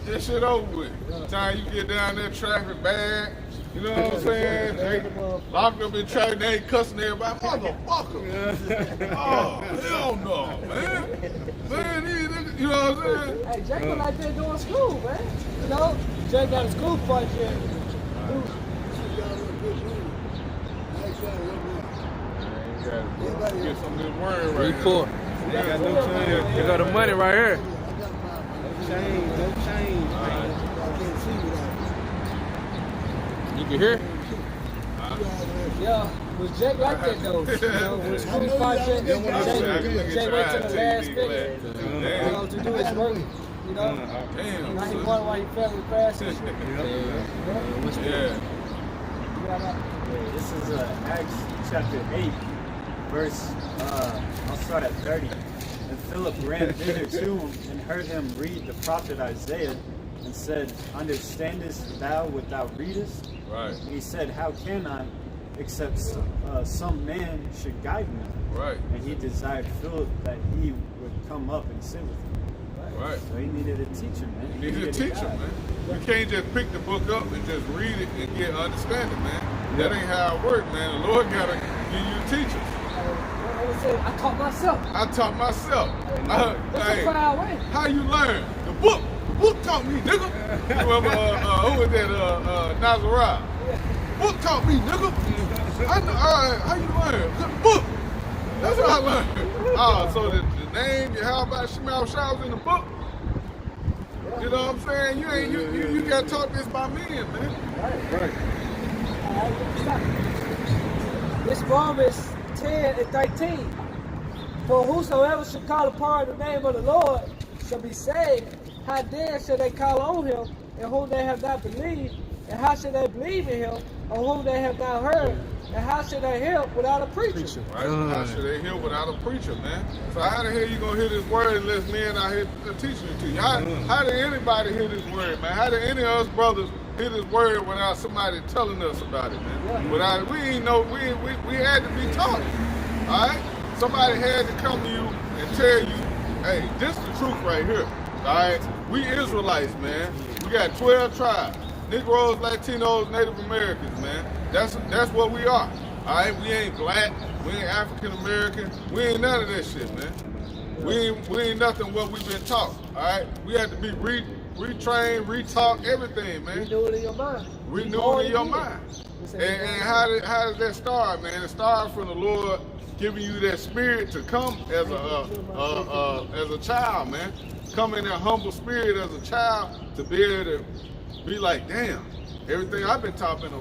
That shit over with. Time you get down there, traffic bad. You know what I'm saying? They locked up in traffic, they ain't cussing everybody. Motherfucker. Oh, hell no, man. Man, you know what I'm saying? Hey, Jake was like that doing school, man. You know, Jake got a school project. Get some of this word right Report. They got no change. They got the money right here. No change. You can hear? Yeah, was Jake like that though? You know, with school project, Jake wait till the last minute. You know, to do his work. You know, now he wonder why he fell in fast and shit. Yeah. This is Acts chapter 8, verse, I'll start at 30. And Philip ran thither to him and heard him read the prophet Isaiah and said, Understandest thou what thou readest? Right. And he said, How can I, except some man should guide me? Right. And he desired Philip that he would come up and sit with him. Right. So he needed a teacher, man. You need a teacher, man. You can't just pick the book up and just read it and get understanding, man. That ain't how it works, man. The Lord gotta give you teachers. I taught myself. I taught myself. Hey, way. how you learn? The book taught me, nigga. Remember, who was that? Nazariah. Book taught me, nigga. How you learn? The book. That's how I learned. So the name, how about Shemal Shah was in the book? You know what I'm saying? You got taught this by men, man. Right. This Romans 10 and 13. For whosoever should call upon the name of the Lord shall be saved. How then shall they call on him in whom they have not believed? And how shall they believe in him on whom they have not heard? And how should they hear without a preacher? Right? How should they hear without a preacher, man? So how the hell you gonna hear this word unless men out here teaching it to you? How did anybody hear this word, man? How did any of us brothers hear this word without somebody telling us about it, man? Without we ain't know we had to be taught. All right? Somebody had to come to you and tell you, hey, this is the truth right here. All right? We Israelites, man. We got 12 tribes. Negroes, Latinos, Native Americans, man. That's what we are. All right, we ain't black, we ain't African American, we ain't none of that shit, man. We ain't nothing what we've been taught. All right, we have to be retrained, retaught, everything, man. Renew it in your mind. Renew it in your mind. And how does that start, man? It starts from the Lord giving you that spirit to come as a child, man. Come in that humble spirit as a child to be able to be like, damn, everything I've been taught been a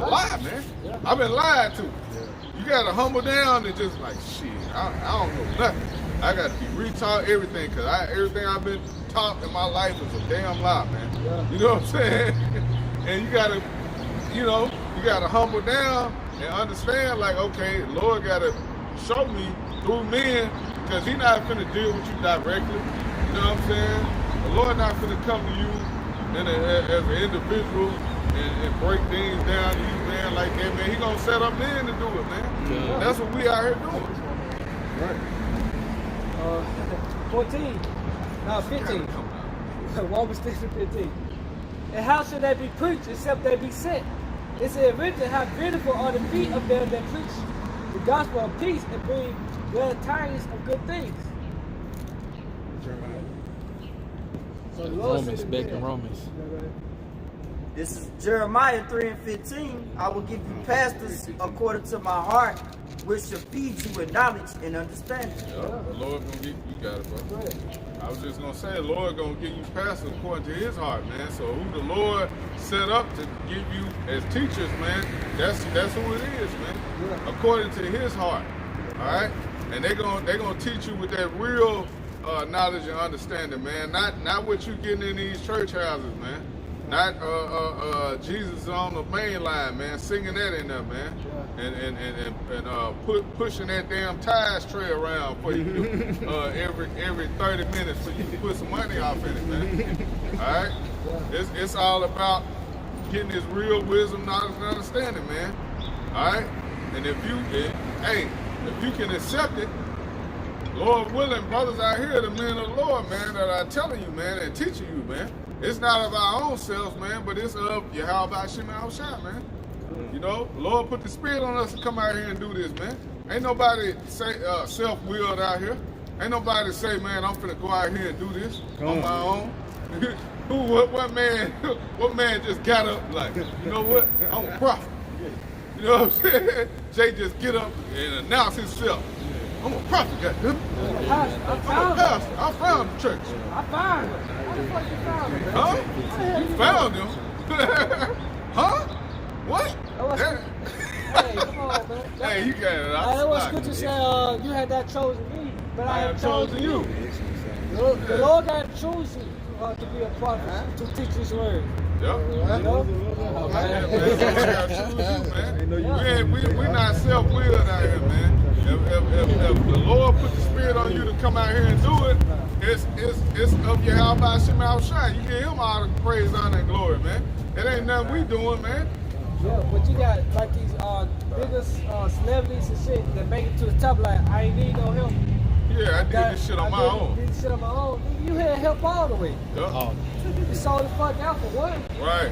lie, man. I've been lied to. You gotta humble down and just like, shit, I don't know nothing. I gotta be retaught everything, cause everything I've been taught in my life is a damn lie, man. You know what I'm saying? And you gotta humble down and understand, like, okay, the Lord gotta show me through men, cause He not finna deal with you directly. You know what I'm saying? The Lord not finna come to you as an individual and break things down to you, man, like that, man. He gonna set up men to do it, man. Yeah. That's what we out here doing. Right. 15. Romans 10 and 15. And how should they be preached except they be sent? It said written, how beautiful are the feet of them that preach the gospel of peace and bring glad tidings of good things. So Romans, back in Romans. This is Jeremiah 3 and 15. I will give you pastors according to my heart, which shall feed you with knowledge and understanding. Yeah, the Lord gonna get you got it, bro. I was just gonna say, the Lord gonna give you pastors according to His heart, man. So who the Lord set up to give you as teachers, man, that's who it is, man. According to His heart, all right. And they gonna teach you with that real knowledge and understanding, man. Not what you getting in these church houses, man. Not Jesus on the main line, man. Singing that in there, man. And pushing that damn tires tray around for you every 30 minutes so you can put some money off in it, man. All right. It's all about getting this real wisdom, knowledge, and understanding, man. All right. And if you can accept it, Lord willing, brothers out here, the men of the Lord, man, that are telling you, man, and teaching you, man. It's not of our own selves, man, but it's of Yahweh Shem Shah, man. You know, Lord put the Spirit on us to come out here and do this, man. Ain't nobody say self-willed out here. Ain't nobody say, man, I'm finna go out here and do this on my own. What man just got up like, you know what? I'm a prophet. You know what I'm saying? Jay just get up and announce himself. I'm a prophet, goddamn. I'm a pastor. I found the church. I found him. How the fuck you found him? Huh? You found him? Huh? What? Hey, come on, man. Hey, you got it. That was good to say you had that chosen me, but I have chosen you. you. The Lord got chosen to be a prophet, to teach His word. Yep. You know? We're not self-willed out here, man. If the Lord put the Spirit on you to come out here and do it, it's of Yahweh Shem Shah. You give Him all the praise, honor, and glory, man. It ain't nothing we doing, man. Yeah, but you got like these biggest celebrities and shit that make it to the top. Like, I ain't need no help. Yeah, I did this shit on my own. Did this shit on my own. You had help all the way. Yep. You sold the fuck out for what? Right.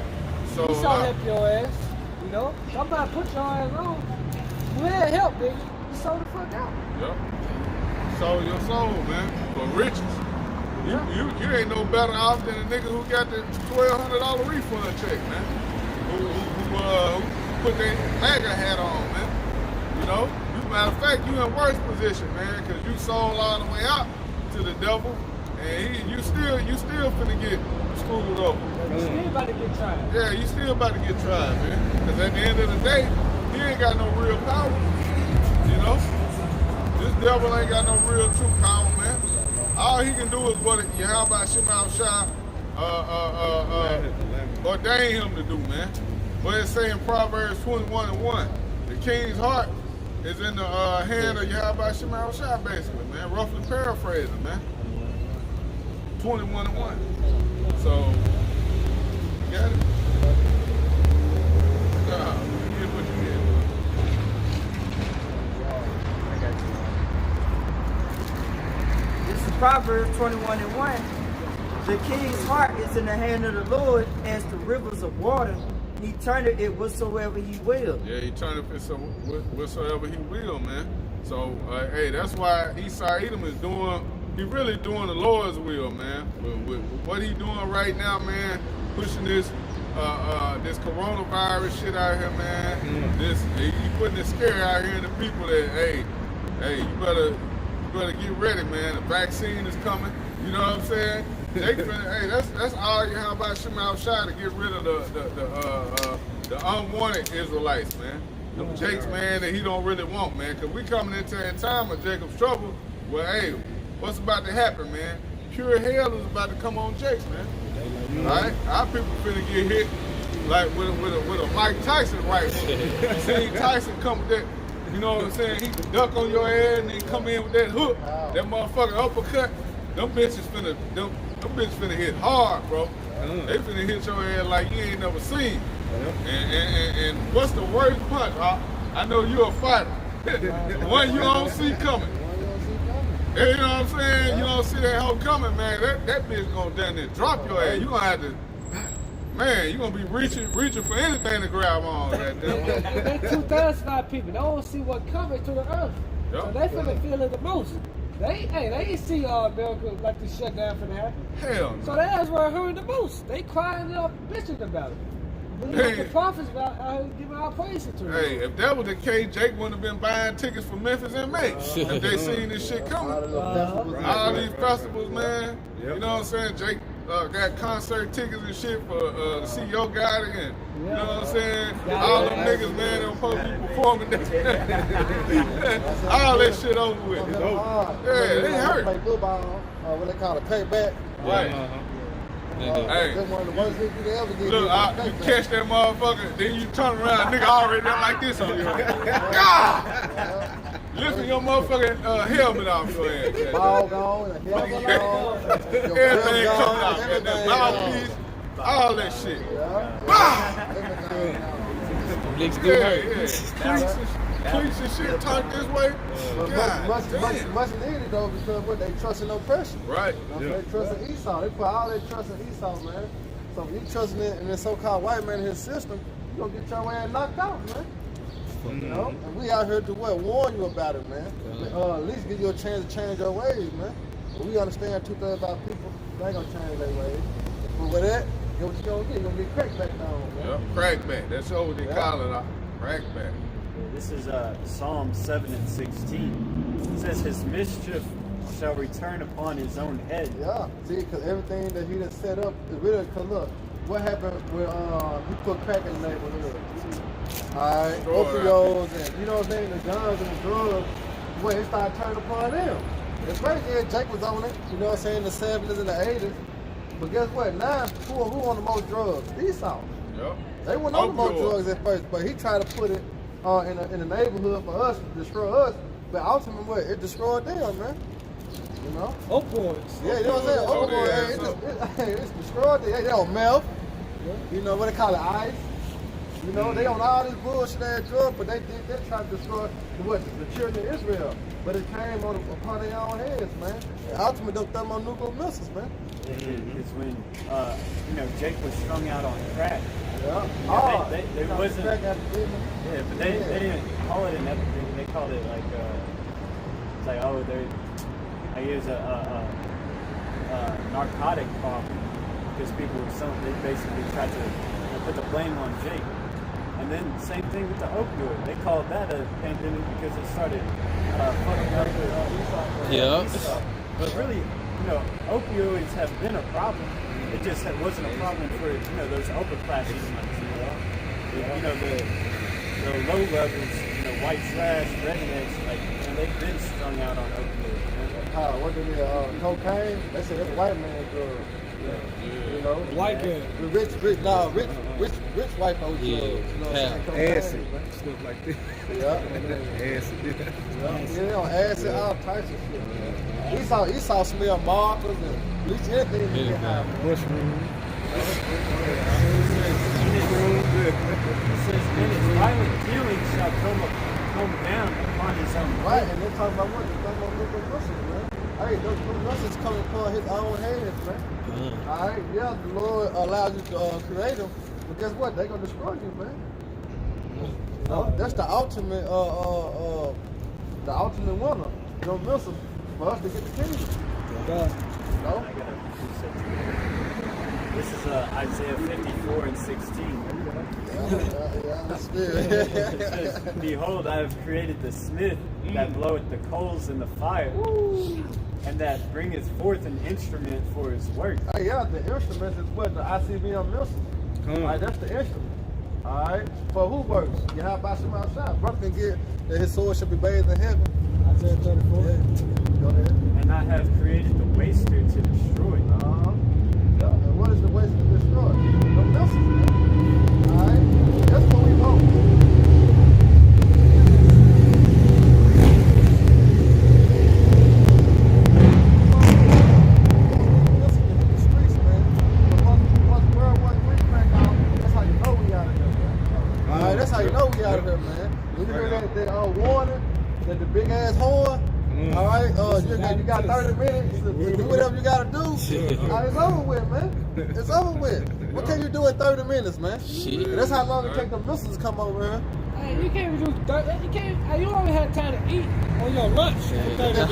So You saw help your ass. You know? Somebody put your ass on. You had help, nigga. You sold the fuck out. Yep. Sold your soul, man, for riches. You ain't no better off than a nigga who got the $1,200 refund check, man. Who put their MAGA hat on, man. You know? Matter of fact, you in worse position, man, because you sold all the way out to the devil, and you still finna get screwed over. You still about to get tried. Yeah, you still about to get tried, man. Because at the end of the day, he ain't got no real power. You know? This devil ain't got no real true power, man. All he can do is what Yahweh Shem Shah ordained him to do, man. What it say in Proverbs 21:1, the king's heart is in the hand of Yahweh Shem Shah, basically, man. Roughly paraphrasing, man. 21:1. So, you got it? Here's what you did. This is Proverbs 21:1. The king's heart is in the hand of the Lord as the rivers of water. He turneth it whatsoever He will. Yeah, He turneth it whatsoever He will, man. So, hey, that's why Esau Edom is he really doing the Lord's will, man. With what he doing right now, man, pushing this coronavirus shit out here, man. He putting this scare out here in the people that, hey, you better get ready, man. The vaccine is coming. You know what I'm saying? Hey, that's all you have about Shem Shah to get rid of the unwanted Israelites, man. Them Jakes, man, that he don't really want, man. Because we coming into a time of Jacob's trouble where, hey, what's about to happen, man? Pure hell is about to come on Jakes, man. All right? Our people finna get hit like with a Mike Tyson rifle. You see Tyson come with that, you know what I'm saying? He can duck on your head and then come in with that hook. That motherfucking uppercut. Them bitches finna hit hard, bro. They finna hit your head like you ain't never seen. And what's the worst punch? I know you're a fighter. The one you don't see coming. You know what I'm saying? You don't see that hoe coming, man. That bitch gonna down there drop your ass. You gonna have to, man. You gonna be reaching for anything to grab on. They 2,000 people. They don't see what coming to the earth. Yep. So they finna feel it the most. They ain't see America like the shutdown finna happen. Hell no. So that's where I heard the most. They crying up, bitching about it. But you know, the prophets giving our praise to him. Hey, if that was the case, Jake wouldn't have been buying tickets for Memphis in May. If they seen this shit coming. All these festivals, man. You know what I'm saying? Jake got concert tickets and shit for the CEO guy again. You know what I'm saying? All them niggas, man, that were supposed to be performing that. All that shit over with. It's over. Yeah, they hurt. Play football, what they call a payback. Right. Hey, That's one of the worst things you can ever get. look, you catch that motherfucker, then you turn around, nigga already there like this on you. God! Lifting your motherfucking helmet off your ass. goddamn. Ball gone, the helmet gone, your Everything belt coming gone, out, everything goddamn gone. mouthpiece, all that shit. Yeah. Bah! Everything gone. Licks do Yeah, hurt. yeah. Cleats and shit turned this way. But God much needed though, because what they trusting no pressure. Right. They trusting Esau. They put all their trust in Esau, man. So if you trusting in the so-called white man in his system, you gonna get your ass knocked out, man. You know? And we out here to what? Warn you about it, man. At least give you a chance to change your ways, man. But we understand 2/3 of our people, they ain't gonna change their ways. But with that, you know what you gonna get? You're gonna get cracked back down, man. Yep, crackback. That's what they call it. Crackback. This is Psalm 7 and 16. It says, his mischief shall return upon his own head. Yeah, see, because everything that he done set up is really, because look, what happened when he put crack in the neighborhood? Alright, opioids and, you know what I'm saying, the guns and the drugs, when it started turning upon them. It's right there, Jake was on it, you know what I'm saying, the 70s and the 80s. But guess what, now, who on the most drugs? Esau. Yep. They weren't on the most drugs at first, but he tried to put it in the neighborhood for us, to destroy us. But ultimately, what? It destroyed them, man. You know? Opioids. Yeah, you know what I'm saying? Opioids, it's destroyed them. They on meth. You know what they call it, ice. You know, they on all this bullshit ass drug, but they tried to destroy the children of Israel. But it came upon their own heads, man. And ultimately, them thermonuclear missiles, man. It's when, Jake was strung out on crack. Yeah. They wasn't. Yeah, but they didn't call it an epidemic. They called it like it's like he was a narcotic problem because people they basically tried to put the blame on Jake. And then same thing with the opioid. They called that a pandemic because it started fucking up with Esau. But really, opioids have been a problem. It just wasn't a problem for those upper class Edomites. The low levels, white trash, rednecks, they've been strung out on opioids. What did they cocaine? They said that's a white man drug. You know, White guy. the rich white folks drugs. You know what I'm saying? Acid, stuff like that. Yeah. Acid. You know, acid, all types of shit. Esau smell markers and at least anything you get high. Mushroom. It says, then his violent feelings shall come down upon his own Right, and they're talking about what? They're talking about those muscles, man. Hey, those muscles coming upon his own hands, man. All right, yeah, the Lord allows you to create them, but guess what? They're gonna destroy you, man. You know, that's the ultimate winner. Those missiles for us to get the kingdom. You know? This is Isaiah 54 and 16. That's good. It says, behold, I have created the smith that bloweth the coals in the fire, and that bringeth forth an instrument for his work. Hey, yeah, the instrument is what? The ICBM missile. All right, that's the instrument. All right, for who works? You have Bashim outside. Brother can get that his sword should be bathed in heaven. Isaiah 34. Yeah. Go ahead. And I have created the waster to destroy. Yeah. And what is the waster to destroy? No missiles, man. All right, that's what we want. That's how you know we out of here, man. When you hear that warning, that the big ass horn, all right, you got 30 minutes to do whatever you got to do. It's over with, man. It's over with. What can you do in 30 minutes, man? Shit. That's how long it take the missiles to come over here. Hey, you can't even do 30. You can't. Hey, you only have time to eat on your lunch. For 30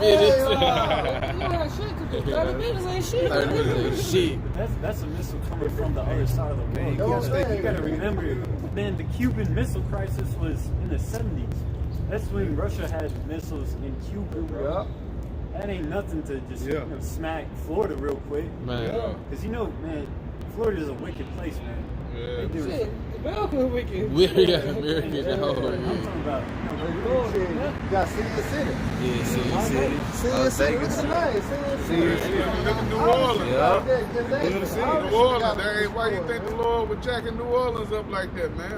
minutes. You don't have shit to do. 30 minutes ain't shit. 30 minutes ain't shit. That's a missile coming from the other side of the world. You gotta remember, man, the Cuban Missile Crisis was in the 70s. That's when Russia had missiles in Cuba, bro. That ain't nothing to just smack Florida real quick. Man. Because man, Florida's a wicked place, man. They do Shit, America wicked. American. I'm talking about, You got City City. Yeah, City. City City. Look at the name. City City. Look at New Orleans. New New Orleans. That ain't why you think the Lord was jacking New Orleans up like that, man.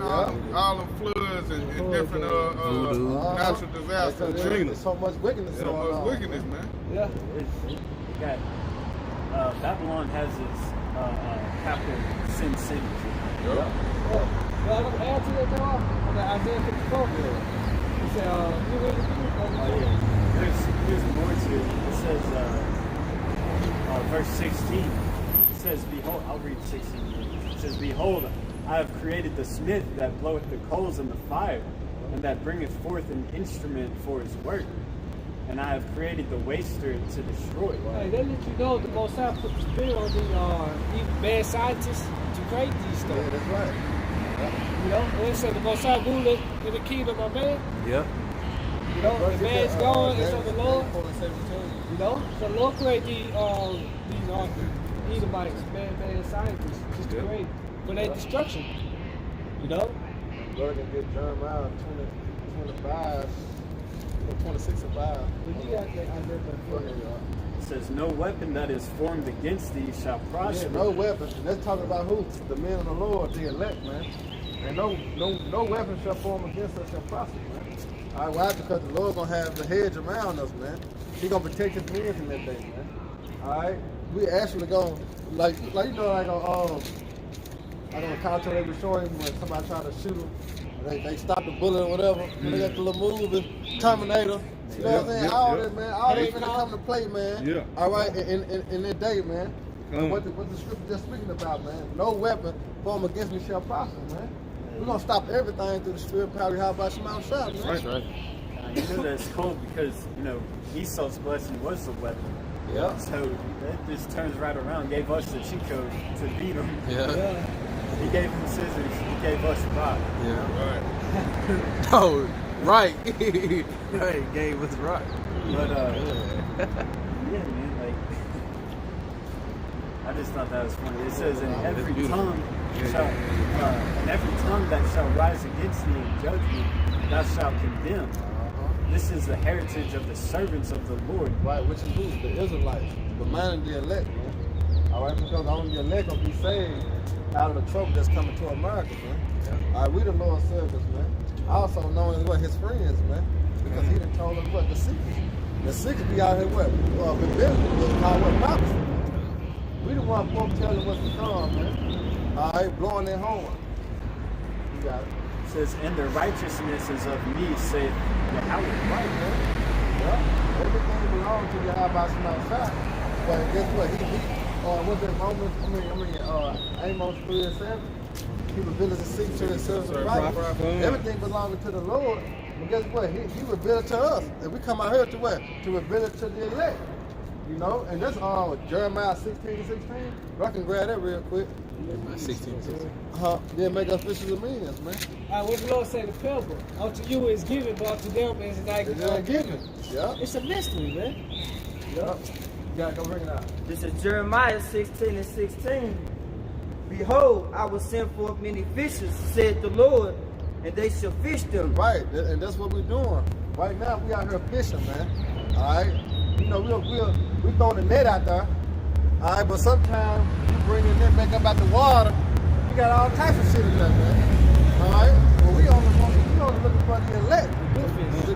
All them floods and different natural disasters. There's so much wickedness So going much on. wickedness, man. Yeah. Babylon has its capital Sin City. Well, I'm going to add to that, though. On the Isaiah 54. He said, you ready to Here's more to it. It says, verse 16. It says, behold, I'll read 16. It says, behold, I have created the smith that bloweth the coals in the fire, and that bringeth forth an instrument for his work. And I have created the waster to destroy. Hey, that let you know the Most High put the spirit on these bad scientists to create these stuff. Yeah, that's right. You know, when it said the Most High ruler in the kingdom of man, Yep. you know, the man's gone, it's of the Lord. You know, so the Lord created these Edomites, bad scientists, just to create for their destruction. You know? Lord can get Jeremiah 25, 26 and 5. It says, no weapon that is formed against thee shall prosper. Yeah, no weapon. And that's talking about who? The men of the Lord, the elect, man. And no weapon shall form against us shall prosper, man. All right, why? Because the Lord gonna have the hedge around us, man. He gonna protect his men in that day, man. All right, we actually gonna like you know like on Cartoon they were showing when somebody tried to shoot him, they stopped the bullet or whatever. They got the little movie Terminator. You know what I'm saying? All that, man. All that gonna come to play, man. Yeah. All right, in that day, man. What the scripture just speaking about, man. No weapon formed against me shall prosper, man. We're gonna stop everything through the spirit power. How about some outside, man? That's right. You know that's cool because Esau's blessing was the weapon. Yeah. So that just turns right around. Gave us the cheat code to beat him. Yeah. He gave him scissors. He gave us a rock. Yeah. Right. Oh, right. Right. Gave us rock. But yeah, man. Like, I just thought that was funny. It says, "And every tongue that shall rise against thee in judgment, thou shalt condemn." This is the heritage of the servants of the Lord. Right, which is who? The Israelites. The man of the elect, man. All right, because only the elect will be saved out of the trouble that's coming to America, man. Yeah. All right, we the Lord's servants, man. Also known as what? His friends, man. Because he done told us what? The secrets. The secrets be out here what? Rebellion. Called what? Prophecy. We the one folks telling what's to come, man. All right, blowing their horn. You got it. It says, "And the righteousness is of me," saith Yahweh. Right, man. Yeah. Everything belongs to Yahweh from outside. But guess what? What's that Romans? Amos 3:7. He revealed his secret to his servants of right. Everything belonging to the Lord. But guess what? He revealed it to us. And we come out here to what? To reveal it to the elect. You know? And that's Jeremiah 16:16. I can grab that real quick. 16. Then make us fishers of men, man. What the Lord say, the parable? Unto you is given, but unto them is not given. Yeah. It's a mystery, man. Yeah. You gotta go bring it out. This is Jeremiah 16:16. Behold, I will send forth many fishers, said the Lord, and they shall fish them. Right, and that's what we're doing. Right now, we out here fishing, man. All right? You know, we throw the net out there. All right, but sometimes you bring the net back up out the water, you got all types of shit in there, man. All right? Well, we only looking for the elect. The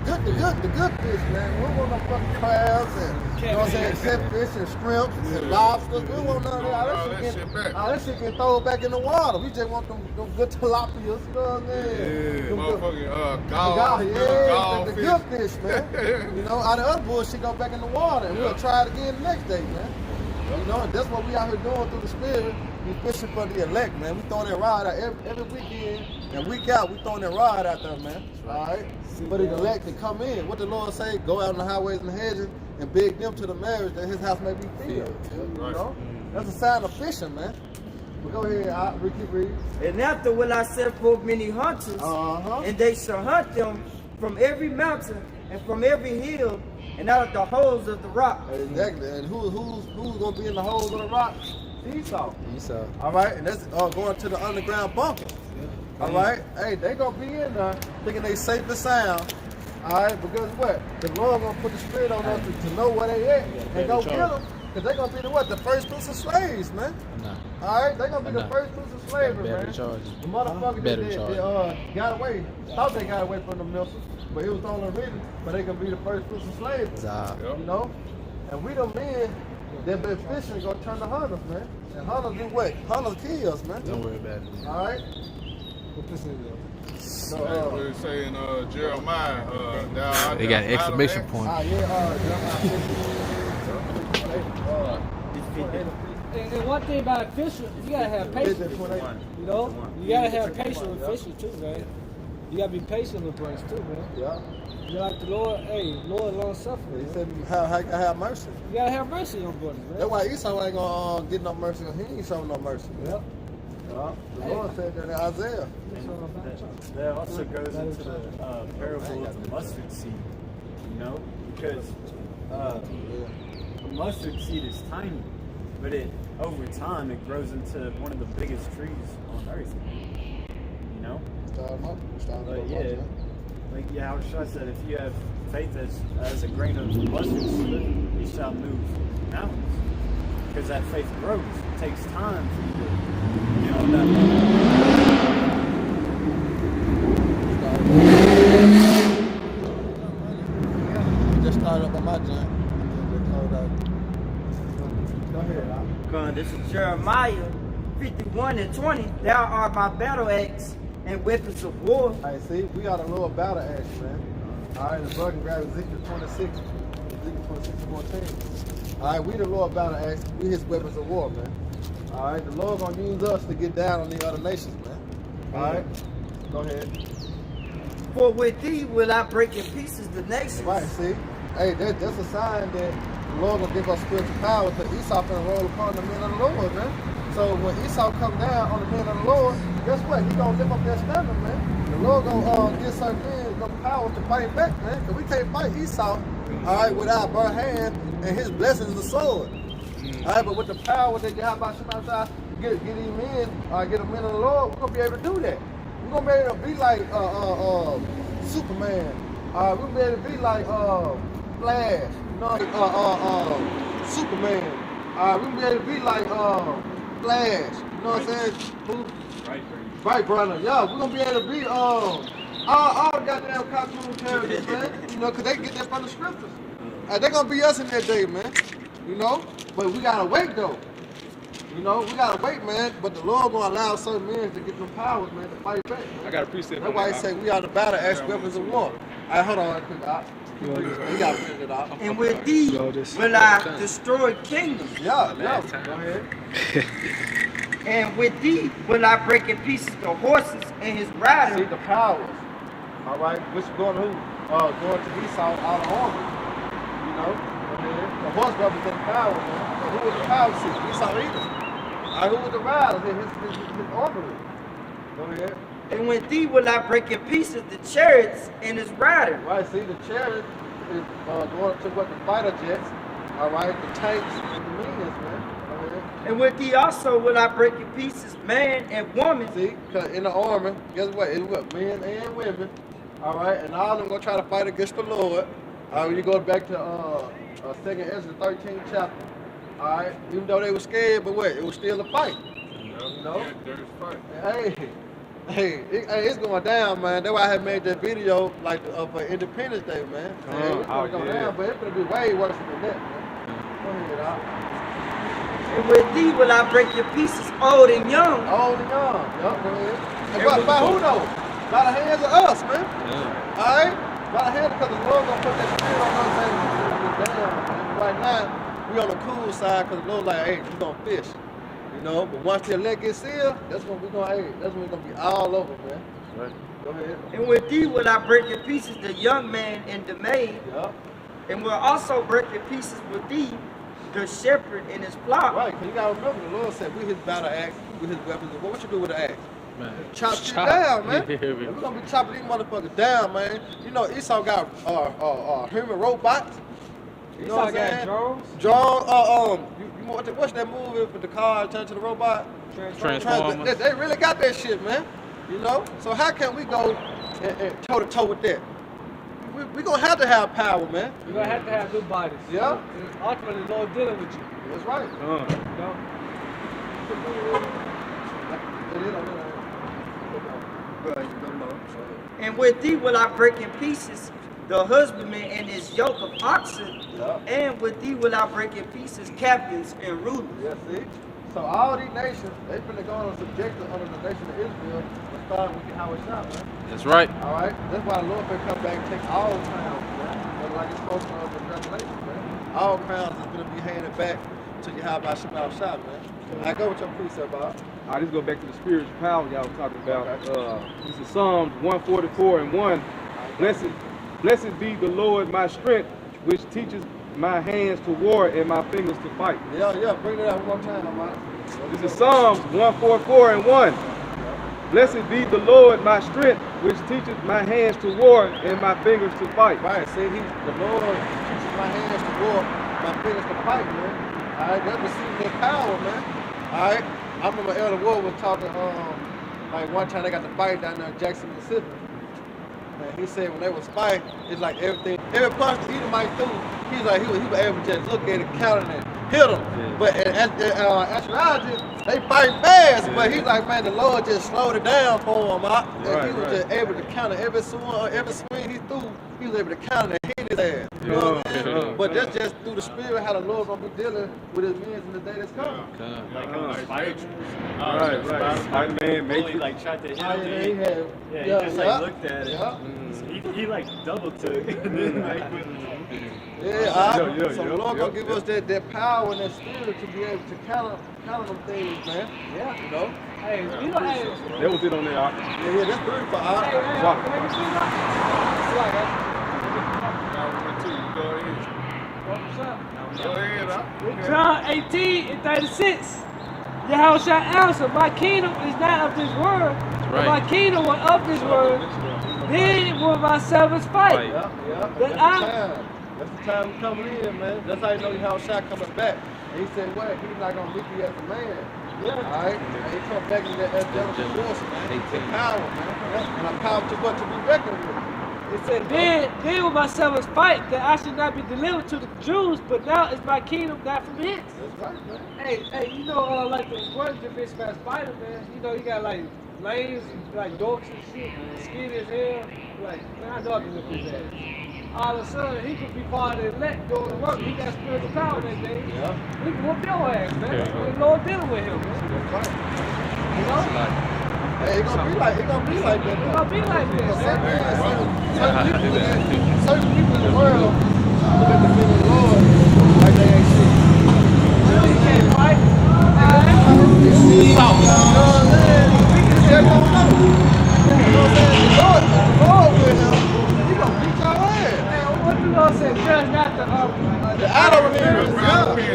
good fish, man. We don't want no fucking crabs and, you know what I'm saying, catfish and shrimps and lobsters. We don't want none of that. All that shit get thrown back in the water. We just want them good tilapias, you know what I'm saying? Yeah, motherfucking the good fish, man. You know, all the other bullshit go back in the water, and we'll try it again the next day, man. You know, that's what we out here doing through the spirit. We fishing for the elect, man. We throwing that rod out every weekend and week out. We throwing that rod out there, man. All right. For the elect to come in. What the Lord say? Go out on the highways and hedges and beg them to the marriage that His house may be filled. You know, that's a sign of fishing, man. But go ahead, Ricky read. And after will I set forth many hunters, and they shall hunt them from every mountain and from every hill and out of the holes of the rock. Exactly. And who's gonna be in the holes of the rock? Esau. Esau. All right, and that's going to the underground bunker. All right, hey, they gonna be in there thinking they safe and sound. All right, because what? The Lord gonna put the spirit on us to know where they at and go get them, because they gonna be the first fruits of slaves, man. Nah. All right, they gonna be the first fruits of slavery, man. The motherfuckers that got away, thought they got away from the missiles, but it was the only reason. But they gonna be the first fruits of slavery, you know. And we the men that been fishing gonna turn to hunters, man. And hunters do what? Hunters kill us, man. Don't worry about it. All right. What this is? So, we're saying Jeremiah. They got an exclamation point. And one thing about fishing, you gotta have patience. You know, you gotta have patience with fishing too, man. You gotta be patient with brothers too, man. Yeah. You like the Lord, Lord long suffering. He said, have mercy. You gotta have mercy on brothers, man. That's why Esau ain't gonna get no mercy. He ain't showing no mercy. Yep. The Lord said that in Isaiah. That also goes into the parable of the mustard seed, you know, because the mustard seed is tiny, but over time it grows into one of the biggest trees on earth. You know, but yeah, like Yahushua said, if you have faith as a grain of mustard seed, you shall move mountains. Because that faith grows. It takes time for you to get on that level. Just started up on my joint. Go ahead. This is Jeremiah 51:20. Thou art my battle axe and weapons of war. All right, see, we got a little battle axe, man. All right, the brother can grab Ezekiel 26. Ezekiel 26:14. All right, we the Lord battle axe. We His weapons of war, man. All right, the Lord gonna use us to get down on the other nations, man. All right, go ahead. For with thee will I break in pieces the nations. Right, see, hey, that's a sign that the Lord gonna give us spiritual power. Because Esau gonna roll upon the men of the Lord, man. So when Esau come down on the men of the Lord, guess what? He gonna lift up their standard, man. The Lord gonna give certain men the power to fight back, man. Because we can't fight Esau, all right, without bare hand and his blessings, the sword. All right, but with the power that Yahweh Shemaiah get these men, get the men of the Lord, we're gonna be able to do that. We're gonna be able to be like Superman. We're gonna be able to be like Flash. You know, Superman. We're gonna be able to be like Flash. You know what I'm saying? Who? Right, brother. Yeah, we're gonna be able to be all the goddamn cartoon characters, man. You know, cause they get that from the scriptures. They're gonna be us in that day, man. You know, but we gotta wait though. You know, we gotta wait, man. But the Lord gonna allow certain men to get them powers, man, to fight back. Man. I got a precept. That's why He say we are the battle axe weapons of war. Hold on, quick out. You gotta finish it out. And with thee will I destroy kingdoms. Yeah. Go ahead. And with thee will I break in pieces the horses and his riders. See the powers. All right, which going to who? Going to Esau out of army. You know. The horse represents power, man. So who was the power seat? Esau either. Who was the rider? His army. Go ahead. And with thee will I break in pieces the chariots and his riders. Right, see, the chariot is going to what the fighter jets, all right, the tanks and the minions, man. And with thee also will I break in pieces man and woman. See, because in the army, guess what? It's what? Men and women, all right, and all of them going to try to fight against the Lord. When you go back to 2nd Ezra 13th chapter, all right, even though they were scared, but what? It was still a fight. You know? Hey, it's going down, man. That's why I had made that video like for Independence Day, man. It's going to go down, but it's going to be way worse than that, man. Go ahead, Doc. And with thee will I break your pieces old and young. Old and young, yup, go ahead. And by who though? By the hands of us, man. All right? By the hands, because the Lord going to put that spirit on us, man. We're going to get down. And right now, we on the cool side because the Lord like, hey, we going to fish. You know, but once the elect gets sealed, that's when we're gonna be all over, man. Right. Go ahead. And with thee will I break in pieces the young man and the maid, Yeah. and will also break in pieces with thee the shepherd and his flock. Right, because you gotta remember the Lord said we his battle axe, we his weapons. What you do with the axe? Man. Chop shit down, man. Yeah, We're gonna be chopping these motherfuckers down, man. You know, Esau got human robots. You know Esau what I'm got saying? drones. Drone, what's that movie with the car turned to the robot? Transformers. They really got that shit, man. You know? So how can we go and toe to toe with that? We gonna have to have power, man. You're gonna have good bodies. Yeah. And ultimately, the Lord dealing with you. That's right. You know? And with thee will I break in pieces the husbandman and his yoke of oxen, and with thee will I break in pieces captains and rulers. Yeah, see? So all these nations, they finna go on subject under the nation of Israel, but starting with Yahweh Shah, man. That's right. All right? That's why the Lord finna come back and take all crowns, man. Like it's supposed to in Revelation, man. All crowns is gonna be handed back to Yahweh Shah, man. I go with your precept, Bob. All right, let's go back to the spiritual power y'all was talking about. This is Psalms 144:1. Blessed be the Lord my strength, which teaches my hands to war and my fingers to fight. Yeah, bring it out one more time, Bob. This is Psalms 144:1. Blessed be the Lord my strength, which teaches my hands to war and my fingers to fight. Right, see, the Lord teaches my hands to war, my fingers to fight, man. All right, that's receiving that power, man. All right, I remember Elder Ward was talking, like one time they got to fight down there in Jackson, Mississippi. And he said when they was fighting, it's like every punch the Edomite threw, he was able to just look at it, count it, and hit them. Yeah. But actuality, they fight fast. Yeah. But he's like, man, the Lord just slowed it down for him. And he was just able to count it. Every swing he threw, he was able to count it and hit his ass. You know what I'm saying? But that's just through the spirit how the Lord gonna be dealing with his men in the day that's coming. Like Spider-Man. Right. Spider-Man, Bully like tried to hit him. He just like looked at it. Yeah. He like double took. And then like So the Lord gonna give us that power and that spirit to be able to count them things, man. Yeah. You know? Hey, you know, hey. That was it on there. Yeah, that's good for us. John 18:36. Yahushua answered, my kingdom is not of this world, but my kingdom was of this world. Then will my servants fight. That's the time coming in, man. That's how you know Yahushua coming back. And he said, what? He's not gonna meet you as a man. Yeah. Alright? And he come back in that angelic force, man. The power, man. And a power to what? To be reckoned with. It said, then will my servants fight, that I should not be delivered to the Jews, but now is my kingdom not from hence. That's right, man. Hey, you know, like the one division by Spider-Man, you know, you got like lanes and like dorks and shit, skinny as hell. Like, man, I know I can look his ass. All of a sudden, he could be part of the elect doing the work. He got spiritual power that day. Yeah. He can whoop your ass, man. The Lord dealing with him, man. That's right. You know? Hey, it's gonna be like that. It's gonna be like that, Certain people in the world look at the men of the Lord like they ain't shit. You can't fight. You know what I'm saying? They don't know. You know what I'm saying? The Lord with him, he gonna beat your ass. Hey, what the Lord said, judge not the idol is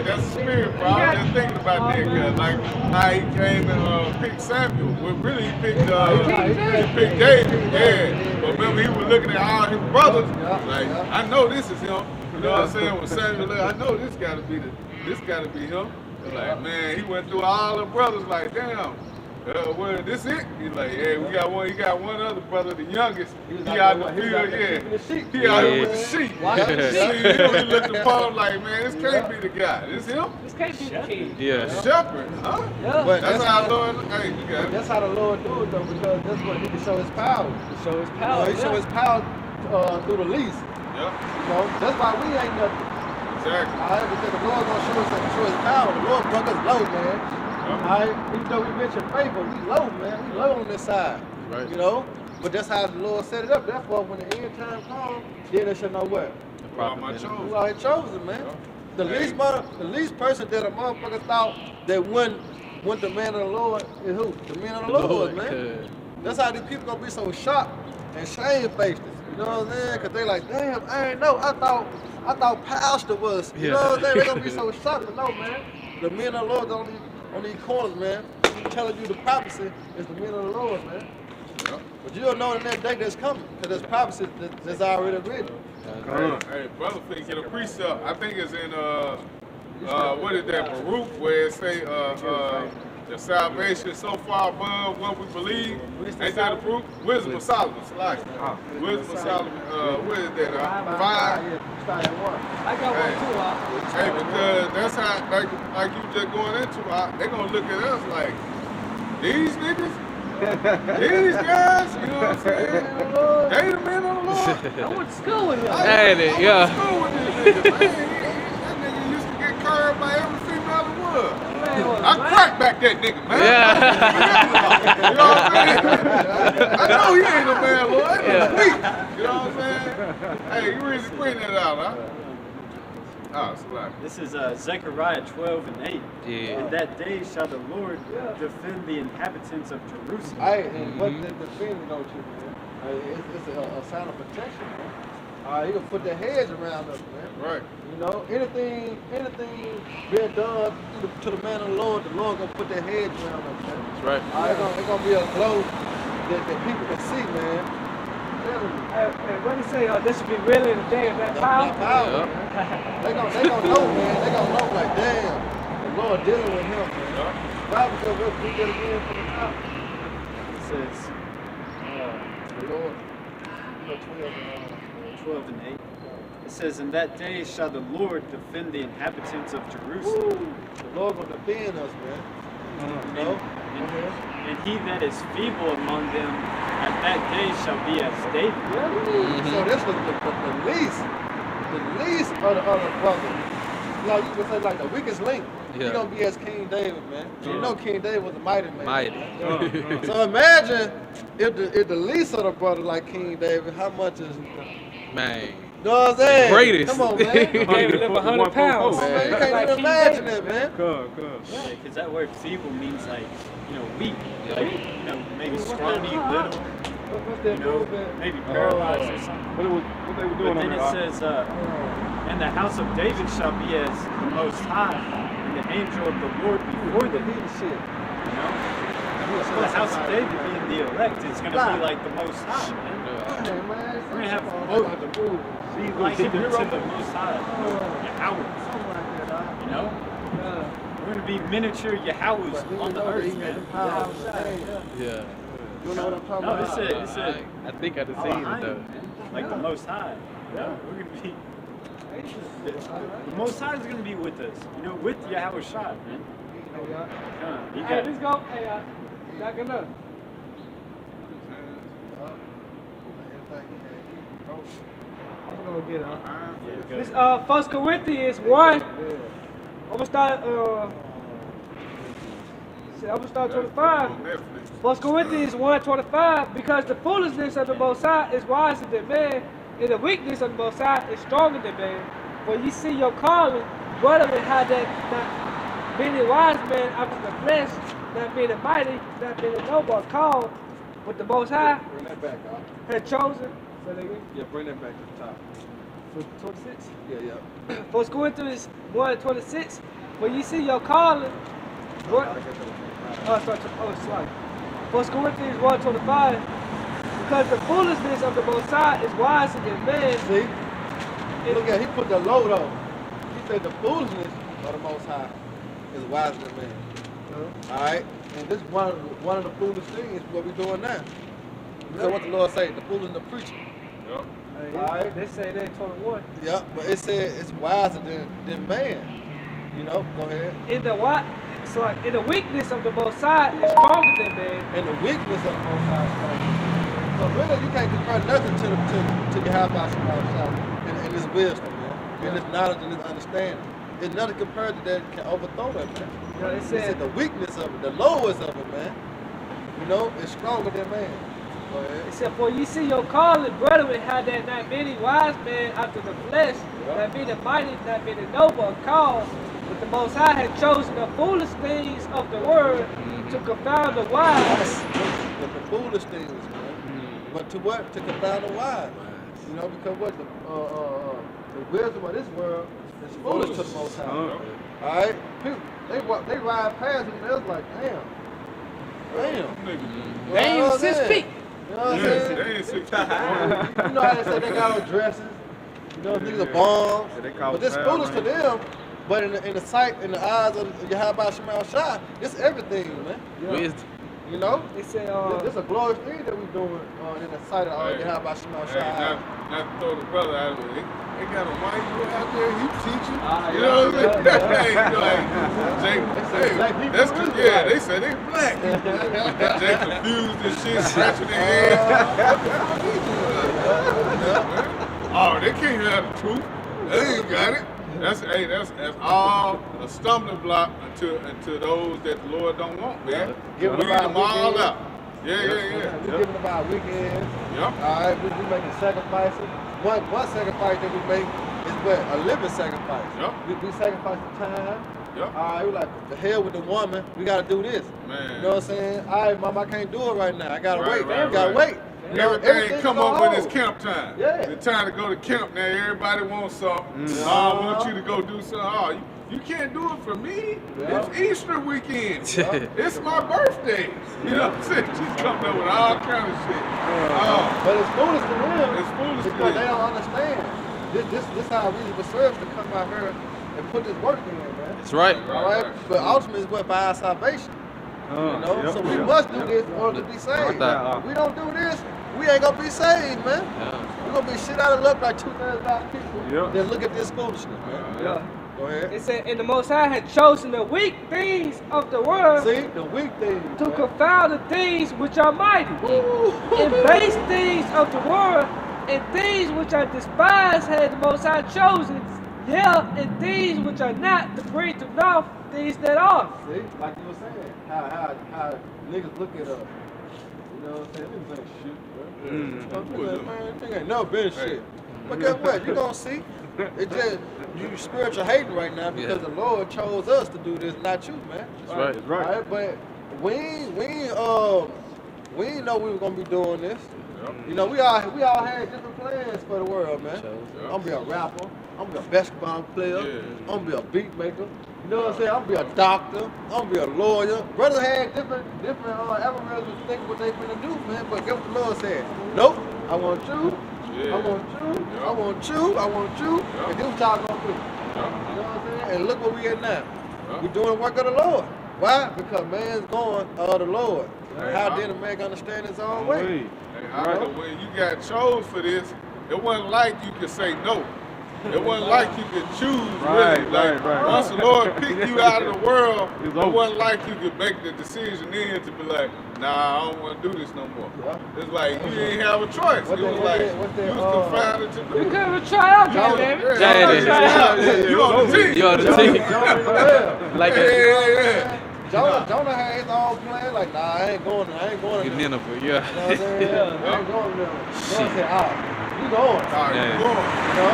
that's the spirit, bro. I was just thinking about that, cause like how he came and picked Samuel. Well, really he picked David. Yeah. But remember he was looking at all his brothers. Like, I know this is him. You know what I'm saying? When Samuel, I know this gotta be him. Like, man, he went through all the brothers. Like, damn. Well, this it? He's like, yeah, we got one. He got one other brother, the youngest. He out in the field, He out here with the sheep. He looked upon him like, man, this can't be the guy. This him? This can't be the king. Yeah. Shepherd, huh? Yeah. But That's how the Lord. Hey, you got it. That's how the Lord do it though, because that's what he can show his power. Show his power. He show his power through the least. Yep. You know, that's why we ain't nothing. Exactly. Alright, because the Lord gonna show his power. The Lord brought us low, man. Alright, even though we mentioned favor, we low, man. We low on this side. Right. You know? But that's how the Lord set it up. Therefore, when the end time comes, then they shall know what? Who are my chosen? Who are chosen, man. The least person that a motherfucker thought that wouldn't when the man of the Lord is who? The man of the Lord, man. That's how these people gonna be so shocked and shamefaced. You know what I'm saying? Cause they like, damn, I ain't know. I thought pastor was. You know what I'm saying? They gonna be so shocked. But no, man. The men of the Lord on these corners, man. Telling you the prophecy is the men of the Lord, man. Yep. But you'll know in that day that's coming, because there's prophecy that's already written. Hey, brother, finna get a precept. I think it's in what is that, Baruch, where it say the salvation is so far above what we believe. Ain't that a proof? Wisdom of Solomon, Wisdom of Solomon, what is that? 5. I got one too. Hey, because that's how, like you just going into, they gonna look at us like, these niggas, these guys, you know what I'm saying? They the men of the Lord. I went to school with him. I went to school with these niggas, man. That nigga used to get curved by every female in the world. I cracked back that nigga, man. You know what I'm saying? I know he ain't a man, Lord. That nigga weak. You know what I'm saying? Hey, you really screen that out, huh? Oh, this is Zechariah 12 and 8. Yeah. In that day shall the Lord defend the inhabitants of Jerusalem. Hey, and what the defending don't you, man? It's a sign of protection, man. He gonna put the hedge around us, man. Right. You know, anything being done to the man of the Lord gonna put that hedge around us, man. That's right. It's gonna be a glow that people can see, man. And what do you say? This should be really the day of that power. They gonna know, man. They gonna know, like, damn, the Lord dealing with him, man. Bible says we'll read it again from the top. It says, The Lord, 12 and 8. It says, in that day shall the Lord defend the inhabitants of Jerusalem. The Lord gonna defend us, man. You know? And he that is feeble among them at that day shall be as David. So that's the least of the other brothers. Like you can say, like the weakest link. He's gonna be as King David, man. You know King David was a mighty man. So imagine if the least of the brother like King David, how much is Man. You know what I'm saying? Greatest. Come on, man. David live 100 pounds. Man, you can't even imagine that, man. Yeah, because that word feeble means like, weak. Like, maybe scrawny, little. Maybe paralyzed or something. What they were doing but then it says, and the house of David shall be as the Most High, and the angel of the Lord before them. The house of David being the elect is going to be like the Most High, man. We're going to have both of them. Be like to the Most High. Yahweh. You know? We're going to be miniature Yahwehs on the earth, man. Yeah. You know what I'm talking about? It's a I think I just seen it though. like the Most High. Yeah, we're going to be. The Most High is going to be with us. With Yahweh Shai, man. Hey, let's go. Hey, back it up. I'm gonna get it. This 1 Corinthians 1. I'm gonna start 25. 1 Corinthians 1:25. Because the foolishness of the Most High is wiser than man, and the weakness of the Most High is stronger than man. For you see your calling, brother, how that not being a wise man after the flesh, not being a mighty, not being a noble, called with the Most High, Bring that back, huh? had chosen. Yeah, bring that back to the top. 26. Yeah. 1 Corinthians 1:26. When you see your calling, sorry. 1 Corinthians 1:25. Because the foolishness of the Most High is wiser than man. See? Look at, he put the load on. He said the foolishness of the Most High is wiser than man. All right? And this is one of the foolish things what we're doing now. That's what the Lord say, the foolishness of preaching. Yep. All right. They say that in 21. Yeah, but it said it's wiser than man. Go ahead. In the weakness of the Most High is stronger than man. And the weakness of the Most High is stronger. So really, you can't compare nothing to the Yahweh in his wisdom, man. In his knowledge and his understanding. There's nothing compared to that can overthrow that, man. Yeah, it He said said the weakness of it, the lowest of it, man. Is stronger than man. Go ahead. it said, for you see your calling, brethren, how that not many wise men after the flesh, not being a mighty, not being a noble, called, But the Most High had chosen the foolish things of the world to confound the wise. But the foolish things, man. But to what? To confound the wise. You know, because what the wisdom of this world is foolish to the Most High. All right, people, they ride past it and they're like, damn. They ain't 6 feet. You know what I'm saying? They ain't 6 feet. You know how they say they got on dresses. You know, these are bombs. But it's foolish to them. But in the sight, in the eyes of Yahweh Shema Shai, it's everything, man. Wisdom. You know? They say, this is a glorious thing that we're doing in the sight of Yahweh Shema Shai. Not to throw the brother out of it. They got a white boy out there, he teaching. You know what I'm saying? Hey, that's cause, they say they black. They confused and shit, scratching their head. Oh, they can't have the truth. They ain't got it. That's all a stumbling block unto those that the Lord don't want, man. Give them all out. Yeah. We're giving them our weekends. Yep. All right, we're making sacrifices. One sacrifice that we make is what? A living sacrifice. Yep. We sacrifice the time. Yep. All right, we're like, the hell with the woman. We got to do this. Man. You know what I'm saying? All right, mama, I can't do it right now. I got to wait. Right, I got to wait. You know, everything come up when it's camp time. Yeah. It's time to go to camp now. Everybody wants something. I want you to go do something. Oh, you can't do it for me. Yeah. It's Easter weekend. It's my birthday. You know what I'm saying? She's coming up with all kind of shit. But it's foolish to them. It's foolish to because them. they don't understand. This how we deserve to come out here and put this work in, man. That's right. All right. But ultimately, it's what by our salvation. You know, so we must do this in order to be saved. We don't do this, we ain't gonna be saved, man. We're gonna be shit out of luck like 2,000 people. Then look at this foolishness, man. Go ahead. It said, and the Most High had chosen the weak things of the world. See, the weak things. To confound the things which are mighty. And base things of the world, and things which are despised had the Most High chosen. And things which are not, to bring to naught things that are. See, like you were saying, how niggas look at us. You know what I'm saying? Niggas ain't shit, bro. Man, nigga ain't never been shit. But guess what? You gonna see. It's just you spiritual hating right now because the Lord chose us to do this, not you, man. That's right. All right, but we ain't know we were gonna be doing this. You know, we all had different plans for the world, man. I'm gonna be a rapper. I'm gonna be a basketball player. I'm gonna be a beat maker. You know what I'm saying? I'm gonna be a doctor. I'm gonna be a lawyer. Brothers had different algorithms to think what they finna do, man. But guess what the Lord said? Nope. I want you. I want you. I want you. I want you. And this what y'all gonna do. You know what I'm saying? And look where we at now. We doing the work of the Lord. Why? Because man's going the Lord. How did a man understand his own way? When you got chose for this, it wasn't like you could say no. It wasn't like you could choose, really. Like, once the Lord picked you out of the world, it wasn't like you could make the decision then to be like, nah, I don't want to do this no more. It's like you didn't have a choice. It was like, you was confounded to do it. You couldn't try out, damn it. You on the team. You on the team. Like Jonah had his own plan, like, nah, I ain't going to Nineveh, You know what I'm saying? I ain't going to Nineveh. Lord said, you going. You going. You know? You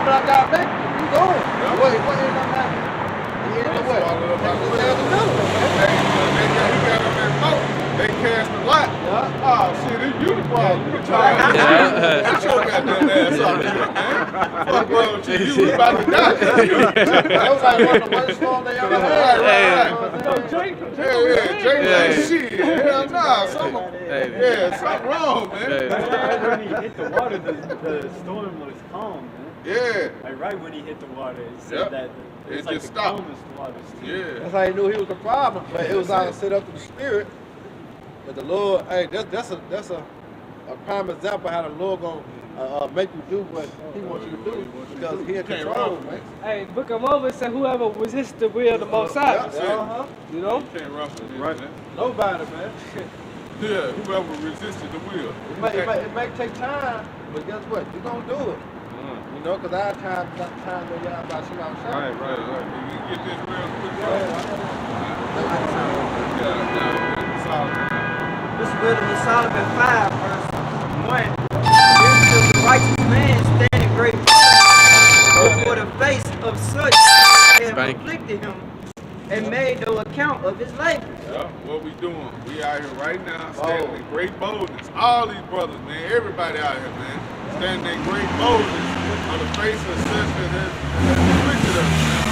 not got back, you going. What ain't gonna happen? He ain't what? They cast the lot. Oh shit, it's you the problem. You tired. Get your goddamn ass off here, man. Fuck wrong with you. You about to die. That was like one of the worst storms they ever had. Drake shit. Hell nah. Something wrong, man. Right when he hit the water, the storm was calm, man. Yeah. Like right when he hit the water, it said that it like just the stopped. calmest water. Yeah. That's how he knew he was the problem. But it was all set up to the spirit. But the Lord, hey, that's a prime example of how the Lord gonna make you do what He wants you to do because He in control, man. Hey, the Book of Mormon said whoever resists the will of the Most High. You know? You can't run from this, right? Man. Nobody, man. Yeah, whoever resisted the will. It may take time, but guess what? You're gonna do it. You know, because our time where y'all about to Right. You get this real quick. This is Wisdom of Solomon 5, verse 1. Here's the righteous man standing great before the face of such as afflicted him and made no account of his labor. Yeah, what we doing? We out here right now, standing in great boldness. All these brothers, man, everybody out here, man, standing in great boldness on the face of such that afflicted us, man.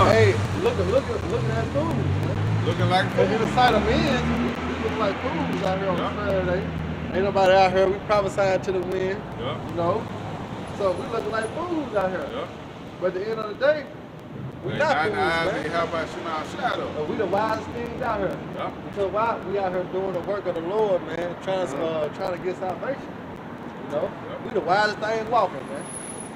Hey, looking at fools, man. Looking like fools. In the sight of men, we look like fools out here on Saturday. Ain't nobody out here. We prophesying to the wind, you know. So we looking like fools out here. But at the end of the day, we not fools, man. How about Shema Shadow? We the wisest things out here. Because why? We out here doing the work of the Lord, man, trying to get salvation. You know, we the wisest thing walking, man.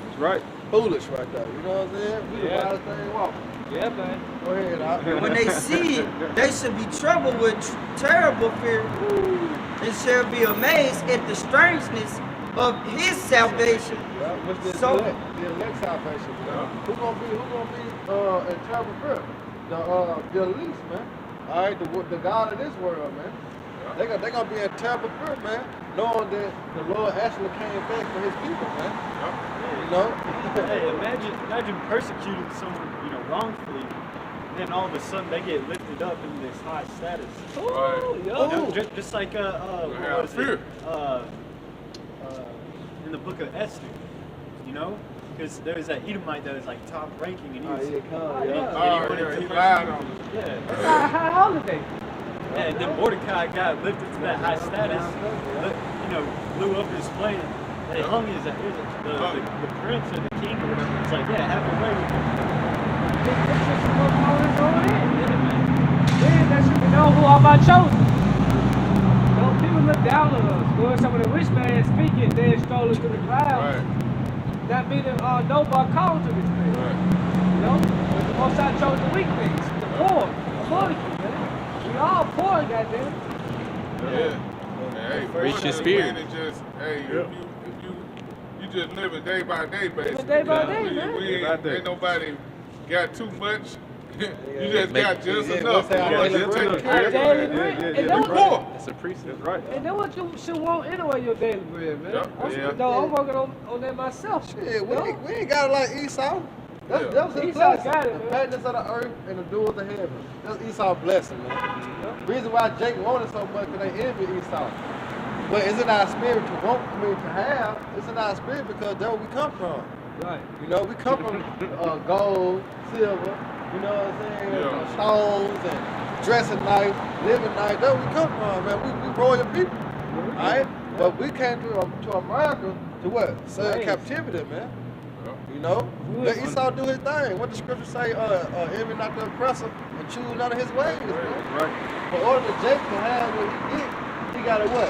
That's right. Foolish right there. You know what I'm saying? We the wisest thing walking. Yeah, man. Go ahead, Doc. When they see it, they should be troubled with terrible fear, and shall be amazed at the strangeness of his salvation. So the elect salvation. Who gonna be in terrible fear? The least, man. All right, the God of this world, man. They gonna be in terrible fear, man, knowing that the Lord actually came back for his people, man. You know? Hey, imagine persecuting someone, wrongfully, and then all of a sudden they get lifted up in this high status. Just like what is it? In the book of Esther, because there was that Edomite that was like top ranking, and he was he lied on us. It's not a high holiday. Yeah, and then Mordecai got lifted to that high status, blew up his plane. They hung the prince or the king or whatever. It's like, have a way with him. Then that should know who are my chosen. Don't people look down on us. Going some of the rich man speaking, they stole us to the clouds. That meaning nobody called to this thing. You know? But the most I chose the weak things, the poor, among you, man. We all poor, goddamn. Hey, reach your spirit. You just living day by day, basically. Day by day, man. Ain't nobody got too much. You just got just enough. It's a precept, right? And then what you should want anyway, your daily bread, man. I'm working on that myself. Shit, we ain't got it like Esau. That was his Esau blessing. got it, The man. fatness of the earth and the dew of the heaven. That's Esau's blessing, man. The reason why Jacob wanted so much because they envy Esau. But it's in our spirit to want, to have. It's in our spirit because that's where we come from. Right. You know, we come from gold, silver, you know what I'm saying, stones and dressing nice, living nice. That's where we come from, man. We royal people, all right? But we came to America to what? Serve captivity, man. You know? Let Esau do his thing. What the scripture say, envy not the oppressor and choose none of his ways, man. Right. For order to Jacob to have what he get, he gotta what?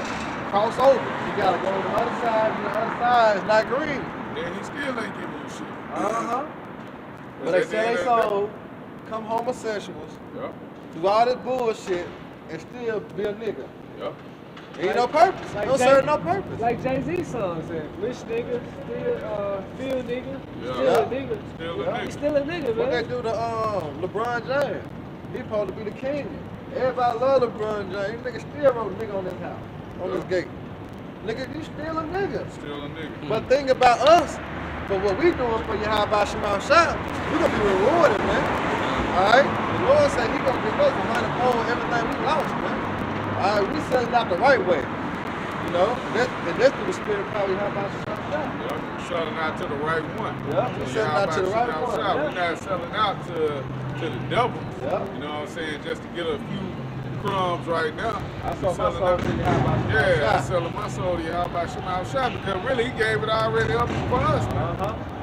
Cross over. He gotta go to the other side, and the other side is not green. Then he still ain't giving you shit. But they sell their soul, come homosexuals, do all this bullshit, and still be a nigga. Ain't no purpose. Like Don't serve no purpose. Like Jay-Z song said, rich nigga, still nigga, still a nigga. He's still a nigga, man. What they do to LeBron James? He supposed to be the king. Everybody love LeBron James. Nigga still wrote nigga on this house, on this gate. Nigga, you still a nigga. Still a nigga. But think about us, for what we doing for Yahweh Shema Shah, we gonna be rewarded, man. Alright? The Lord said he gonna give us 100-fold everything we lost, man. Alright, we selling out the right way. You know? And that's through the spirit of power Yahweh Shema Shah. We're selling out to the right one. We're selling out to the right one. We're not selling out to the devil. You know what I'm saying? Just to get a few crumbs right now. I sold my soul to Yahweh Shema Shah. I'm selling my soul to Yahweh Shema Shah because really he gave it already up for us, man.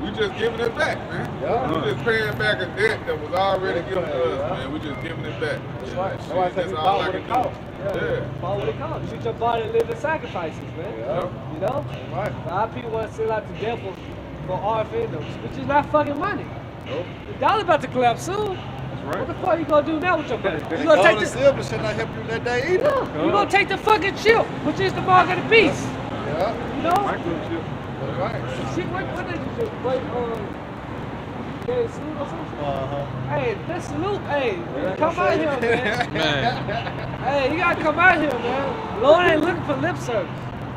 We just giving it back, man. We just paying back a debt that was already given to us, man. We just giving it back. That's right. Shit, that's all I can do. Follow what it costs. Treat your body and living sacrifices, man. You know? Right. A lot of people want to sell out the devil for RFNs, which is not fucking money. The dollar about to collapse soon. Right. What the fuck you gonna do now with your money? You Gold gonna take and the silver should not help you that day either. you gonna take the fucking chip, which is the mark of the beast. You know? Microchip. That's right. Shit, what did you do? Wait, yeah, salute or something? Hey, let's salute. Hey, come out here, man. Hey, you gotta come out here, man. Lord ain't looking for lip service.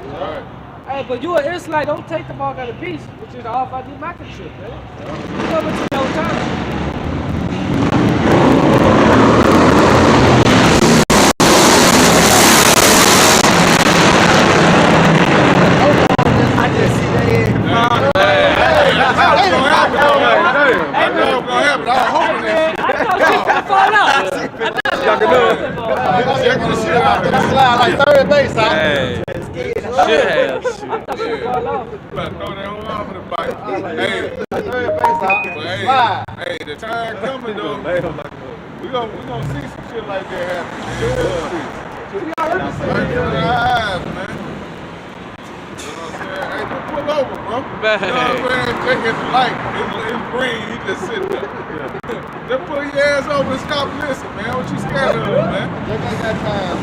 Right. Hey, but you an Israelite, don't take the mark of the beast, which is the Alpha microchip, man. You come into no time. should have. Shit. I thought you fall off. Better throw that whole off of the bike. Hey, Third base out. but hey, Slide. hey, the time coming though. We gonna see some shit like that happen. We already seen Right it. in our eyes, man. You know what I'm saying? Hey, just pull over, bro. You know what I'm saying? Take his light. It's green. He just sitting there. Just pull your ass over and stop and listen, man. What you scared of, man? Just ain't got time.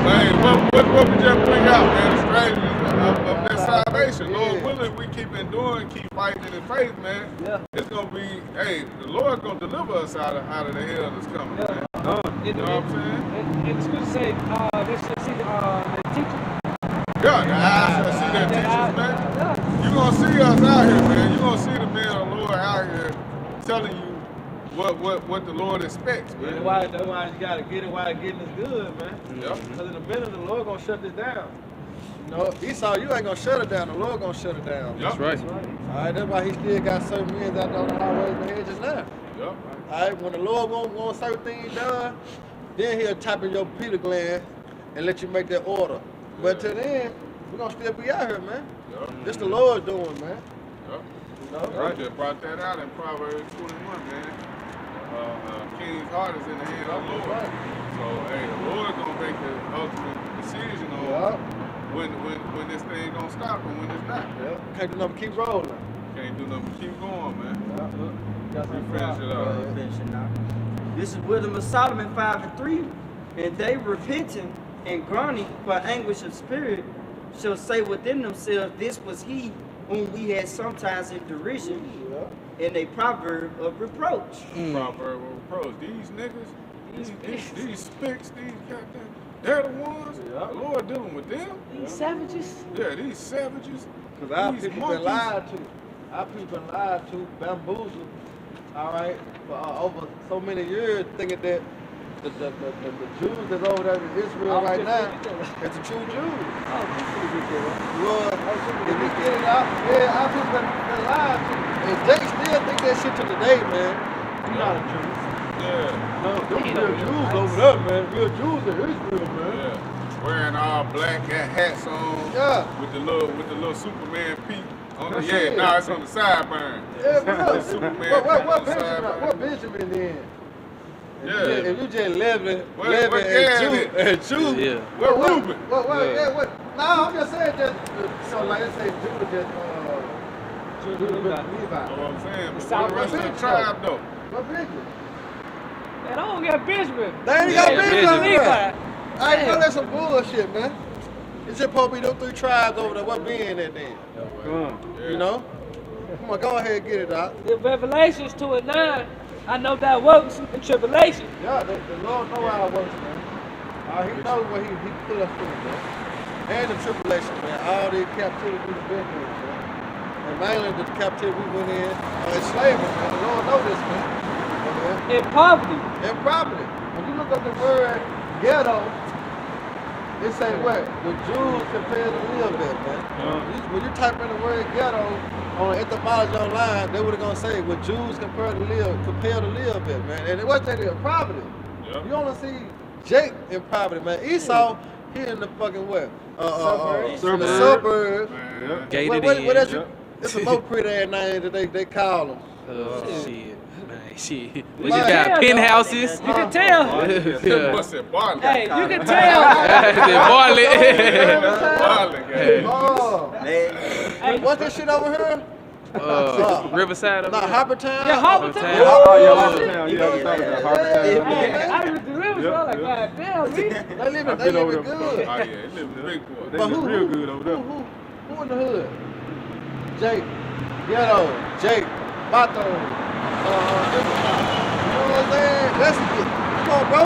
Hey, what we just bring out, man? The strategies of that salvation. Lord willing, we keep enduring, keep fighting in the faith, man. Yeah. It's gonna be, hey, the Lord gonna deliver us out of the hell that's coming, man. You know what I'm saying? And it's good to say, they should see the teacher. Yeah, the eyes that see their teachers, man. You gonna see us out here, man. You gonna see the man of the Lord out here telling you what the Lord expects, man. That's why you gotta get it while getting is good, man. Yep. Because in a minute, the Lord gonna shut this down. You know, Esau, you ain't gonna shut it down. The Lord gonna shut it down. Yep. That's right. All right, that's why he still got certain men out there on the highways and hedges now. Yep. All right, when the Lord want certain things done, then he'll tap in your Peter gland and let you make that order. But till then, we're gonna still be out here, man. Yep. This the Lord doing, man. Yep. You know? Right. Just brought that out in Proverbs 21, man. King's heart is in the hand of the Lord. So, hey, the Lord gonna make the ultimate decision on when this thing gonna stop and when it's not. Can't do nothing, keep rolling. Can't do nothing, keep going, man. Got We some finish it up. Finish it now. This is Wisdom of Solomon 5:3. And they repenting and groaning for anguish of spirit shall say within themselves, this was he whom we had sometimes in derision, and a proverb of reproach. Proverb of reproach. These niggas, these spicks, these goddamn, they're the ones. The Lord dealing with them. These savages. Yeah, these savages. Because our These people monkeys. been lied to. Our people been lied to, bamboozled, all right, for over so many years, thinking that the Jews that's over there in Israel right now is the true Jews. Lord, if we get it out, our people been lied to. And they still think that shit to today, man. You're not a Jew. Yeah. No, them real Jews over there, man. Real Jews in Israel, man. Yeah. Wearing all black, got hats on. Yeah. With the little Superman peak on the That's it. no, it's on the sideburn. Yeah, but look, Superman what peak on the sideburn. Benjamin then? Yeah. If you just living What and Gad Jew, Yeah. What Reuben? what? No, I'm just saying that. So like I say, Judah just Judah Levi. You know what I'm saying? But South what the rest of the Benjamin. tribe though? What Benjamin? And I don't got Benjamin. They ain't got Benjamin. Levi. I ain't know that's some bullshit, man. It's just supposed to be those three tribes over there. What being that then? You know? Come on, go ahead and get it out. In Revelations 2:9, I know that works in tribulation. Yeah, the Lord know how it works, man. He knows what he put us through, man. And the tribulation, man. All the captivity we've been through, man. And mainly the captivity we went in, enslavement, man. The Lord knows this, man. In poverty. And property. When you look up the word ghetto, it say what? The Jews compared to live there, man. When you type in the word ghetto on etymology online, they would have gonna say, well, Jews compare to live there, man. And it wasn't that in poverty. Yep. You only see Jake in poverty, man. Esau, he in the fucking what? The suburbs. Man. Gated What else in. you? It's a more pretty ass name that they call them. Oh, shit. Man, shit. We Man. just got penthouses. You can tell. Yeah. What's that barley? Hey, you can tell. Barley. Barley, gang. Oh, Hey, what's this shit over here? Riverside. Nah, Harper Town. Yeah, Harper Town. Oh, yeah, Harper Town. Yeah, we talking about Harper Town. Hey, I was the rivers, bro. Like, God damn, me. They living been over good. there Oh yeah, it live in big boy. They But look real good over there. Who in the hood? Jake, Ghetto, Jake, Bato, you know what I'm saying? That's it. Come on, bro.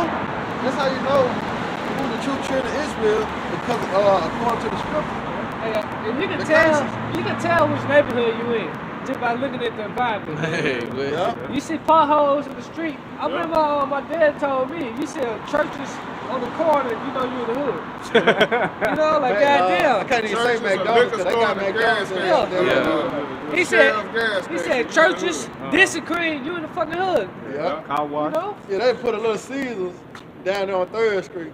That's how you know who the true children of Israel, because according to the scripture. Hey, and you The can tell which neighborhood you in just by looking at the environment. Hey, what? Yeah. You see potholes in the street. I remember my dad told me, you see churches on the corner, you know you in the hood. You know, like goddamn. I can't even say Churches, a McDonald's liquor because they store, got and a McDonald's in gas there. station. He Shell's said churches, disagree, you in the fucking hood. Yeah. Car You wash. know? Yeah, they put a little Caesars down there on 3rd Street.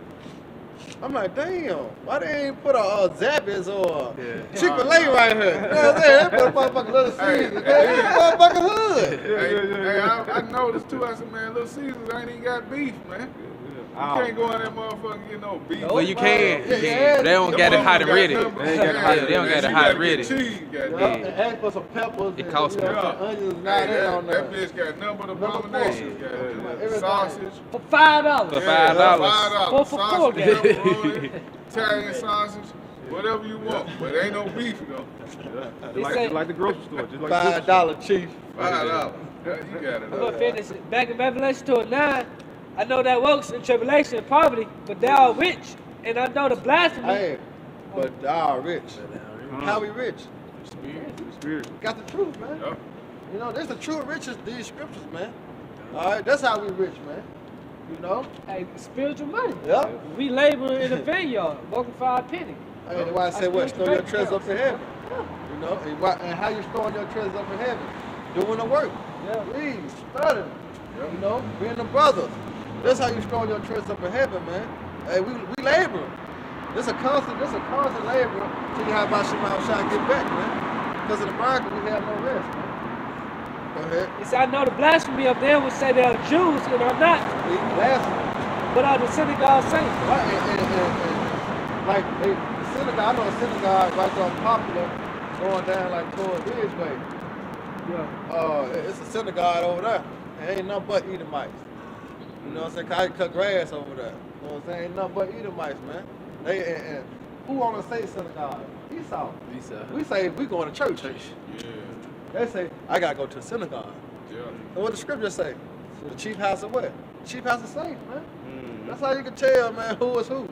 I'm like, damn, why they ain't put a Zappos or Chick-fil-A right here? You know what I'm saying? They put a motherfucking Little Caesars, man. This motherfucking hood. Hey, I noticed too. I said, man, Little Caesars ain't even got beef, man. You can't go in that motherfucker and get no beef. Well, you can. They don't got it hot and ready. They don't got it hot and ready. And ask for some peppers. It costs me. Onions, not on there. That bitch got number of abominations. Sausage. For $5. For $5. For $4. Italian sausage. Whatever you want, but ain't no beef though. Just like the grocery store. Just like $5 chief. $5. You got it. I'm gonna finish it. Back in Revelation 2:9, I know that works in tribulation and poverty, but they are rich. And I know the blasphemy. Hey, but they are rich. How we rich? Spirit. Got the truth, man. Yep. You know, there's the true riches, these scriptures, man. All right, that's how we rich, man. You know? Hey, spiritual money. Yep. We labor in a vineyard, working for our penny. Hey, that's why I said, what? Store your treasures up in heaven. You know? And how you storing your treasures up in heaven? Doing the work. Yeah. Reading, studying. You know? Being the brothers. That's how you store your treasures up in heaven, man. Hey, we labor. This a constant labor till you have about Shema Shah get back, man. Because of the Bible, we have no rest, man. Go ahead. He said, I know the blasphemy of them would say they are Jews and are not, Blasphemy. but are the synagogue saints. Right, and like the synagogue, I know a synagogue right there on Popular, going down like toward Ridgeway. Yeah. It's a synagogue over there. It ain't nothing but Edomites. You know what I'm saying? 'Cause I cut grass over there. You know what I'm saying? Ain't nothing but Edomites, man. And who wanna say synagogue? Esau. We say we going to church. Yeah. They say I gotta go to the synagogue. Yeah. And what the scripture say? The chief house of what? The chief house of saints, man. That's how you can tell, man, who is who.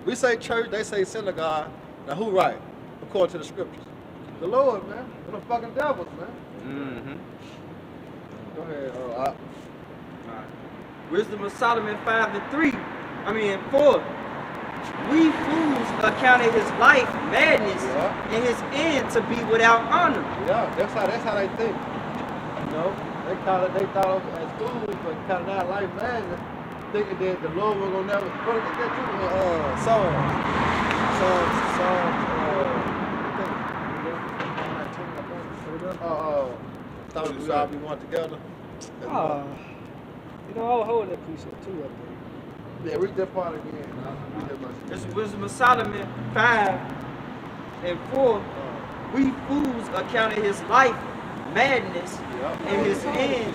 We say church, they say synagogue. Now who right? According to the scriptures. The Lord, man. And the fucking devils, man. Go ahead, Wisdom of Solomon 4. We fools accounted his life madness and his end to be without honor. Yeah, that's how they think. You know, they thought of as fools, but kind of not like madness, thinking that the Lord was gonna never. What did they do? Thought we all be one together. You know, I would hold that precept too up there. Yeah, read that part again. It's Wisdom of Solomon 5:4. We fools accounted his life madness and his end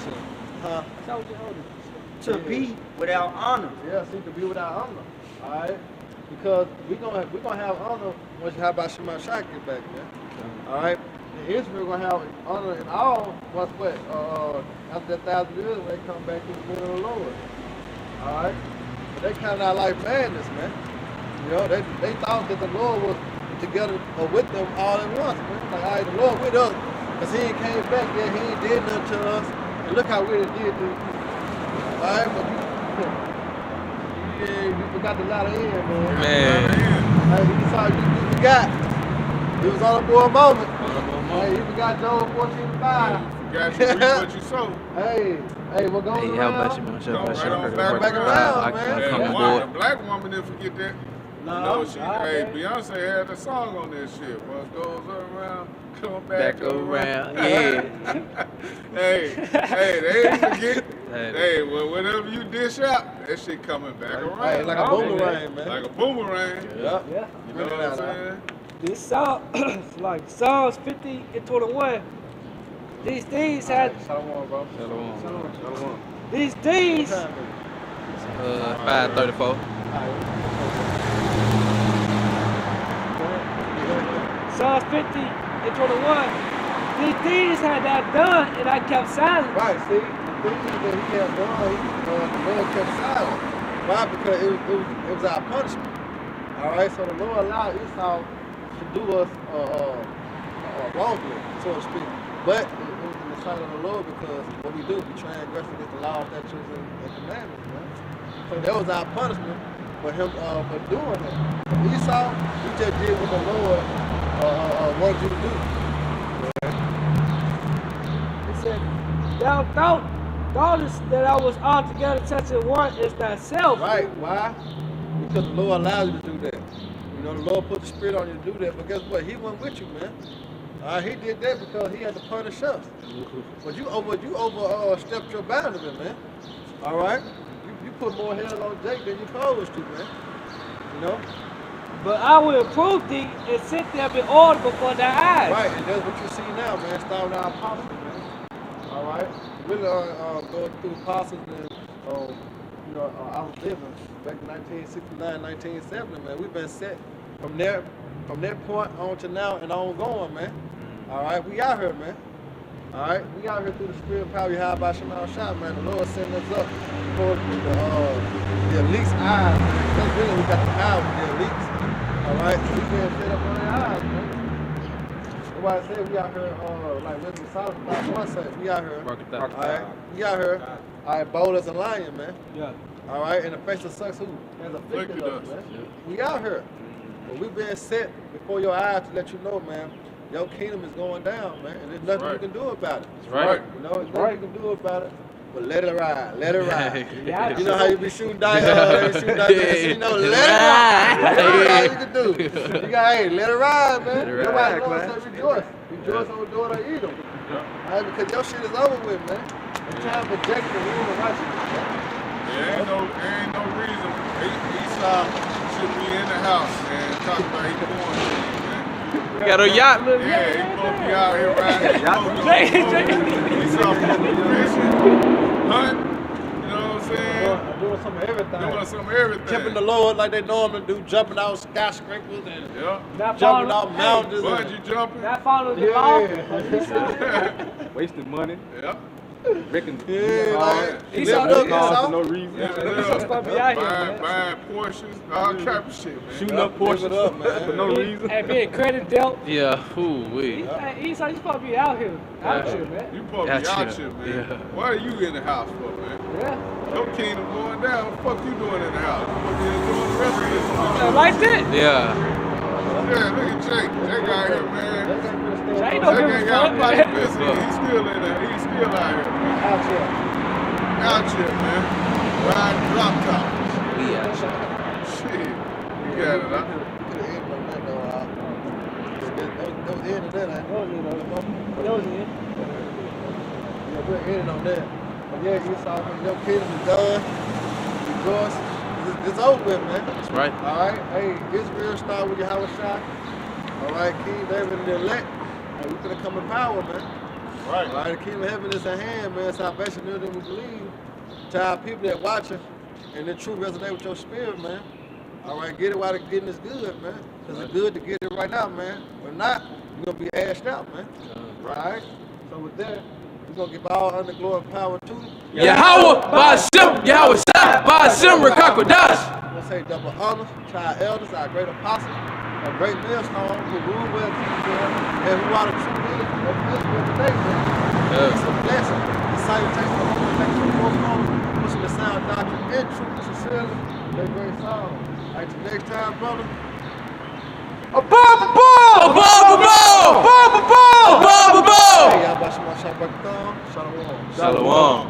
to be without honor. Yeah, see, to be without honor. All right, because we gonna have honor once you have about Shema Shah get back, man. All right, and Israel gonna have honor in all. What's what? After 1,000 years, when they come back to the middle of the Lord. All right, but they kind of not like madness, man. You know, they thought that the Lord was together with them all at once, man. Like, all right, the Lord with us, cause He ain't came back yet. He ain't did nothing to us, and look how we did to. All right, but you forgot the latter end, man. Hey, you saw you forgot. It was all for a moment. Hey, you forgot Job 14:5. Got you reap what you sow. Hey, we're going how around. much you want Back around, man. The black woman didn't forget that. No, you know, Beyonce had a song on this shit. What goes around, come back around. Yeah. hey, they ain't forget. Hey, well, whatever you dish out, that shit coming back around. Hey, like a boomerang, man. Like a boomerang. Yeah. You know what I'm saying? This Psalm, like Psalms 50 and 21. These things had. Shalom, bro. Shalom. These things. 5:34. Psalms 50 and 21. These things had I done, and I kept silent. Right, see, the things that he had done, the Lord kept silent. Why? Because it was our punishment. All right, so the Lord allowed Esau to do us wrongly, so to speak. But it was in the sight of the Lord because what we do, we transgress against the law, statutes, and commandments, man. So that was our punishment for him for doing it. Esau, he just did what the Lord wanted you to do. He said, thou thoughtest that I was altogether such a one as thyself. Right, why? because the Lord allows you to do that. You know, the Lord put the spirit on you to do that. But guess what? He wasn't with you, man. He did that because he had to punish us. But you overstepped your boundary, man. All right? You put more hell on Jake than you supposed to, man. You know? But I will approve thee and set them in order before their eyes. Right, and that's what you see now, man. Starting our apostles, man. All right? Really going through apostles and, you know, I was living back in 1969, 1970, man. We've been set from that point on to now and ongoing, man. All right? We out here, man. All right? We out here through the spirit and power you have by Shemal Shah, man. The Lord sending us up for the elite's eyes, man. That's really we got the power with the elites. All right? We been set up on their eyes, man. That's why I said we out here, like Wisdom Solomon, about one say, we out here. All right? We out here, all right, bold as a lion, man. Yeah. All right? In the face of such who has afflicted us, man. We out here. But we been set before your eyes to let you know, man, your kingdom is going down, man, and there's nothing you can do about it. That's right. You know, there's nothing you can do about it, but let it ride, let it ride. Yeah. You know how you be shooting dice, you know, let it ride. That's all you can do. You got, hey, let it ride, man. That's why the Lord said rejoice. Rejoice over daughter Edom. All right, because your shit is over with, man. It's time for Jacob to rule and righteousness. There ain't no reason Esau should be in the house and talk about he going to, man. Got a yacht, look. Yeah, he supposed to be out here riding. Esau supposed to be fishing, hunting, you know what I'm saying? Doing some of everything. Doing some of everything. Tempting the Lord like they normally do, jumping out skyscrapers and Not jumping following- out mountains. Bungee jumping. Not following the law. Wasting money. Yeah. Wrecking He's cars out for no reason. He's supposed to be out here, man. Buying Porsches, all type of shit, man. Shooting up Porsches up, man. for no reason. And being credit dealt. Yeah, ooh-wee. He's supposed to be out here. Out here, man. You supposed to be out here, man. Yeah. Why are you in the house for, man? Yeah. Your kingdom going down. What the fuck you doing in the house? What you doing the rest of this? Like that. Yeah. Yeah, look at Jake. Jake out here, man. Ain't no Jake give a ain't got fuck, a pot man. of business. He's still in there. He's still out here, man. Out here. Out here, man. Riding drop top. We out here. Shit. You got it, huh? Put an end on that, though. That was the end of that, ain't it? That was it. Yeah, put an end on that. But yeah, Esau, when your kingdom is done, rejoice. It's over with, man. That's right. All right? Hey, Israel start with Yahweh Shai. All right, King David and the elect. And we finna come in power, man. Right. All right, the kingdom of heaven is at hand, man. Salvation near them we believe. To our people that watching, and the truth resonate with your spirit, man. All right, get it while the getting is good, man. Because it's good to get it right now, man. If not, you're going to be ashed out, man. Right? So with that, we're going to give all honor, glory, and power to Yahweh, Ba'ashem, Yahweh Shai, Ba'ashem, Rakakwadash. We'll say double honor to our elders, our great apostles, our great millstone who rule well, and who are the true leaders of Israel today, man. It's a blessing. The salutation of the thanks for the foremost, pushing the sound doctrine in truth and sincerely. That great song. All right, till next time, brother. Above, above, above, above, above, above, above, above. Hey, y'all, Bashima Shabbat Shalom. Shalom.